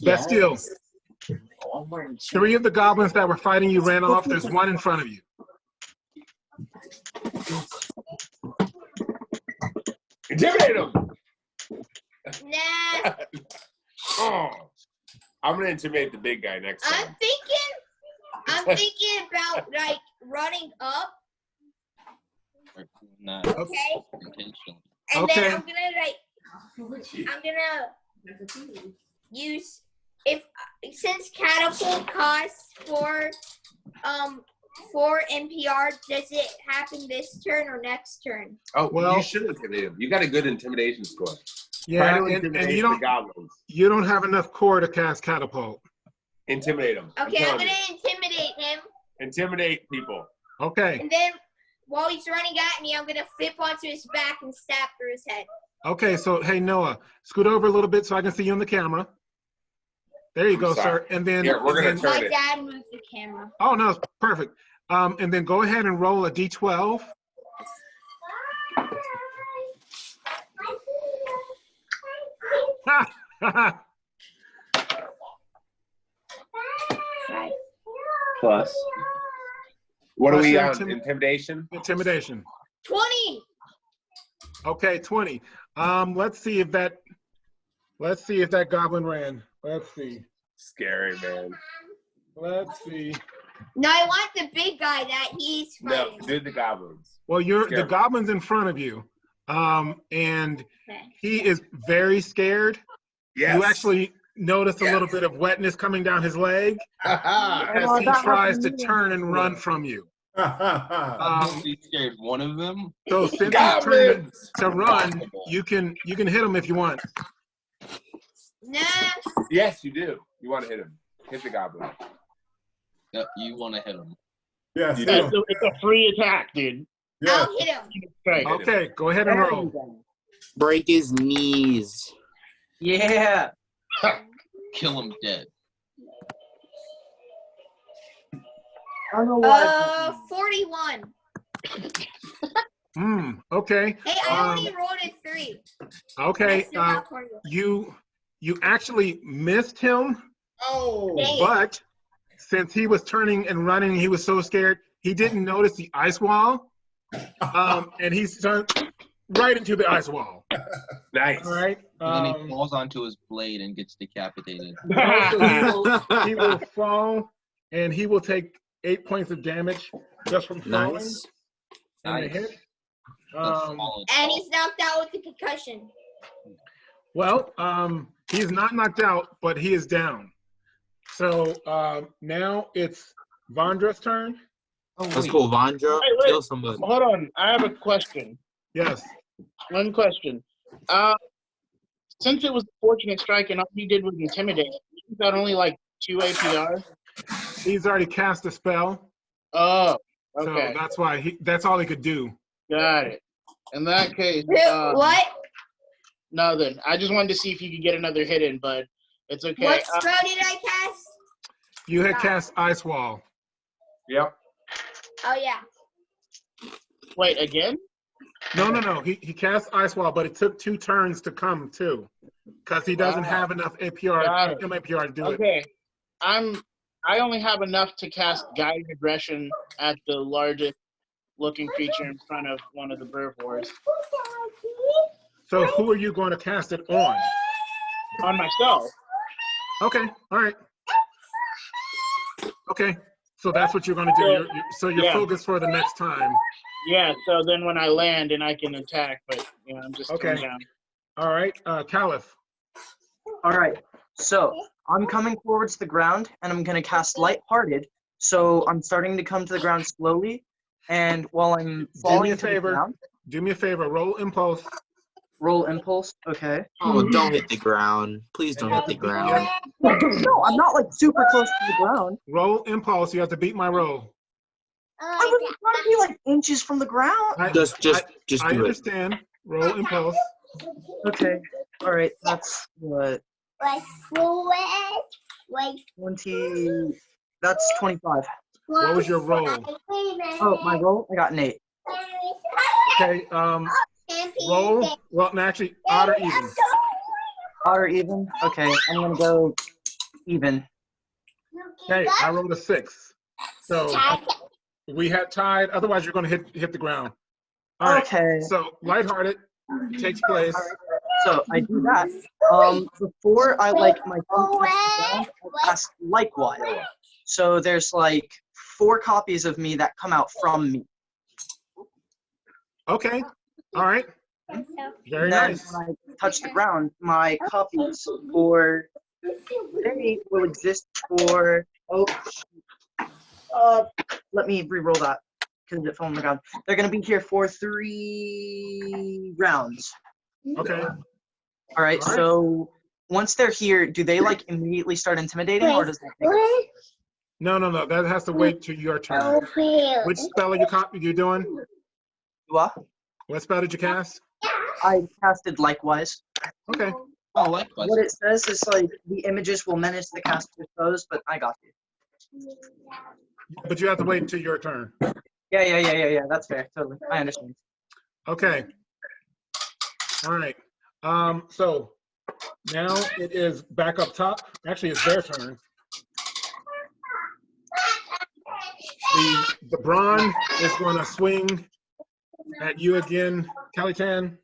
Bastille, 3 of the goblins that were fighting you ran off. There's 1 in front of you. Intimidate him! Nah, Oh. I'm going to intimidate the big guy next I'm time. thinking about like running up, Not okay? intentionally. And Okay. then I'm gonna use since catapult costs 4 NPR, does it happen this turn or next turn? Oh, Well- you should intimidate him. You got a good intimidation score. Yeah, Try to and intimidate you the goblins. don't have enough core to cast catapult. Intimidate him. Okay, I'm gonna intimidate him, Intimidate people. Okay. and then while he's running at me, I'm gonna flip onto his back and stab through his head. Okay, so hey Noah, scoot over a little bit so I can see you on the camera. There you go, Sorry. sir. And then, Here, we're gonna and then- turn My it. dad moved the camera. oh no, it's perfect. And then go ahead and roll a d12. Plus. What are Plus we your on? Intimidation? Intimidation. 20. Okay, 20. Let's see if that goblin ran. Let's see. Scary, man. Let's see. No, I want the big guy that he's No, fighting. do the goblins. Well, the Scary. goblin's in front of you. And Okay. he is very scared. Yes. You actually notice a little bit of wetness coming down his leg Ha as he tries to turn and run from you. He scared one of them. So since he's turning Goblins! to run, you can hit him if you want. Nah, Yes, you do. You want to hit him. Hit the goblin. Yep, you want to hit him. Yes. You yes, do. It's a free attack, dude. yes. I'll hit him. Right. Okay, go ahead and roll. Break his knees. Yeah. Kill him dead. 41. Okay. Hey, I only rolled a 3. Okay. I still got 41. You actually missed him, Oh. Dang it. but since he was turning and running, he was so scared, he didn't notice the ice wall. And he's turned right into the ice wall. Nice. All right. And then he falls onto his blade and gets decapitated. He will fall, and he will take 8 points of damage just from falling. Nice. And a Nice. hit. That's solid. And he's knocked out with a concussion. Well, he's not knocked out, but he is down. So now it's Vandra's turn. Oh, That's wait. cool. Vandra, Wait, wait. kill somebody. Hold on, I have a question. Yes. One question. Since it was a fortunate strike and all he did was intimidate, he got only like 2 APR. He's already cast a spell. Oh, So okay, that's why that's all he could do. got it. In that case, What? nothing. I just wanted to see if you could get another hit in, but it's okay. What spell did I cast? You had cast Ice Wall. Yep. Oh yeah. Wait, again? No. He cast Ice Wall, but it took 2 turns to come too, because he doesn't have enough APR, Got it. MAPR to do it. Okay. I only have enough to cast Guiding Aggression at the largest looking creature in front of one of the herbivores. So who are you going to cast it on? On myself. Okay, all right. Okay, so that's what you're going to do. So you're focused for the next time. Yeah, so then when I land and I can attack, but I'm just coming down. All right, Kaliff. All right. So I'm coming forward to the ground, and I'm going to cast Lighthearted. So I'm starting to come to the ground slowly, and while I'm falling to the ground, do me a favor. Roll Impulse. Roll Impulse. Okay. Oh, don't hit the ground. Please don't hit the ground. No, I'm not like super close to the ground. Roll Impulse. You have to beat my roll. I was trying to be like inches from the ground. Just do I it. understand. Roll Impulse. Okay. All right. That's what. 20. That's 25. What was your roll? Oh, my roll? I got an 8. Okay. Roll. Well, no, actually, odd or even. Odd or even? Okay. I'm gonna go even. Okay. I rolled a 6. So we had tied. Otherwise, you're going to hit the ground. All right. Okay. So Lighthearted takes place. So I do that. Before I like my thumb touches the ground, I cast Likewise. So there's like 4 copies of me that come out from me. Okay. All right. Very Then nice. when I touch the ground, my copies for they will exist for let me re-roll that because it fell on the ground. They're gonna be here for 3 rounds. Okay. All right. So once they're here, do they like immediately start intimidating, or does that take No. That has to wait till your turn. Which spell are you doing? what? What spell did you cast? I casted Likewise. Okay. Oh, likewise. What it says is like the images will menace the caster's foes, but I got you. But you have to wait until your turn. Yeah. That's fair. Totally. I understand. Okay. All right. So now it is back up top. Actually, it's their turn. The Brawn is going to swing at you again, Calitan.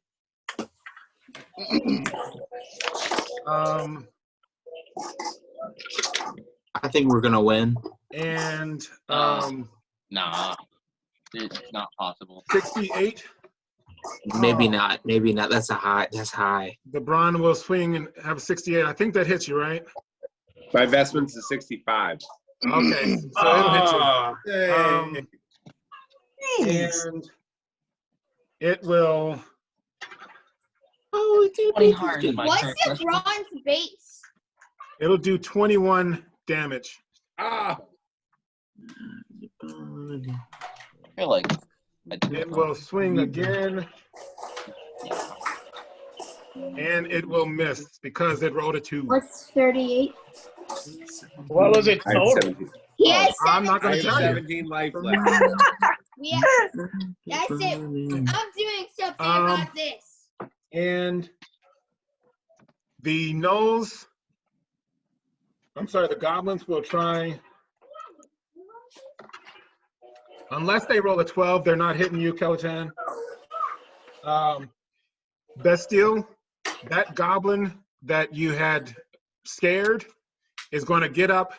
I think we're gonna win. And Nah, it's not possible. 68. Maybe not. Maybe not. That's high. The Brawn will swing and have 68. I think that hits you, right? My investment's is 65. Okay, so it'll hit you. Nice. And it will. Oh, 20 hard in my What's current the question. bronze base? It'll do 21 damage. Ah! I feel like It will swing again. And it will miss because it rolled a 2. What's 38? What was it I have total? 17. He has I'm not I going to have tell you. 17 life left. Yeah, that's it. I'm doing something about this. And the gnolls, the goblins will try. Unless they roll a 12, they're not hitting you, Kelchan. Bestial, that goblin that you had scared is going to get up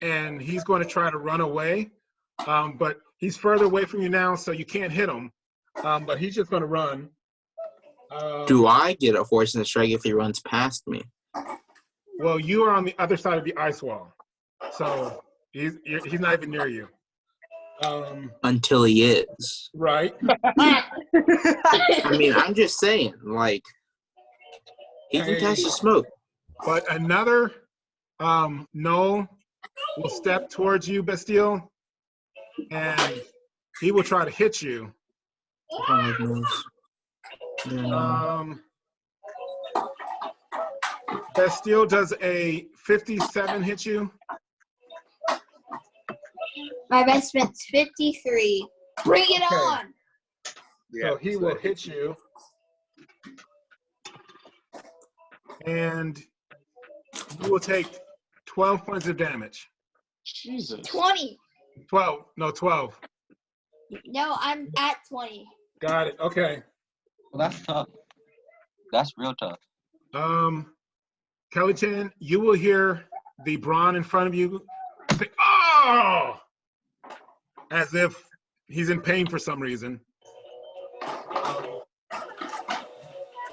and he's going to try to run away. But he's further away from you now, so you can't hit him. But he's just going to run. Do I get a fortune strike if he runs past me? Well, you are on the other side of the ice wall, so he's not even near you. Until he is. Right. I mean, I'm just saying, like, he can catch the smoke. But another Noel will step towards you, Bastille, and he will try to hit you. Bastille, does a 57 hit you? My best bet's 53. Bring it Okay. on. So he will hit you. And you will take 12 points of damage. Jesus. 20. 12. No, 12. No, I'm at 20. Got it. Okay. Well, that's tough. That's real tough. Chaluk'Sen, you will hear the brawn in front of you say, "Oh!" as if he's in pain for some reason.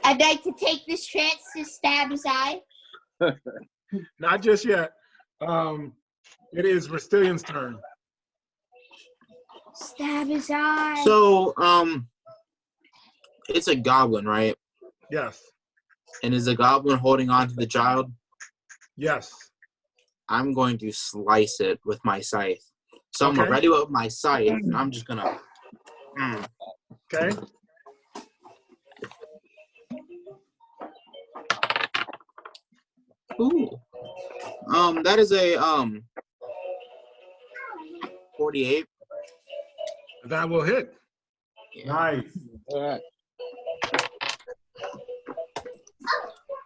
I'd like to take this chance to stab his eye. Not just yet. It is Rasitlian's turn. Stab his eye. So, it's a goblin, right? Yes. And is the goblin holding on to the child? Yes. I'm going to slice it with my scythe. So I'm ready with my scythe. I'm just gonna. Okay. Ooh. That is a 48. That will hit. Nice.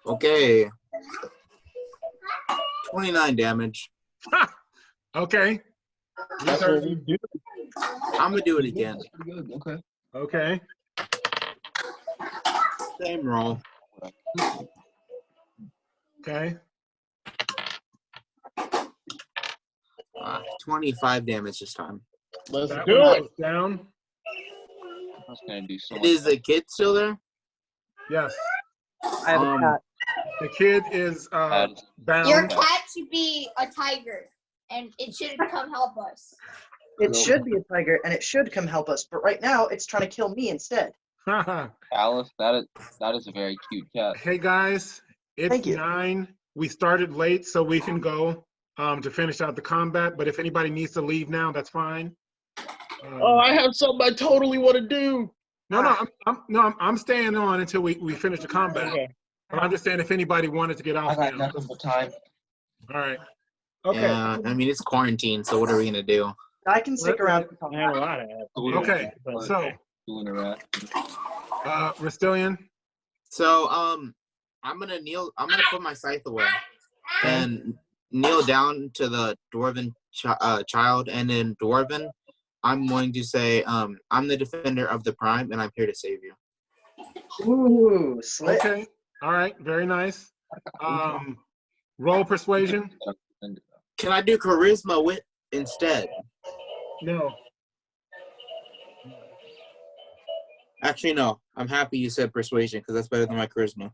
Okay. 29 damage. Okay. That's what we do. I'm gonna do it again. That's pretty good. Okay. Okay. Same roll. Okay. 25 damage this time. Let's That do one it. goes down. I was gonna do so And much. is the kid still there? Yes. I have a cat. The kid is bound. Your cat should be a tiger, and it should come help us. It should be a tiger, and it should come help us. But right now, it's trying to kill me instead. Alice, that is a very cute cat. Hey guys, it's Thank you. 9. We started late, so we can go to finish out the combat. But if anybody needs to leave now, that's fine. Oh, I have something I totally want to do. I'm staying on until we finish the combat. Okay. But I'm just saying if anybody wanted to get I off got now. nothing but time. All right. Okay. Yeah, I mean, it's quarantine, so what are we gonna do? I can stick around. and talk. I have a lot of that. Okay. So, Doing a rat. Rasitlian. So, I'm gonna put my scythe away and kneel down to the dwarven child, and in dwarven, I'm going to say, I'm the defender of the prime, and I'm here to save you. Ooh, slick. Okay. All right. Very nice. Roll persuasion. Can I do charisma with instead? No. Actually, no. I'm happy you said persuasion because that's better than my charisma.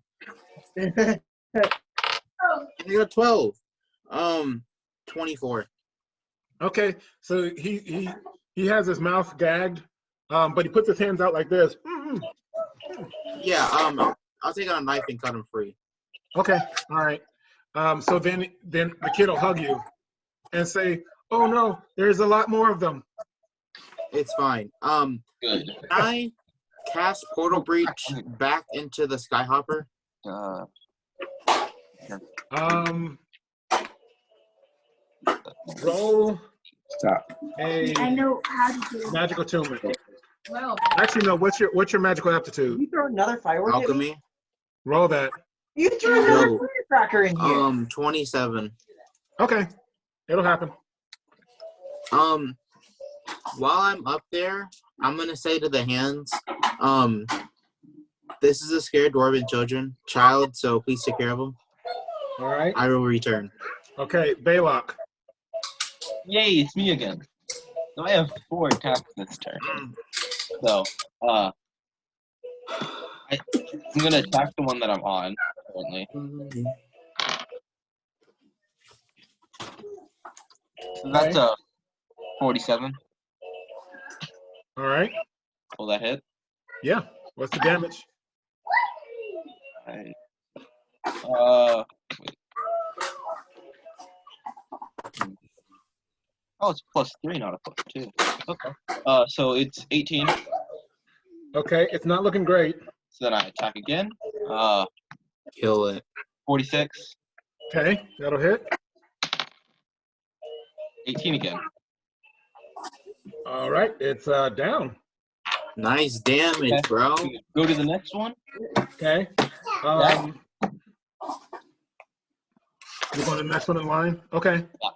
I got 12. 24. Okay. So he has his mouth gagged, but he puts his hands out like this. Yeah. I'll take out a knife and cut him free. Okay. All right. So then the kid will hug you and say, "Oh no, there's a lot more of them." It's fine. Good. Can I cast Portal Breach back into the Skyhopper? Roll Stop. a I know how to do it. magical attunement. Well, Actually, no. What's your magical aptitude? You throw another firework at me? Alchemy? Roll that. You threw another No. firecracker in here. 27. Okay. It'll happen. While I'm up there, I'm gonna say to the hands, this is a scared dwarven child, so please take care of him. All right. I will return. Okay. Belac. Yay, it's me again. So I have 4 attacks this turn. So, I'm gonna attack the one that I'm on currently. So that's a 47. All right. Will that hit? Yeah. What's the damage? Right. Wait. Oh, it's +3, not a +2. Okay. So it's 18. Okay. It's not looking great. So then I attack again. Kill it. 46. Okay. That'll hit. 18 again. All right, it's down. Nice damage, bro. Go to the next one. Okay. You're going to the next one in line? Okay. Yeah.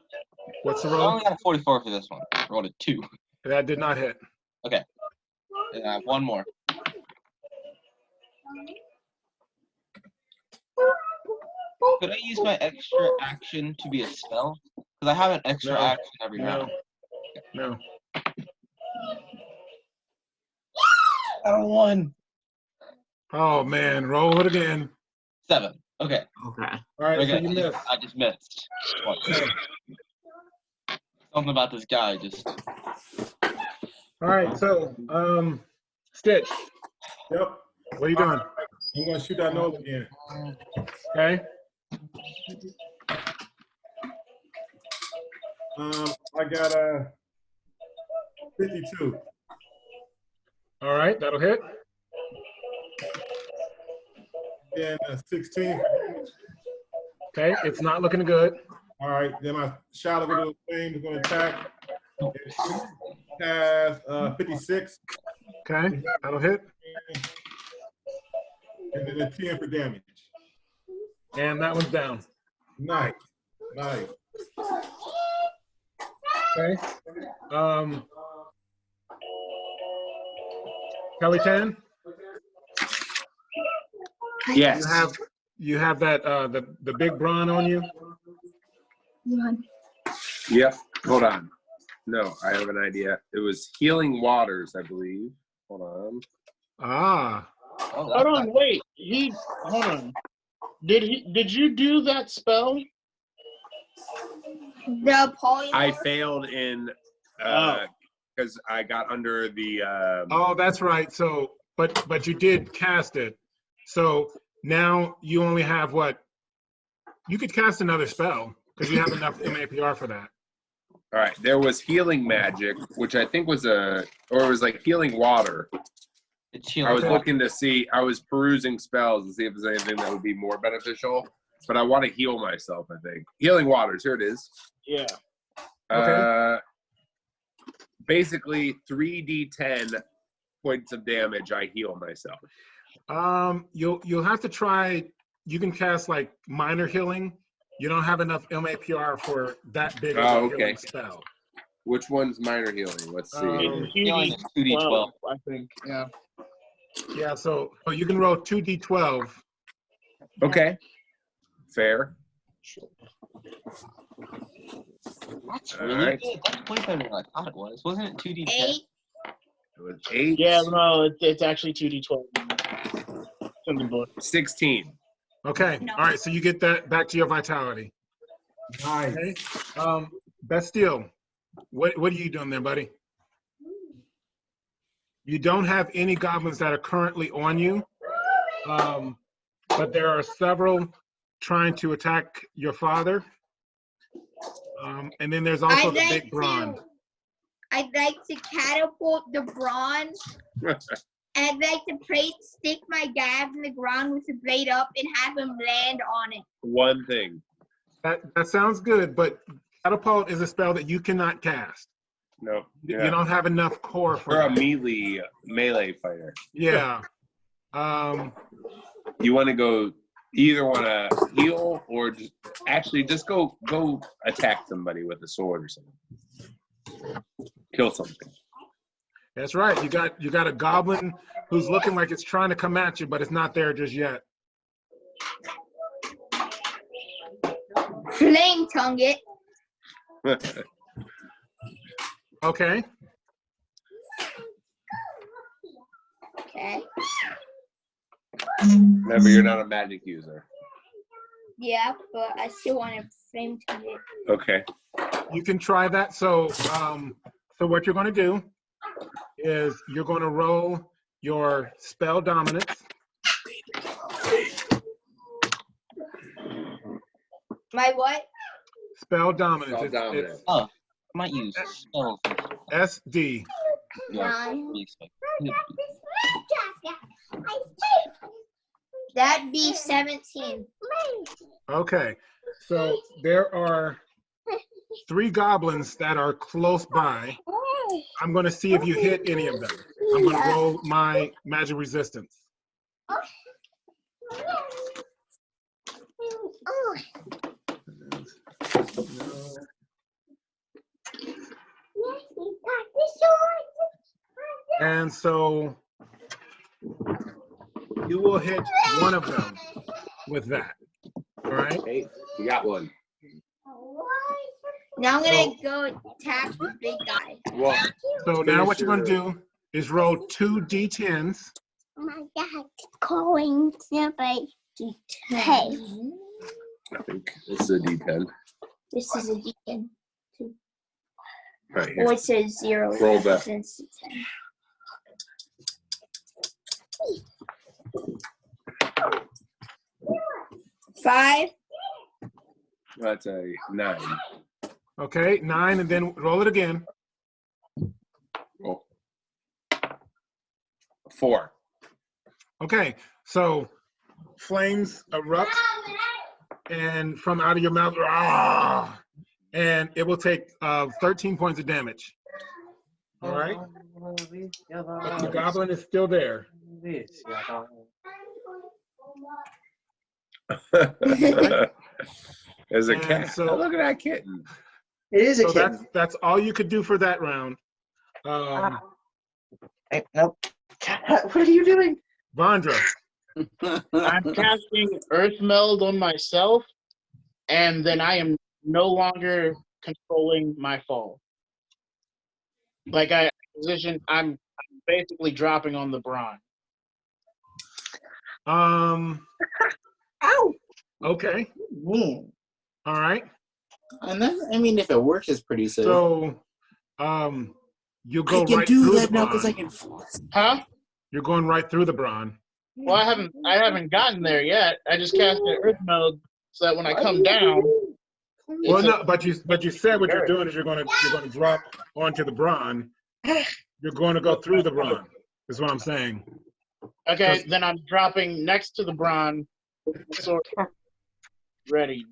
What's the I roll? only got a 44 for this one. I rolled a 2. That did not hit. Okay. And I have one more. Could I use my extra action to be a spell? Because I have an extra No. action every round. No. I don't won. Oh, man. Roll it again. 7. Okay. Okay. All right, Okay. so you missed. I just missed. What? Okay. Something about this guy just. All right, so, Stitch, Yep. what are you doing? I'm gonna shoot that nose again. Okay. I got a 52. All right, that'll hit. Then a 16. Okay, it's not looking good. All right. Then my shadow little thing is gonna attack. It has 56. Okay, that'll hit. And then a 10 for damage. And that one's down. Nice. Nice. Okay. Chaluk'Sen, Yes. you have that the big brawn on you. Yep. Hold on. No, I have an idea. It was Healing Waters, I believe. Hold on. Ah. Oh, Hold on, wait. Hold on. Did you do that spell? The poison. I failed in because I got under the. Oh, that's right. So, but you did cast it. So now you only have what? You could cast another spell because you have enough MAPR for that. All right. There was Healing Magic, which I think was or it was like Healing Water. It's I healing. was looking to see. I was perusing spells to see if there's anything that would be more beneficial. But I want to heal myself. I think Healing Waters. Here it is. Yeah. Okay. Basically 3d10 points of damage. I heal myself. You'll have to try. You can cast like minor healing. You don't have enough MAPR for that big of a healing spell. Which one's minor healing? Let's see. Healing is 2d12. I think. Yeah. Yeah. So you can roll 2d12. Okay. Fair. That's really Alright. good. That's way better than I thought it was. Wasn't it 2d10? 8. It was 8. Yeah, no, it's actually 2d12. It's in the book. 16. Okay. No. All right. So you get that back to your vitality. Nice. Okay. Bastille, what are you doing there, buddy? You don't have any goblins that are currently on you, but there are several trying to attack your father. And then there's also the big brawn. I'd like to catapult the brawn. I'd like to stick my dab in the ground with the blade up and have him land on it. One thing. That sounds good, but catapult is a spell that you cannot cast. No. You don't have enough core for We're a that. melee fighter. Yeah. You want to go, either want to heal or just go attack somebody with a sword or something. Kill something. That's right. You got a goblin who's looking like it's trying to come at you, but it's not there just yet. Flame tongue it. Okay. Okay. Remember, you're not a magic user. Yeah, but I still want to flame tongue it. Okay. You can try that. So what you're going to do is you're going to roll your spell dominance. My what? Spell dominance. Spell It's dominance. Oh, I might use spells. SD. Nine. Yeah. That'd be 17. Okay. So there are 3 goblins that are close by. I'm going to see if you hit any of them. I'm going to roll my magic resistance. And so you will hit one of them with that. All right? Hey, you got one. Now I'm gonna go attack the big guy. Well, So now what you're going to do is roll 2 d10s. Oh my God, calling somebody. Hey. I think this is a D10. This is a D10. Right here. Oh, it says 0. Roll back. Since it's 10. 5. That's a 9. Okay, 9, and then roll it again. Oh. 4. Okay, so flames erupt and from out of your mouth, and it will take 13 points of damage. All right? The goblin is still there. There's a And cat. so- Oh, look at that kitten. It is a So kitten. that's all you could do for that round. Hey, nope. What are you doing? Vandra, I'm casting Earth Meld on myself, and then I am no longer controlling my fall. Like I'm basically dropping on the bronze. Ow! okay, Man. all right. And then, I mean, if it works, it's pretty safe. So, you go I can right do through that the now because I brawn. can. Huh? You're going right through the brawn. Well, I haven't gotten there yet. I just cast the Earth Meld so that when I come down, Well, no, but you said what you're doing is you're going to drop onto the brawn. You're going to go through the brawn. Is what I'm saying. okay, then I'm dropping next to the bronze, sword ready.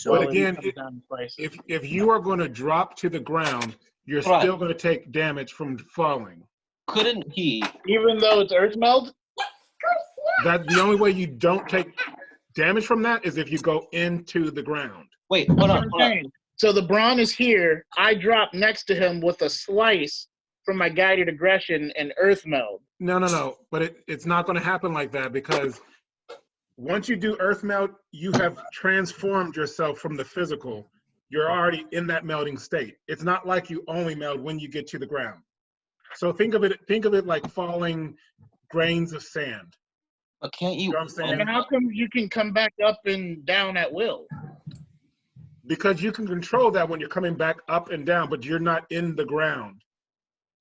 But while it again, comes down in place. if you are going to drop to the ground, you're Right. still going to take damage from falling. Couldn't he? Even though it's Earth Meld, That the only way you don't take damage from that is if you go into the ground. Wait, that's hold what on. I'm Hold on. saying. So the brawn is here. I drop next to him with a slice from my guided aggression and Earth Meld. No. But it's not going to happen like that because once you do earth melt, you have transformed yourself from the physical. You're already in that melting state. It's not like you only melt when you get to the ground. So think of it like falling grains of sand. But can't you? You know what I'm saying? And how come you can come back up and down at will? Because you can control that when you're coming back up and down, but you're not in the ground.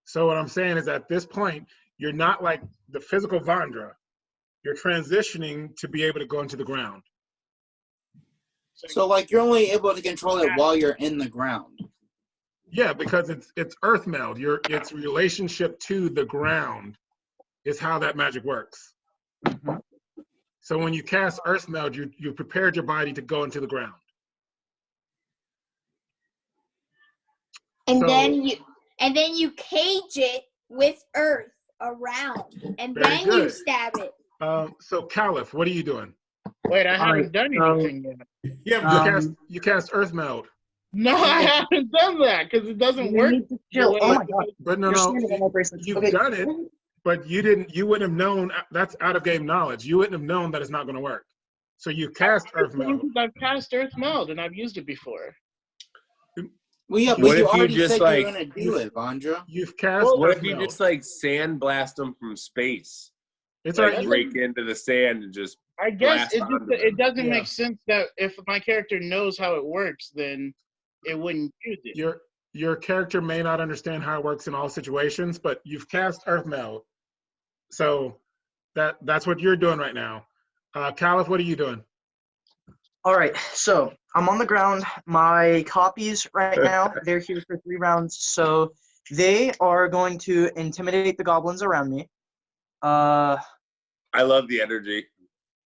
So what I'm saying is at this point, you're not like the physical Vandra. You're transitioning to be able to go into the ground. So, like, you're only able to control it while you're in the ground. Yeah, because it's earth meld. Its relationship to the ground is how that magic works. Mhm. So when you cast earth meld, you prepared your body to go into the ground. And So- then you cage it with earth around, and Very then you good. stab it. So Kaliff, what are you doing? Wait, I haven't done anything yet. You cast earth meld. No, I haven't done that because it doesn't You work. need to chill. Oh my god. But You're standing on my bracelets. you've Okay. done it, but you wouldn't have known. That's out of game knowledge. You wouldn't have known that it's not going to work. So you cast earth meld. I've cast Earth Meld and I've used it before. Well, yeah, What but if you you already just, said like- you were going to do it, Vandra. You've cast What earth if you meld. just like sandblast them from space? It's Like alright. break into the sand and just I guess blast onto it them. doesn't Yeah. make sense that if my character knows how it works, then it wouldn't use it. Your character may not understand how it works in all situations, but you've cast earth meld. So that's what you're doing right now. Kaliff, what are you doing? All right, so I'm on the ground. My copies right now, they're here for 3 rounds. So they are going to intimidate the goblins around me. I love the energy.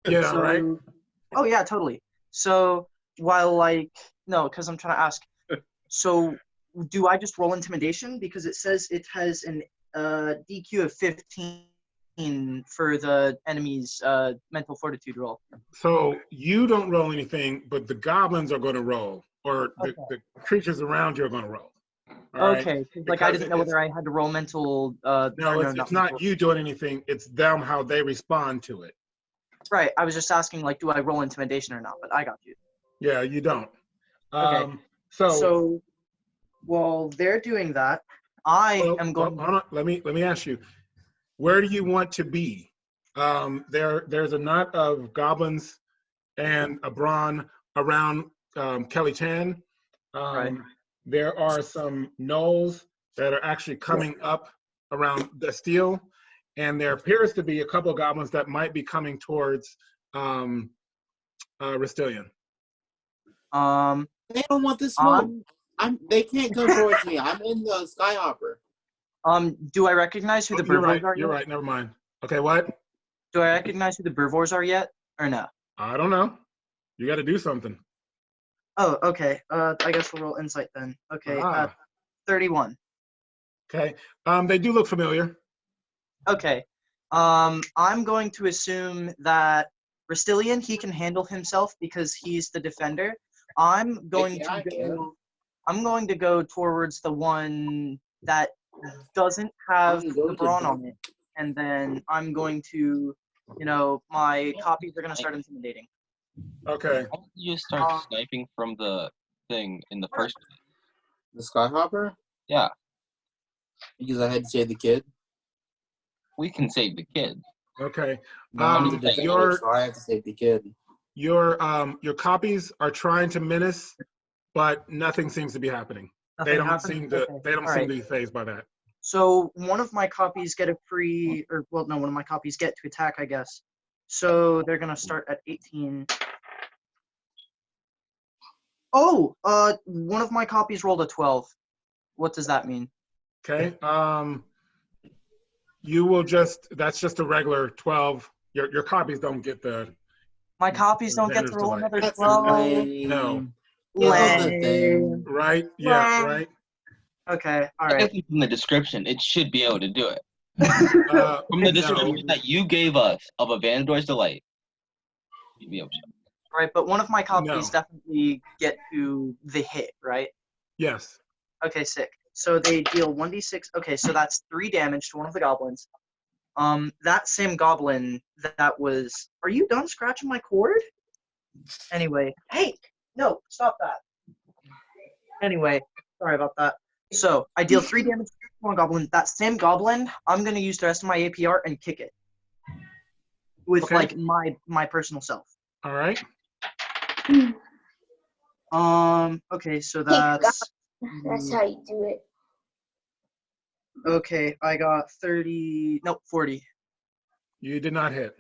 Yeah, so- right. Oh yeah, totally. So while no, because I'm trying to ask. So do I just roll intimidation? Because it says it has an DQ of 15 for the enemy's mental fortitude roll. So you don't roll anything, but the goblins are going to roll, or the creatures around you are going to roll. All right? Okay, like I didn't know whether I had to roll mental. No, it's not you doing anything. It's them, how they respond to it. Right. I was just asking, like, do I roll intimidation or not? But I got you. Yeah, you don't. Okay. So while they're doing that, I am going. Hold on. Let me ask you, where do you want to be? There's a knot of goblins and a brawn around Chaluk'Sen. Right. There are some gnolls that are actually coming up around the steel, and there appears to be a couple of goblins that might be coming towards Rasitlian. They don't want this smoke. They can't come towards me. I'm in the Skyhopper. Do I recognize who the Burvors are? You're right. Never mind. Okay, what? Do I recognize who the Burvors are yet, or no? I don't know. You got to do something. Oh, okay. I guess we'll roll insight then. Okay. 31. Okay. They do look familiar. Okay. I'm going to assume that Rasitlian, he can handle himself because he's the defender. I'm going to go towards the one that doesn't have the brawn on it, and then I'm going to, my copies are going to start intimidating. Okay. Why don't you just start sniping from the thing in the first place? The Skyhopper? Yeah. Because I had to save the kid. We can save the kid. Okay. So I have to save the kid. Your copies are trying to menace, but nothing seems to be happening. They don't seem to be fazed by that. So one of my copies get one of my copies get to attack, I guess. So they're gonna start at 18. Oh, one of my copies rolled a 12. What does that mean? Okay. You will that's just a regular 12. Your copies don't get the. My copies don't get to roll another 12. No. Lame. Right? Yeah, right. Okay, all right. From the description, it should be able to do it. From the description that you gave us of a Vandroid's Delight, you'd be able to. Right, but one of my copies definitely get to the hit, right? Yes. Okay, sick. So they deal 1d6. Okay, so that's 3 damage to one of the goblins. That same goblin that was. Are you done scratching my cord? Anyway, hey, no, stop that. Anyway, sorry about that. So I deal 3 damage to one goblin. That same goblin, I'm gonna use the rest of my APR and kick it with like my personal self. All right. Okay, so that's how you do it. Okay, I got 40. You did not hit.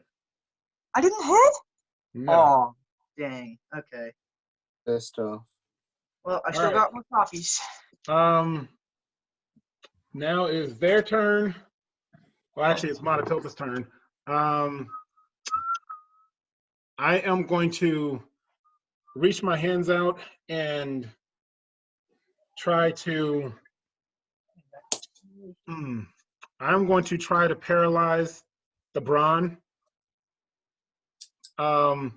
I didn't hit? No. Oh, dang. Okay. That's tough. Well, I still got more copies. Now is their turn. Well, actually, it's Madatopa's turn. I am going to reach my hands out and try to. I'm going to try to paralyze the brawn. Will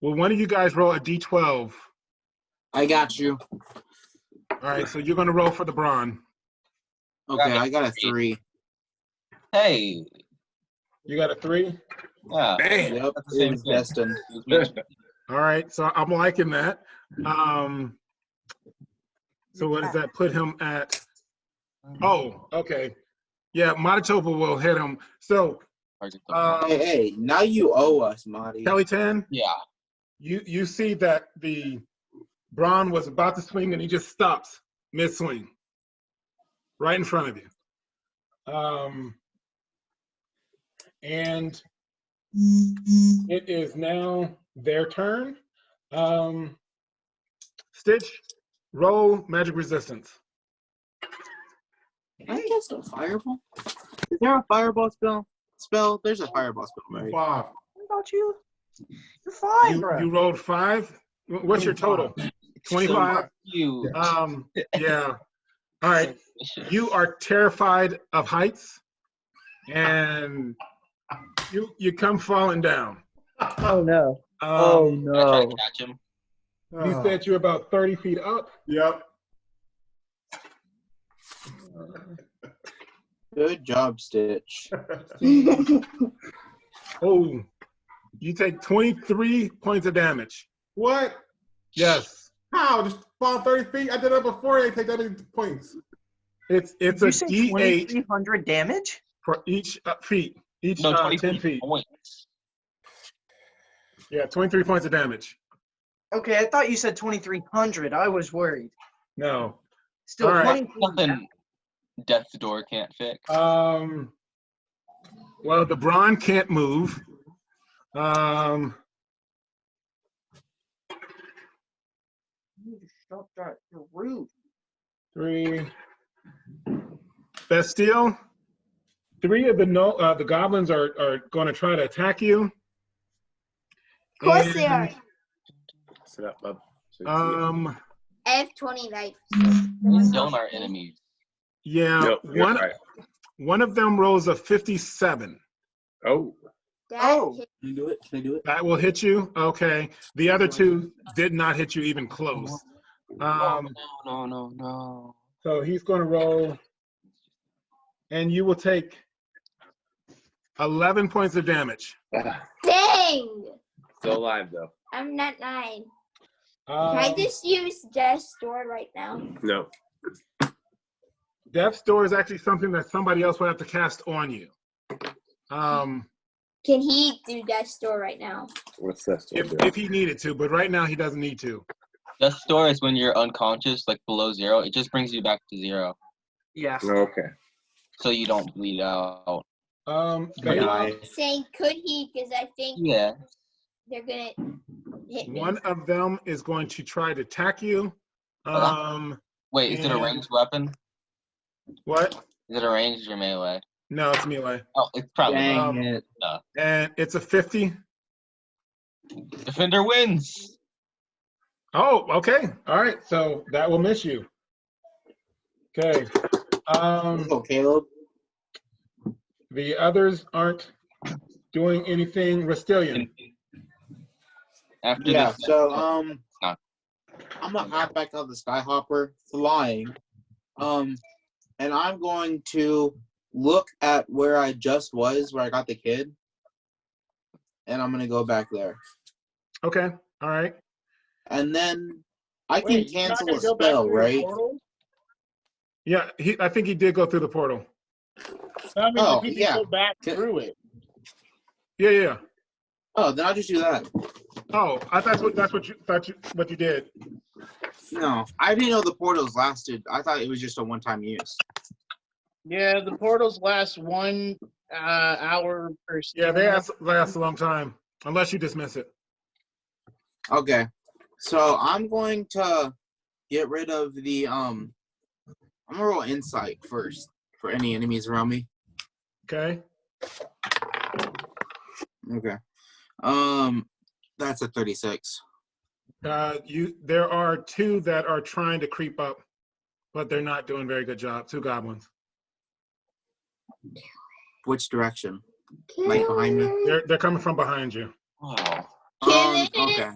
one of you guys roll a d12? I got you. All right, so you're going to roll for the brawn. Okay, I got a 3. Hey. You got a 3? Yeah. Yep, it was destined. All right, so I'm liking that. So what does that put him at? Oh, okay. Yeah, Madatopa will hit him. So, hey, now you owe us, Marty. Chaluk'Sen? Yeah. You see that the brawn was about to swing and he just stops mid-swing. Right in front of you. And it is now their turn. Stitch, roll magic resistance. I guess a fireball. Is there a fireball spell? There's a fireball spell, right? 5. What about you? You're 5, bro. You rolled 5? What's your total? 25. You. Yeah. All right. You are terrified of heights, and you come falling down. Oh no. Oh Um, I try no. to catch him. you said you're about 30 feet up. Yep. Good job, Stitch. Oh, you take 23 points of damage. What? Yes. How? Just fall 30 feet? I did it before they take that many points. It's Did a you say D8 2,300 damage? for each feet. Each No, 10 23 feet. points. Yeah, 23 points of damage. Okay, I thought you said 2,300. I was worried. No. Still, All right. 23. Nothing Death's Door can't fix. Well, the Brawn can't move. You just shot that. You're rude. 3. Bastille. 3 of the goblins are going to try to attack you. Of course they are. Sit up, bub. So you can see it. I have 20 life. These don't our enemies. Yeah. Nope, you're right. One of them rolls a 57. Oh. Oh. Can you do it? Can I do it? That will hit you. Okay. The other 2 did not hit you even close. No. So he's going to roll, and you will take 11 points of damage. Dang! Still alive though. I'm not 9. Can I just use Death's Door right now? No. Death's Door is actually something that somebody else would have to cast on you. Can he do Death's Door right now? What's that? If he needed to, but right now he doesn't need to. Death's Door is when you're unconscious, like below 0. It just brings you back to 0. Yeah. Okay. So you don't bleed out. Saying could he? Because I think Yeah. they're gonna hit me. One of them is going to try to attack you. Wait, is it a ranged weapon? What? Is it a ranged or melee? No, it's melee. Oh, it's probably Dang not. it. No. And it's a 50. Defender wins. Oh, okay. All right. So that will miss you. Okay. Oh, Caleb. The others aren't doing anything. Rasitlian. After Yeah, this, so not. I'm gonna hop back on the Skyhopper flying. And I'm going to look at where I just was, where I got the kid. And I'm gonna go back there. Okay. All right. And then I can Wait, you're not cancel gonna a go back spell, through the right? portal? Yeah, I think he did go through the portal. No, I mean, Oh, if you yeah. can go back through it. Yeah. Oh, then I'll just do that. Oh, that's what you thought what you did. No, I didn't know the portals lasted. I thought it was just a one-time use. Yeah, the portals last 1 hour per Yeah, they minute. last a long time, unless you dismiss it. Okay, so I'm going to get rid of the I'm gonna roll insight first for any enemies around me. Okay. Okay. That's a 36. There are 2 that are trying to creep up, but they're not doing a very good job. 2 goblins. Which direction? Like behind me? They're coming from behind you. Wow. Okay.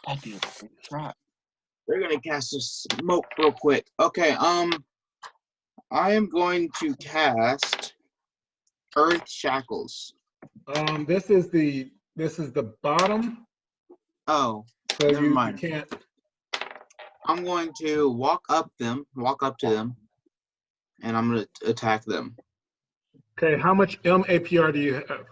That'd be a great shot. We're gonna cast a smoke real quick. Okay, I am going to cast Earth Shackles. This is the bottom. Oh, So never you mind. can't. I'm going to walk up to them, and I'm gonna attack them. Okay, how much APR do you have?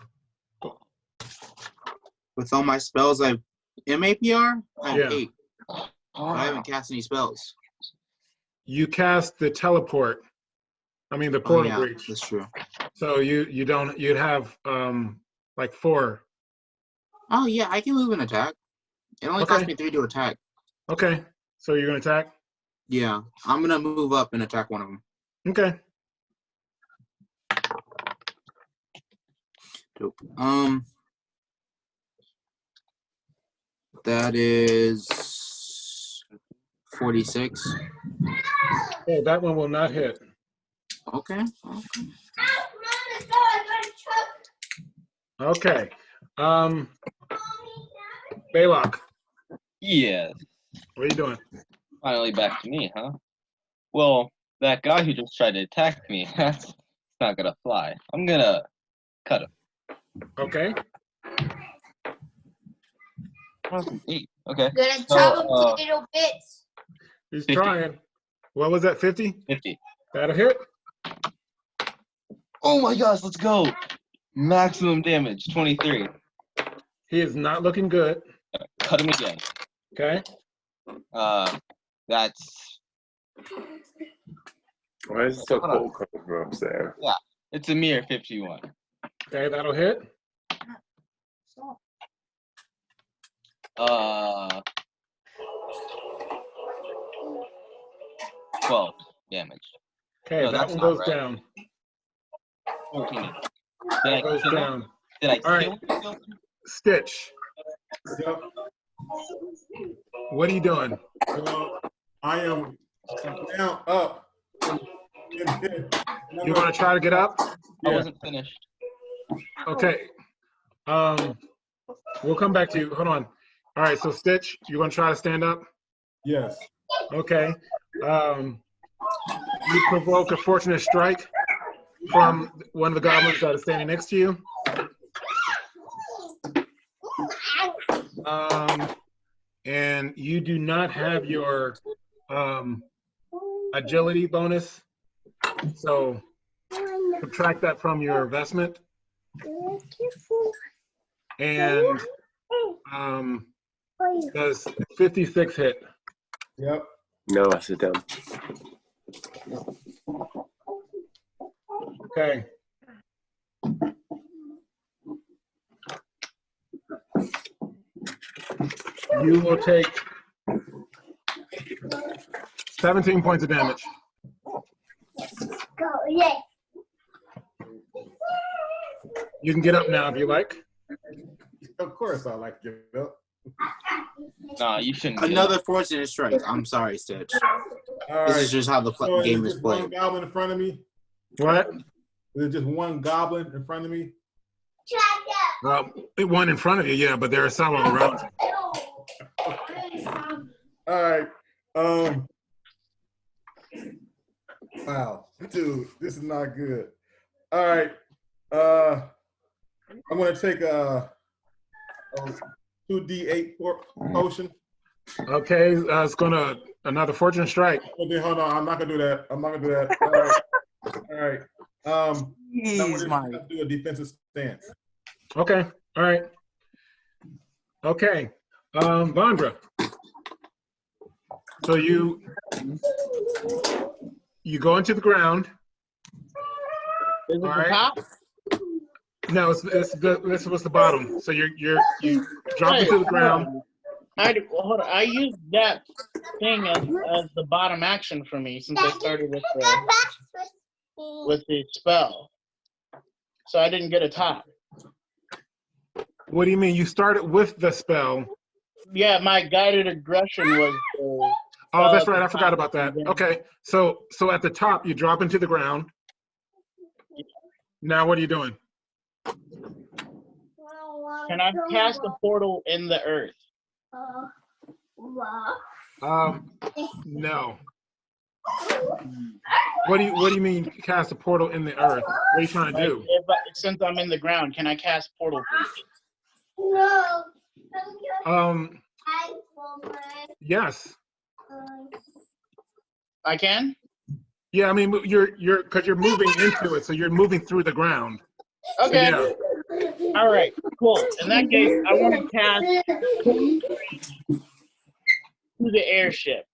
With all my spells, I have MAPR. I have Yeah. 8. But I haven't cast any spells. You cast the teleport. I mean the Oh portal yeah, breach. that's true. So you'd have like 4. Oh yeah, I can move an attack. It only cost me 3 to attack. Okay. So you're gonna attack? Yeah, I'm gonna move up and attack one of them. Okay. Dope. That is 46. Oh, that one will not hit. Okay. Okay. Belac, Yes. what are you doing? Finally back to me, huh? Well, that guy who just tried to attack me, that's not gonna fly. I'm gonna cut him. Okay. That was an 8. Okay. Gonna So, chop him to little bits. He's 50. trying. What was that, 50? 50. That'll hit. Oh my gosh, let's go. Maximum damage, 23. He is not looking good. Cut him again. Okay. That's, Why is it so Hold on. cold coming from upstairs? it's a mere 51. Okay, that'll hit. 12 damage. Okay, No, that that's one not goes right. down. 14. Did I Goes kill him? down. Did I All right. kill him? Stitch, Yep. what are you doing? I am now up. You want to try to get up? I Yeah. wasn't finished. Okay. We'll come back to you. Hold on. All right, so Stitch, you're going to try to stand up? Yes. Okay. You provoke a fortunate strike from one of the goblins that is standing next to you. And you do not have your agility bonus, so subtract that from your investment. And does 56 hit? Yep. No, I sit down. Okay. You will take 17 points of damage. You can get up now if you like. Of course I like to get up. Nah, you shouldn't. get Another up. fortunate strike. I'm sorry, Stitch. All This right. is just how the So game is is just one played. goblin in front of me? What? There's just one goblin in front of me? Well, one in front of you, yeah, but there are several around you. All right. Wow, dude, this is not good. All right. I'm gonna take a 2d8 potion. Okay, it's gonna another fortune strike. Okay, hold on. I'm not gonna do that. I'm not gonna do that. All right. All right. Now Jeez, we're Mike. gonna do a defensive stance. Okay, all right. Okay, Vandra. So you go into the ground. Is it All the right. top? No, this was the bottom. So you drop Wait, into the ground. Hold on. I used that thing as the bottom action for me since I started with the spell. So I didn't get a top. What do you mean? You started with the spell. Yeah, my guided aggression was. Oh, that's right. I forgot about that. Okay, so at the top you drop into the ground. Now what are you doing? Can I cast a portal in the earth? No. What do you mean cast a portal in the earth? What are you trying to do? Since I'm in the ground, can I cast portal? Yes. I can. Yeah, I mean you're because you're moving into it, so you're moving through the ground. Okay. Yeah. All right. Cool. In that case, I want to cast to the airship.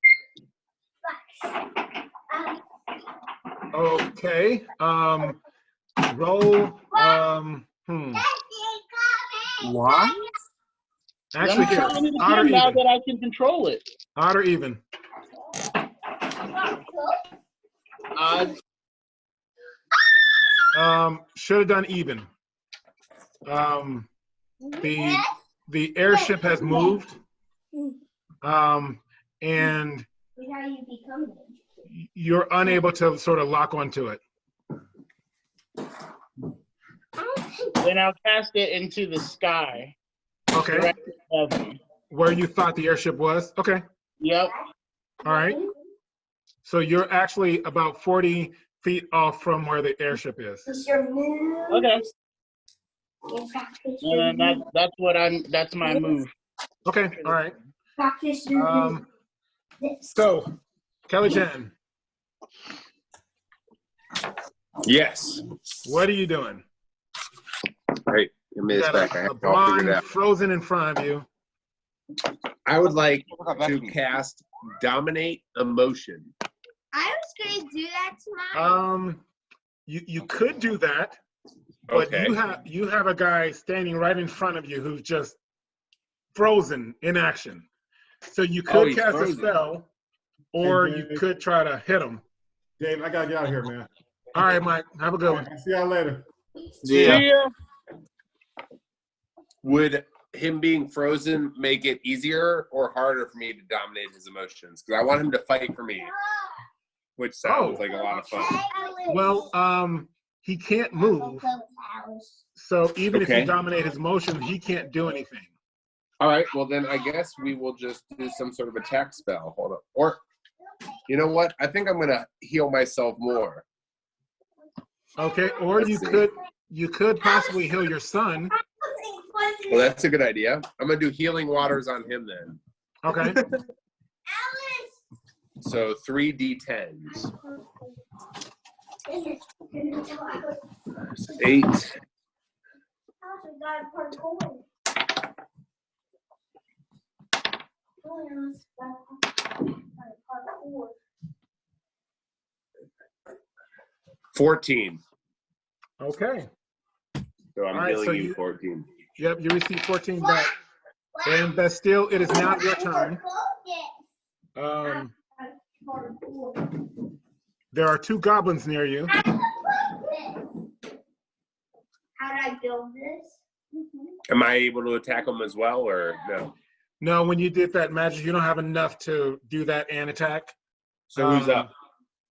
Okay. Roll. What? Actually, I'm here, trying it odd or again now even. that I can control it. Odd or even. Odd. Should have done even. The airship has moved, and How you become you're unable to sort of lock onto it. Then I'll cast it into the sky. Okay. Directly above me. Where you thought the airship was? Okay. Yep. All right. So you're actually about 40 feet off from where the airship is. Okay. And then that's my move. Okay. All right. So, Kelly Jan, Yes. what are you doing? Right. Give me You this got back. I a have to all figure it blonde out. frozen in front of you. I would like to cast Dominate Emotion. I was gonna do that tomorrow. You could do that, but Okay. you have a guy standing right in front of you who's just frozen in action. So you could he's cast frozen. a spell, or Hey, you Dave. could try to hit him. Dave, I gotta get out of here, man. All right, Mike. Have a good one. I'll see y'all later. Yeah. See ya. Would him being frozen make it easier or harder for me to dominate his emotions? Because I want him to fight for me, which sounds like a lot of fun. Well, he can't move, so even if you Okay. dominate his motion, he can't do anything. All right. Well, then I guess we will just do some sort of attack spell. Hold on. Or, you know what? I think I'm gonna heal myself more. Okay, or Let's see. you could possibly heal your son. Well, that's a good idea. I'm gonna do healing waters on him then. Okay. So 3d10s. 8. $14. Okay. So I'm All right, healing so you you- 14. Yep, you receive 14 back. And Bastille, it is now your turn. There are 2 goblins near you. How did I build this? Am I able to attack them as well, or no? No, when you did that magic, you don't have enough to do that and attack. So who's up?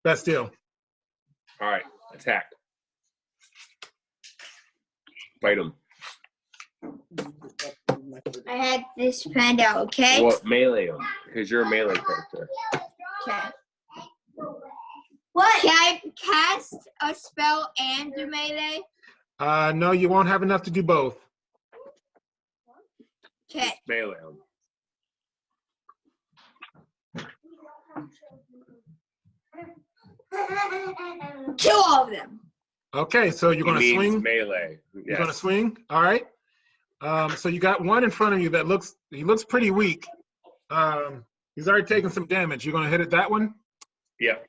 Bastille. All right, attack. Fight him. I had this planned out, okay? Well, melee him, because you're a melee character. Okay. What? Can I cast a spell and do melee? No, you won't have enough to do both. Okay. Melee him. Kill all of them. Okay, so you're going to He means swing. melee. You're going to Yes. swing. All right. So you got one in front of you that looks pretty weak. He's already taken some damage. You're going to hit it that one? Yep.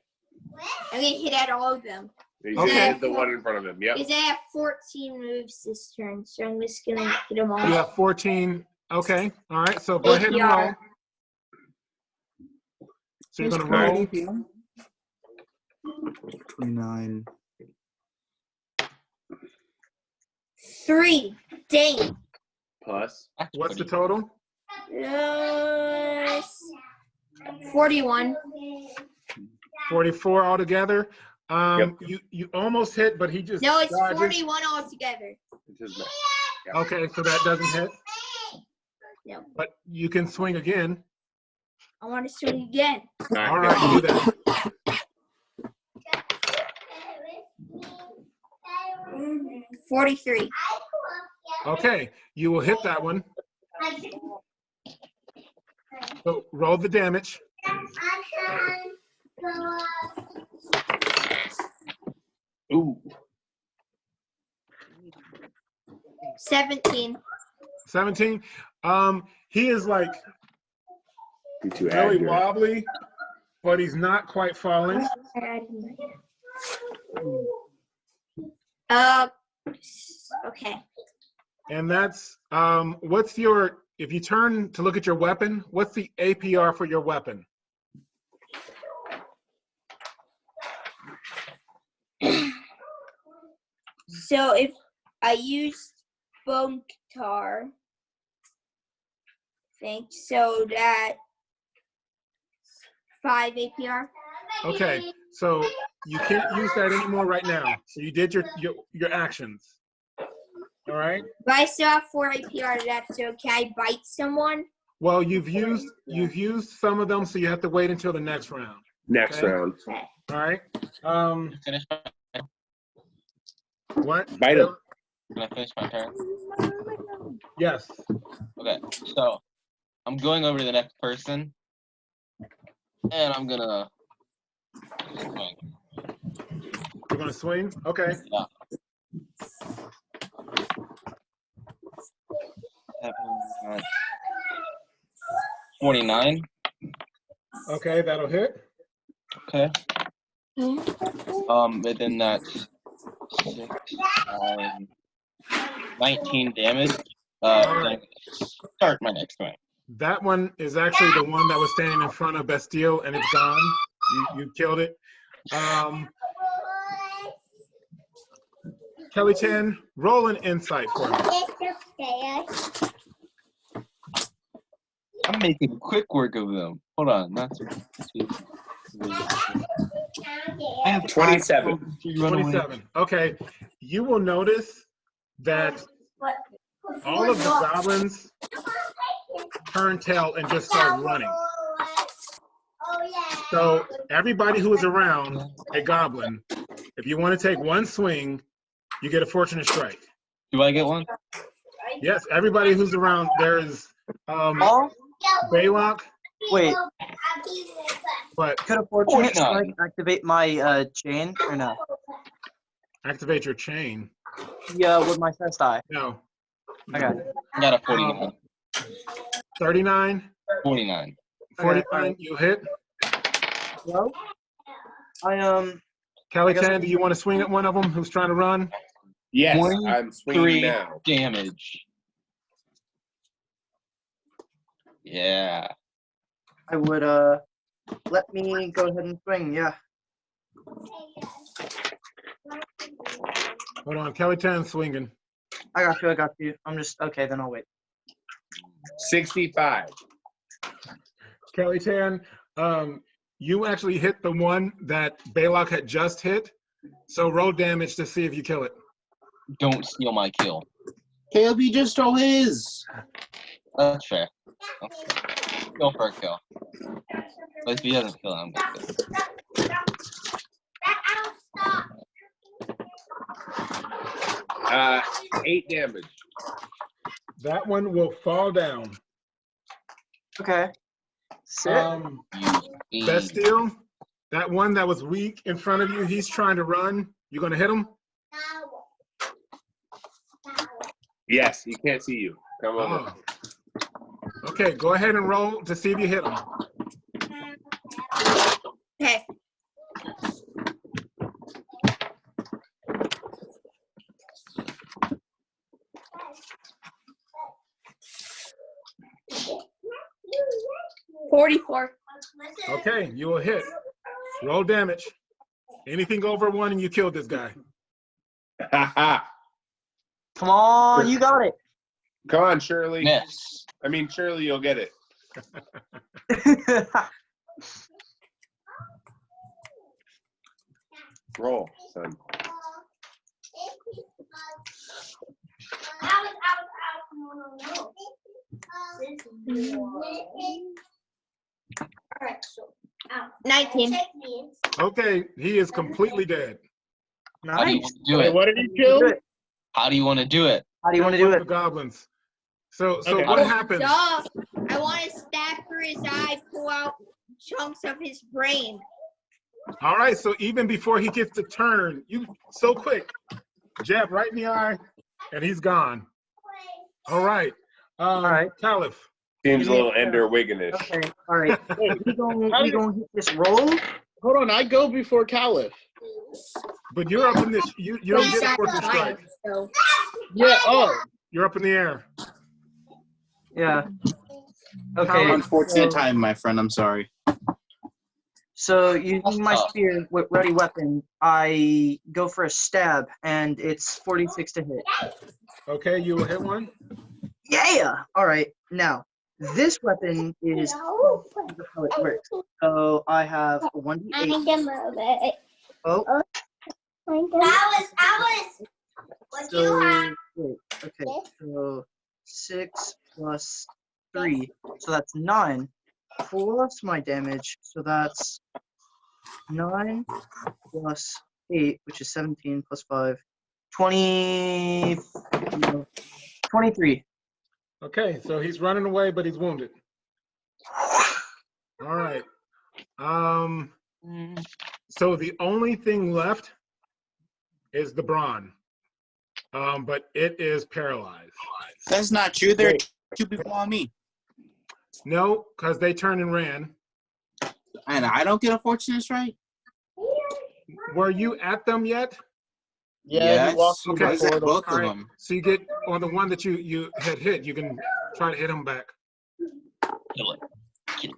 I'm gonna hit at all of them. He's Okay. gonna hit the one in front of him. Yep. Because I have 14 moves this turn, so I'm just gonna hit them all. You have 14. Okay. All right. So go ahead and APR. roll. So you're going to roll. 29. 3. Dang. Plus. What's the total? 41. 44 altogether. Yep. You almost hit, but he just No, it's dodges. 41 altogether. It doesn't matter. Okay, so that doesn't hit. Yep. But you can swing again. I want to swing again. All right, do that. 43. Okay, you will hit that one. So roll the damage. Ooh. 17. 17. He is like You're too really accurate. wobbly, but he's not quite falling. Okay. And that's what's your, if you turn to look at your weapon, what's the APR for your weapon? So if I use bone tar, I think so that 5 APR. Okay, so you can't use that anymore right now. So you did your actions. All right. But I still have 4 APR left, so can I bite someone? Well, you've used some of them, so you have to wait until the next round. Next Okay. round. Okay. All right. Finish my, What? Bite him. can I finish my turn? Yes. Okay, so I'm going over to the next person, and I'm gonna swing. You're gonna swing. Okay. Yeah. 49. Okay, that'll hit. Okay. And then that's 6, 19 damage. Then start my next swing. That one is actually the one that was standing in front of Bastille, and it's gone. You killed it. Kelly Chan, roll an insight for me. I'm making quick work of them. Hold on, that's I have 27. 27. Okay. You will notice that all of the goblins turn tail and just start running. So everybody who is around a goblin, if you want to take one swing, you get a fortunate strike. Do I get one? Yes, everybody who's around. There's Belac. Wait, But could a fortunate strike activate my chain or no? activate your chain. Yeah, with my first eye. No. Okay. I got a 49. 39. 49. 49. You hit. Well, Kelly Chan, do you want to swing at one of them who's trying to run? Yes, 23 I'm swinging now. damage. Yeah. I would let me go ahead and swing. Yeah. Hold on, Kelly Chan's swinging. I got you. I got you. I'm just okay. Then I'll wait. 65. Kelly Chan, you actually hit the one that Belac had just hit. So roll damage to see if you kill it. Don't steal my kill. KLB just stole his. That's fair. That's fair. Go for a kill. But if he doesn't kill, I'm gonna kill him. 8 damage. That one will fall down. Okay. Sit. Bastille, that one that was weak in front of you, he's trying to run. You gonna hit him? Yes, he can't see you. Come on. Oh. Okay, go ahead and roll to see if you hit him. Okay. $44. Okay, you will hit. Roll damage. Anything over 1 and you killed this guy. Come on, you got it. Come on, Shirley. Yes. I mean, surely you'll get it. Roll, son. Alright, so 19. Okay, he is completely dead. How do you Nice. want to do Wait, it? what did he kill? How do you want to do it? How do you want to do The it? goblins. So Okay. what happens? Duh. I want to stab through his eye, pull out chunks of his brain. All right, so even before he gets to turn, you so quick. Jab right in the eye, and he's gone. All right. All right. Kaliff. Seems a little Ender Wigginish. Okay. All right. Wait, We gonna hit this roll. hold on, I go before Kaliff. But you're up in this. You don't get a fortune strike. So. Yeah, oh. You're up in the air. Yeah. Okay. Unfortunate time, my friend. I'm sorry. So using my spear with ready weapon, I go for a stab, and it's 46 to hit. Okay, you will hit one. Yeah. All right. Now This weapon is how it works. So I have a 1d8. Oh. Alice, what do you have? Wait, okay, so 6 plus 3, so that's 9, plus my damage, so that's 9 plus 8, which is 17 plus 5, 23. Okay, so he's running away, but he's wounded. All right. So the only thing left is the brawn, but it is paralyzed. That's not true. There are 2 people on me. No, because they turned and ran. And I don't get a fortune strike? Were you at them yet? Yeah, Yes. he walked through Okay. I the was at portal. both All of right. them. So you get on the one that you had hit. You can try to hit him back. Kill it.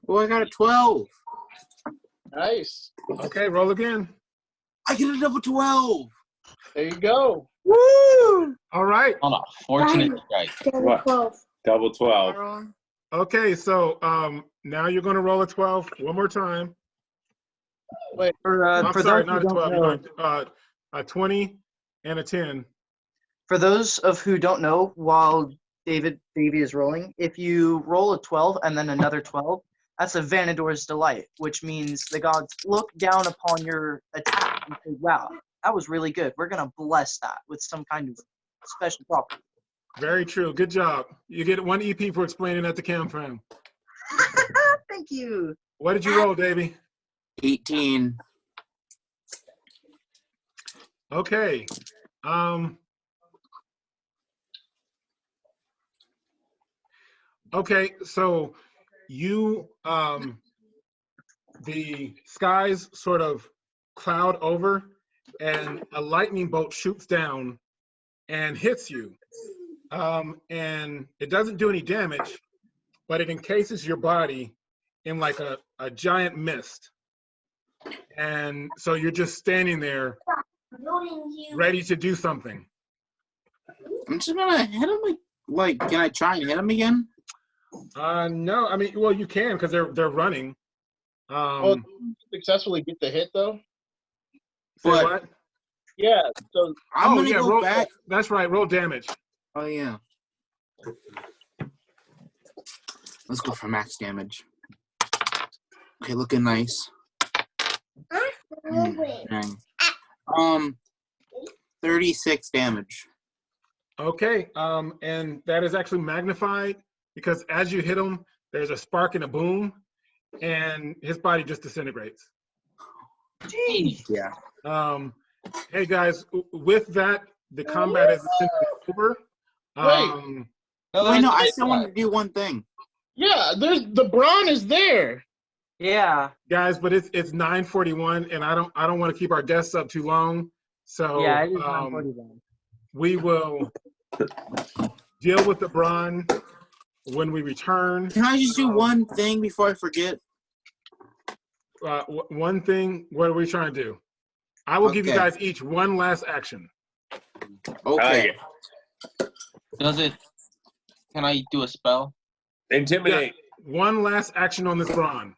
Oh, I got a 12. Nice. Okay, roll again. I get a double 12. There you go. Woo! All right. On a fortunate strike. What? Double 12. Okay, so now you're going to roll a 12 one more time. For I'm for sorry, those who not a don't 12. know, You're going a 20 and a 10. for those of who don't know, while Davy is rolling, if you roll a 12 and then another 12, that's a Vanador's Delight, which means the gods look down upon your attack and say, wow, that was really good. We're going to bless that with some kind of special property. Very true. Good job. You get 1 EP for explaining that to Camfram. Thank you. What did you roll, Davey? 18. Okay. Okay, so you the skies sort of cloud over and a lightning bolt shoots down and hits you. And it doesn't do any damage, but it encases your body in like a giant mist. And so you're just standing there ready to do something. I'm just gonna hit him like can I try and hit him again? No, I mean, well, you can because they're running. Well, did you successfully get the hit though? Say But- what? Yeah. So I'm gonna go roll, back. That's right, roll damage. Oh yeah. Let's go for max damage. Okay, looking nice. Dang. 36 damage. Okay, and that is actually magnified because as you hit him, there's a spark and a boom, and his body just disintegrates. Jeez. Yeah. Hey guys, with that, the combat is over. Wait, no, I still want to do one thing. yeah, there's the brawn is there. Yeah. Guys, but it's 9:41, and I don't want to keep our guests up too long. So Yeah, it is 9:41. we will deal with the brawn when we return. Can I just do one thing before I forget? One thing. What are we trying to do? I will give you Okay. guys each one last action. Okay. Can I do a spell? Intimidate. Yeah, one last action on this brawn.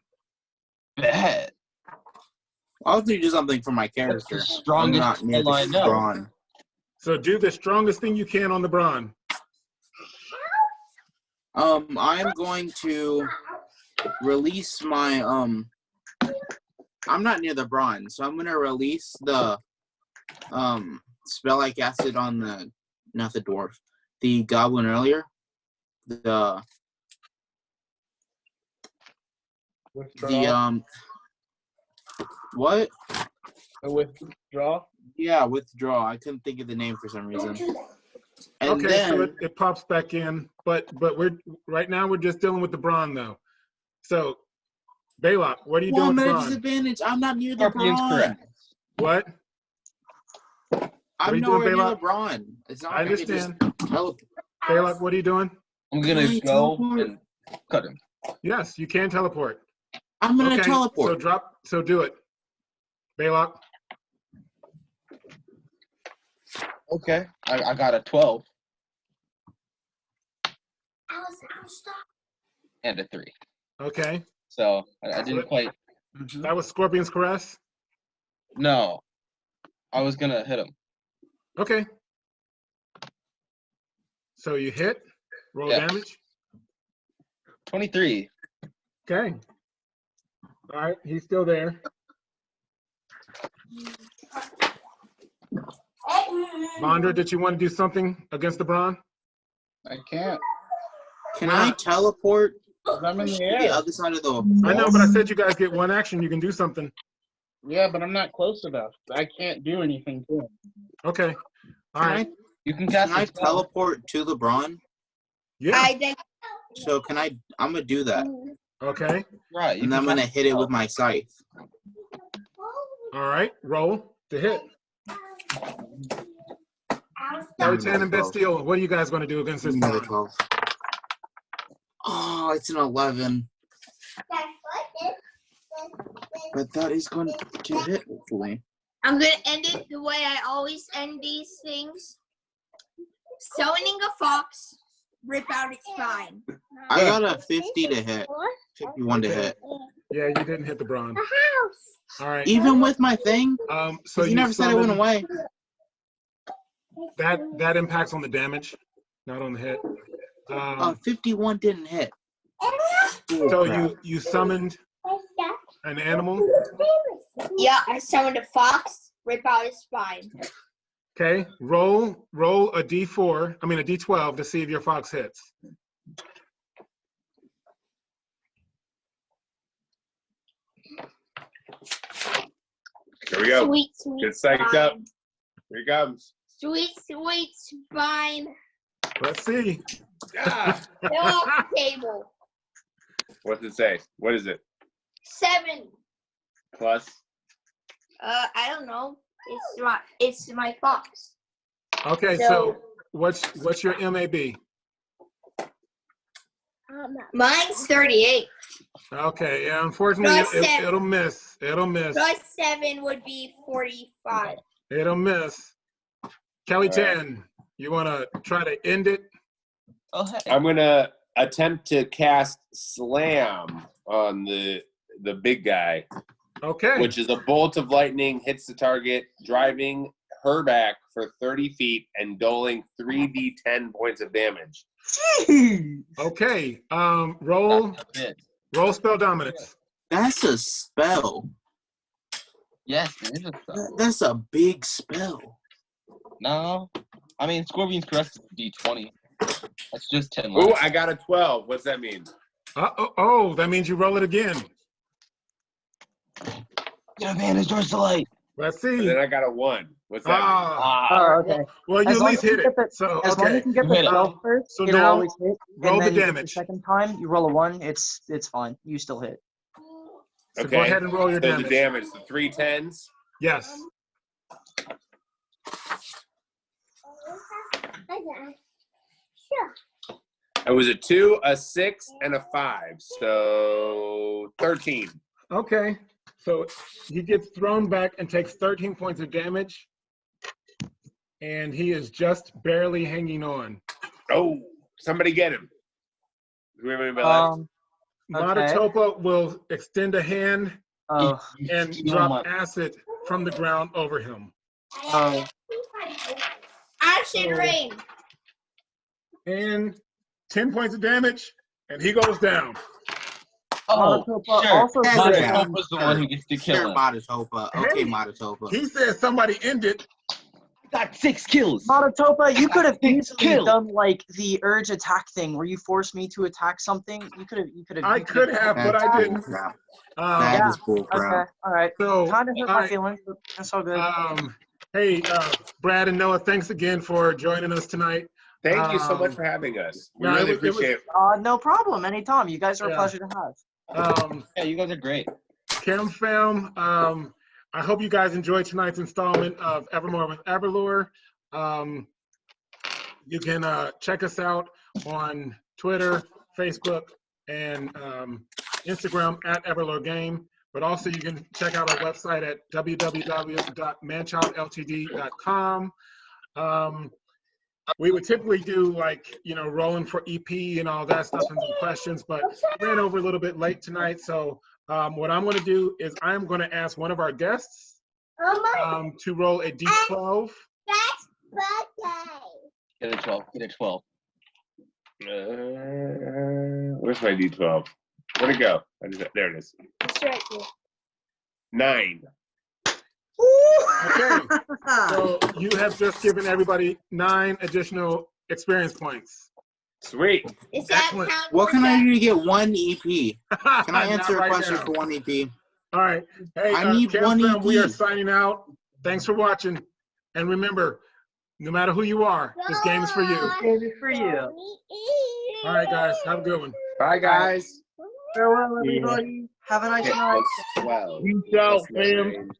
Bet. I'll do something for my character. That's the strongest I'm not near spell I the know. brawn. So do the strongest thing you can on the brawn. I'm going to release my I'm not near the brawn, so I'm gonna release the spell I casted on not the dwarf, the goblin earlier. What? Withdraw. Yeah, withdraw. I couldn't think of the name for some reason. And Okay, then so it pops back in, but we're right now we're just dealing with the brawn though. So, Belac, what are you doing I'm with at the a brawn? disadvantage. I'm not near the Scorpion's brawn. correct. What? I'm you doing, nowhere near Belac? the brawn. It's not I like I just understand. Belac, what are you doing? I'm gonna Can I go teleport? and cut him. Yes, you can teleport. I'm gonna Okay, teleport. so do it. Belac. Okay. I got a 12. and a 3. Okay. So I didn't quite. That was Scorpion's Caress? No, I was gonna hit him. Okay. So you hit, roll damage. 23. Okay. All right, he's still there. Vandra, did you want to do something against the Brawn? I can't. Can I teleport? I'm in the The air. other side of the. I know, but I said you guys get one action. You can do something. Yeah, but I'm not close enough. I can't do anything to him. Okay. All right. You can Can cast I a spell. teleport to the Brawn? Yeah. I think So can I? I'm gonna do that, Okay. Right. You and can I'm gonna cast a hit it spell. with my scythe. All right. Roll to hit. Kaliff and Bastille, what are you guys going to do against this Another Brawn? 12. Oh, it's an 11. But that is going to hit, hopefully. I'm gonna end it the way I always end these things. Summoning a fox, rip out its spine. I got a 50 to hit. 51 to hit. Yeah, you didn't hit the Brawn. All right. Even with my thing? So You never said it went summon- away. That impacts on the damage, not on the hit. 51 didn't hit. So you summoned an animal. Yeah, I summoned a fox, rip out his spine. Okay. Roll a D4. I mean a D12 to see if your fox hits. Here we go. Sweet, sweet Get psyched spine. up. Here he comes. Sweet, sweet spine. Let's see. Ah! They're off the table. What's it say? What is it? 7. Plus? I don't know. It's my fox. Okay, so what's your MAB? Mine's 38. Okay, yeah, unfortunately Plus 7. it'll miss. It'll miss. Plus 7 would be 45. It'll miss. Kelly 10, you want to try to end it? Oh, hey. I'm gonna attempt to cast Slam on the big guy, Okay. which is a bolt of lightning, hits the target, driving her back for 30 feet and doling 3d10 points of damage. Jeez. Okay. Roll spell dominance. That's a spell. Yes, it is a spell. That's a big spell. No. I mean, Scorpion's Caress is D20. That's just 10 Ooh, less. I got a 12. What's that mean? Oh, that means you roll it again. Get advantage towards the light. Let's And see. then I got a 1. What's that mean? Oh, okay. Well, you As at long least as you hit get it. the- So As long okay. as you get You the hit it. 12 first, So it'll now always hit. roll And the then you get damage. The second time you roll a 1, it's fine. You still hit. So Okay. go ahead and roll your So damage. the damage, the 3 10s. Yes. It was a 2, a 6, and a 5. So 13. Okay. So he gets thrown back and takes 13 points of damage. And he is just barely hanging on. Oh, somebody get him. Do we have anybody left? Okay. Matatopa will extend a hand Oh, and You know drop what? acid from the ground over him. oh. Acid rain. And 10 points of damage, and he goes down. Oh, Matatopa sure. also That's gets- okay. Matatopa's the one who gets to kill Sure, him. Matatopa. Okay, Hey. Matatopa. He said somebody ended. Got 6 kills. Matatopa, you could have easily Kill. done like the urge attack thing where you force me to attack something. You could have. I could have, but That's I didn't. bullcrap. Um, That is Okay, bullcrap. all right. so, Kind of hurt all my right, feelings, but that's all good. hey, Brad and Noah, thanks again for joining us tonight. Thank you so much for having us. We no, really it was- appreciate it. No problem. Anytime. You guys are Yeah. a pleasure to have. Yeah, you guys are great. Cam Fam, I hope you guys enjoyed tonight's installment of EverMore with EverLore. You can check us out on Twitter, Facebook, and Instagram at EverLore Game. But also you can check out our website at www.manchildltd.com. we would typically do like, you know, rolling for EP and all that stuff and some questions, but ran over a little bit late tonight. So what I'm going to do is I'm going to ask one of our guests to roll a D12. That's birthday. Get a 12. Get a 12. Where's my D12? Where'd it go? There it is. It's right here. 9. Okay, so you have just given everybody 9 additional experience points. Sweet. Is that Excellent. count What for can I that? do to get 1 EP? Can I answer Not a right question now. for 1 EP? All right. Hey, I need one Camp, we are EP. signing out. Thanks for watching. And remember, no matter who you are, this game is for you. Maybe for you. All right, guys. Have a good one. Bye, guys. Farewell, everybody. Have a nice night. Well, Peace out, fam.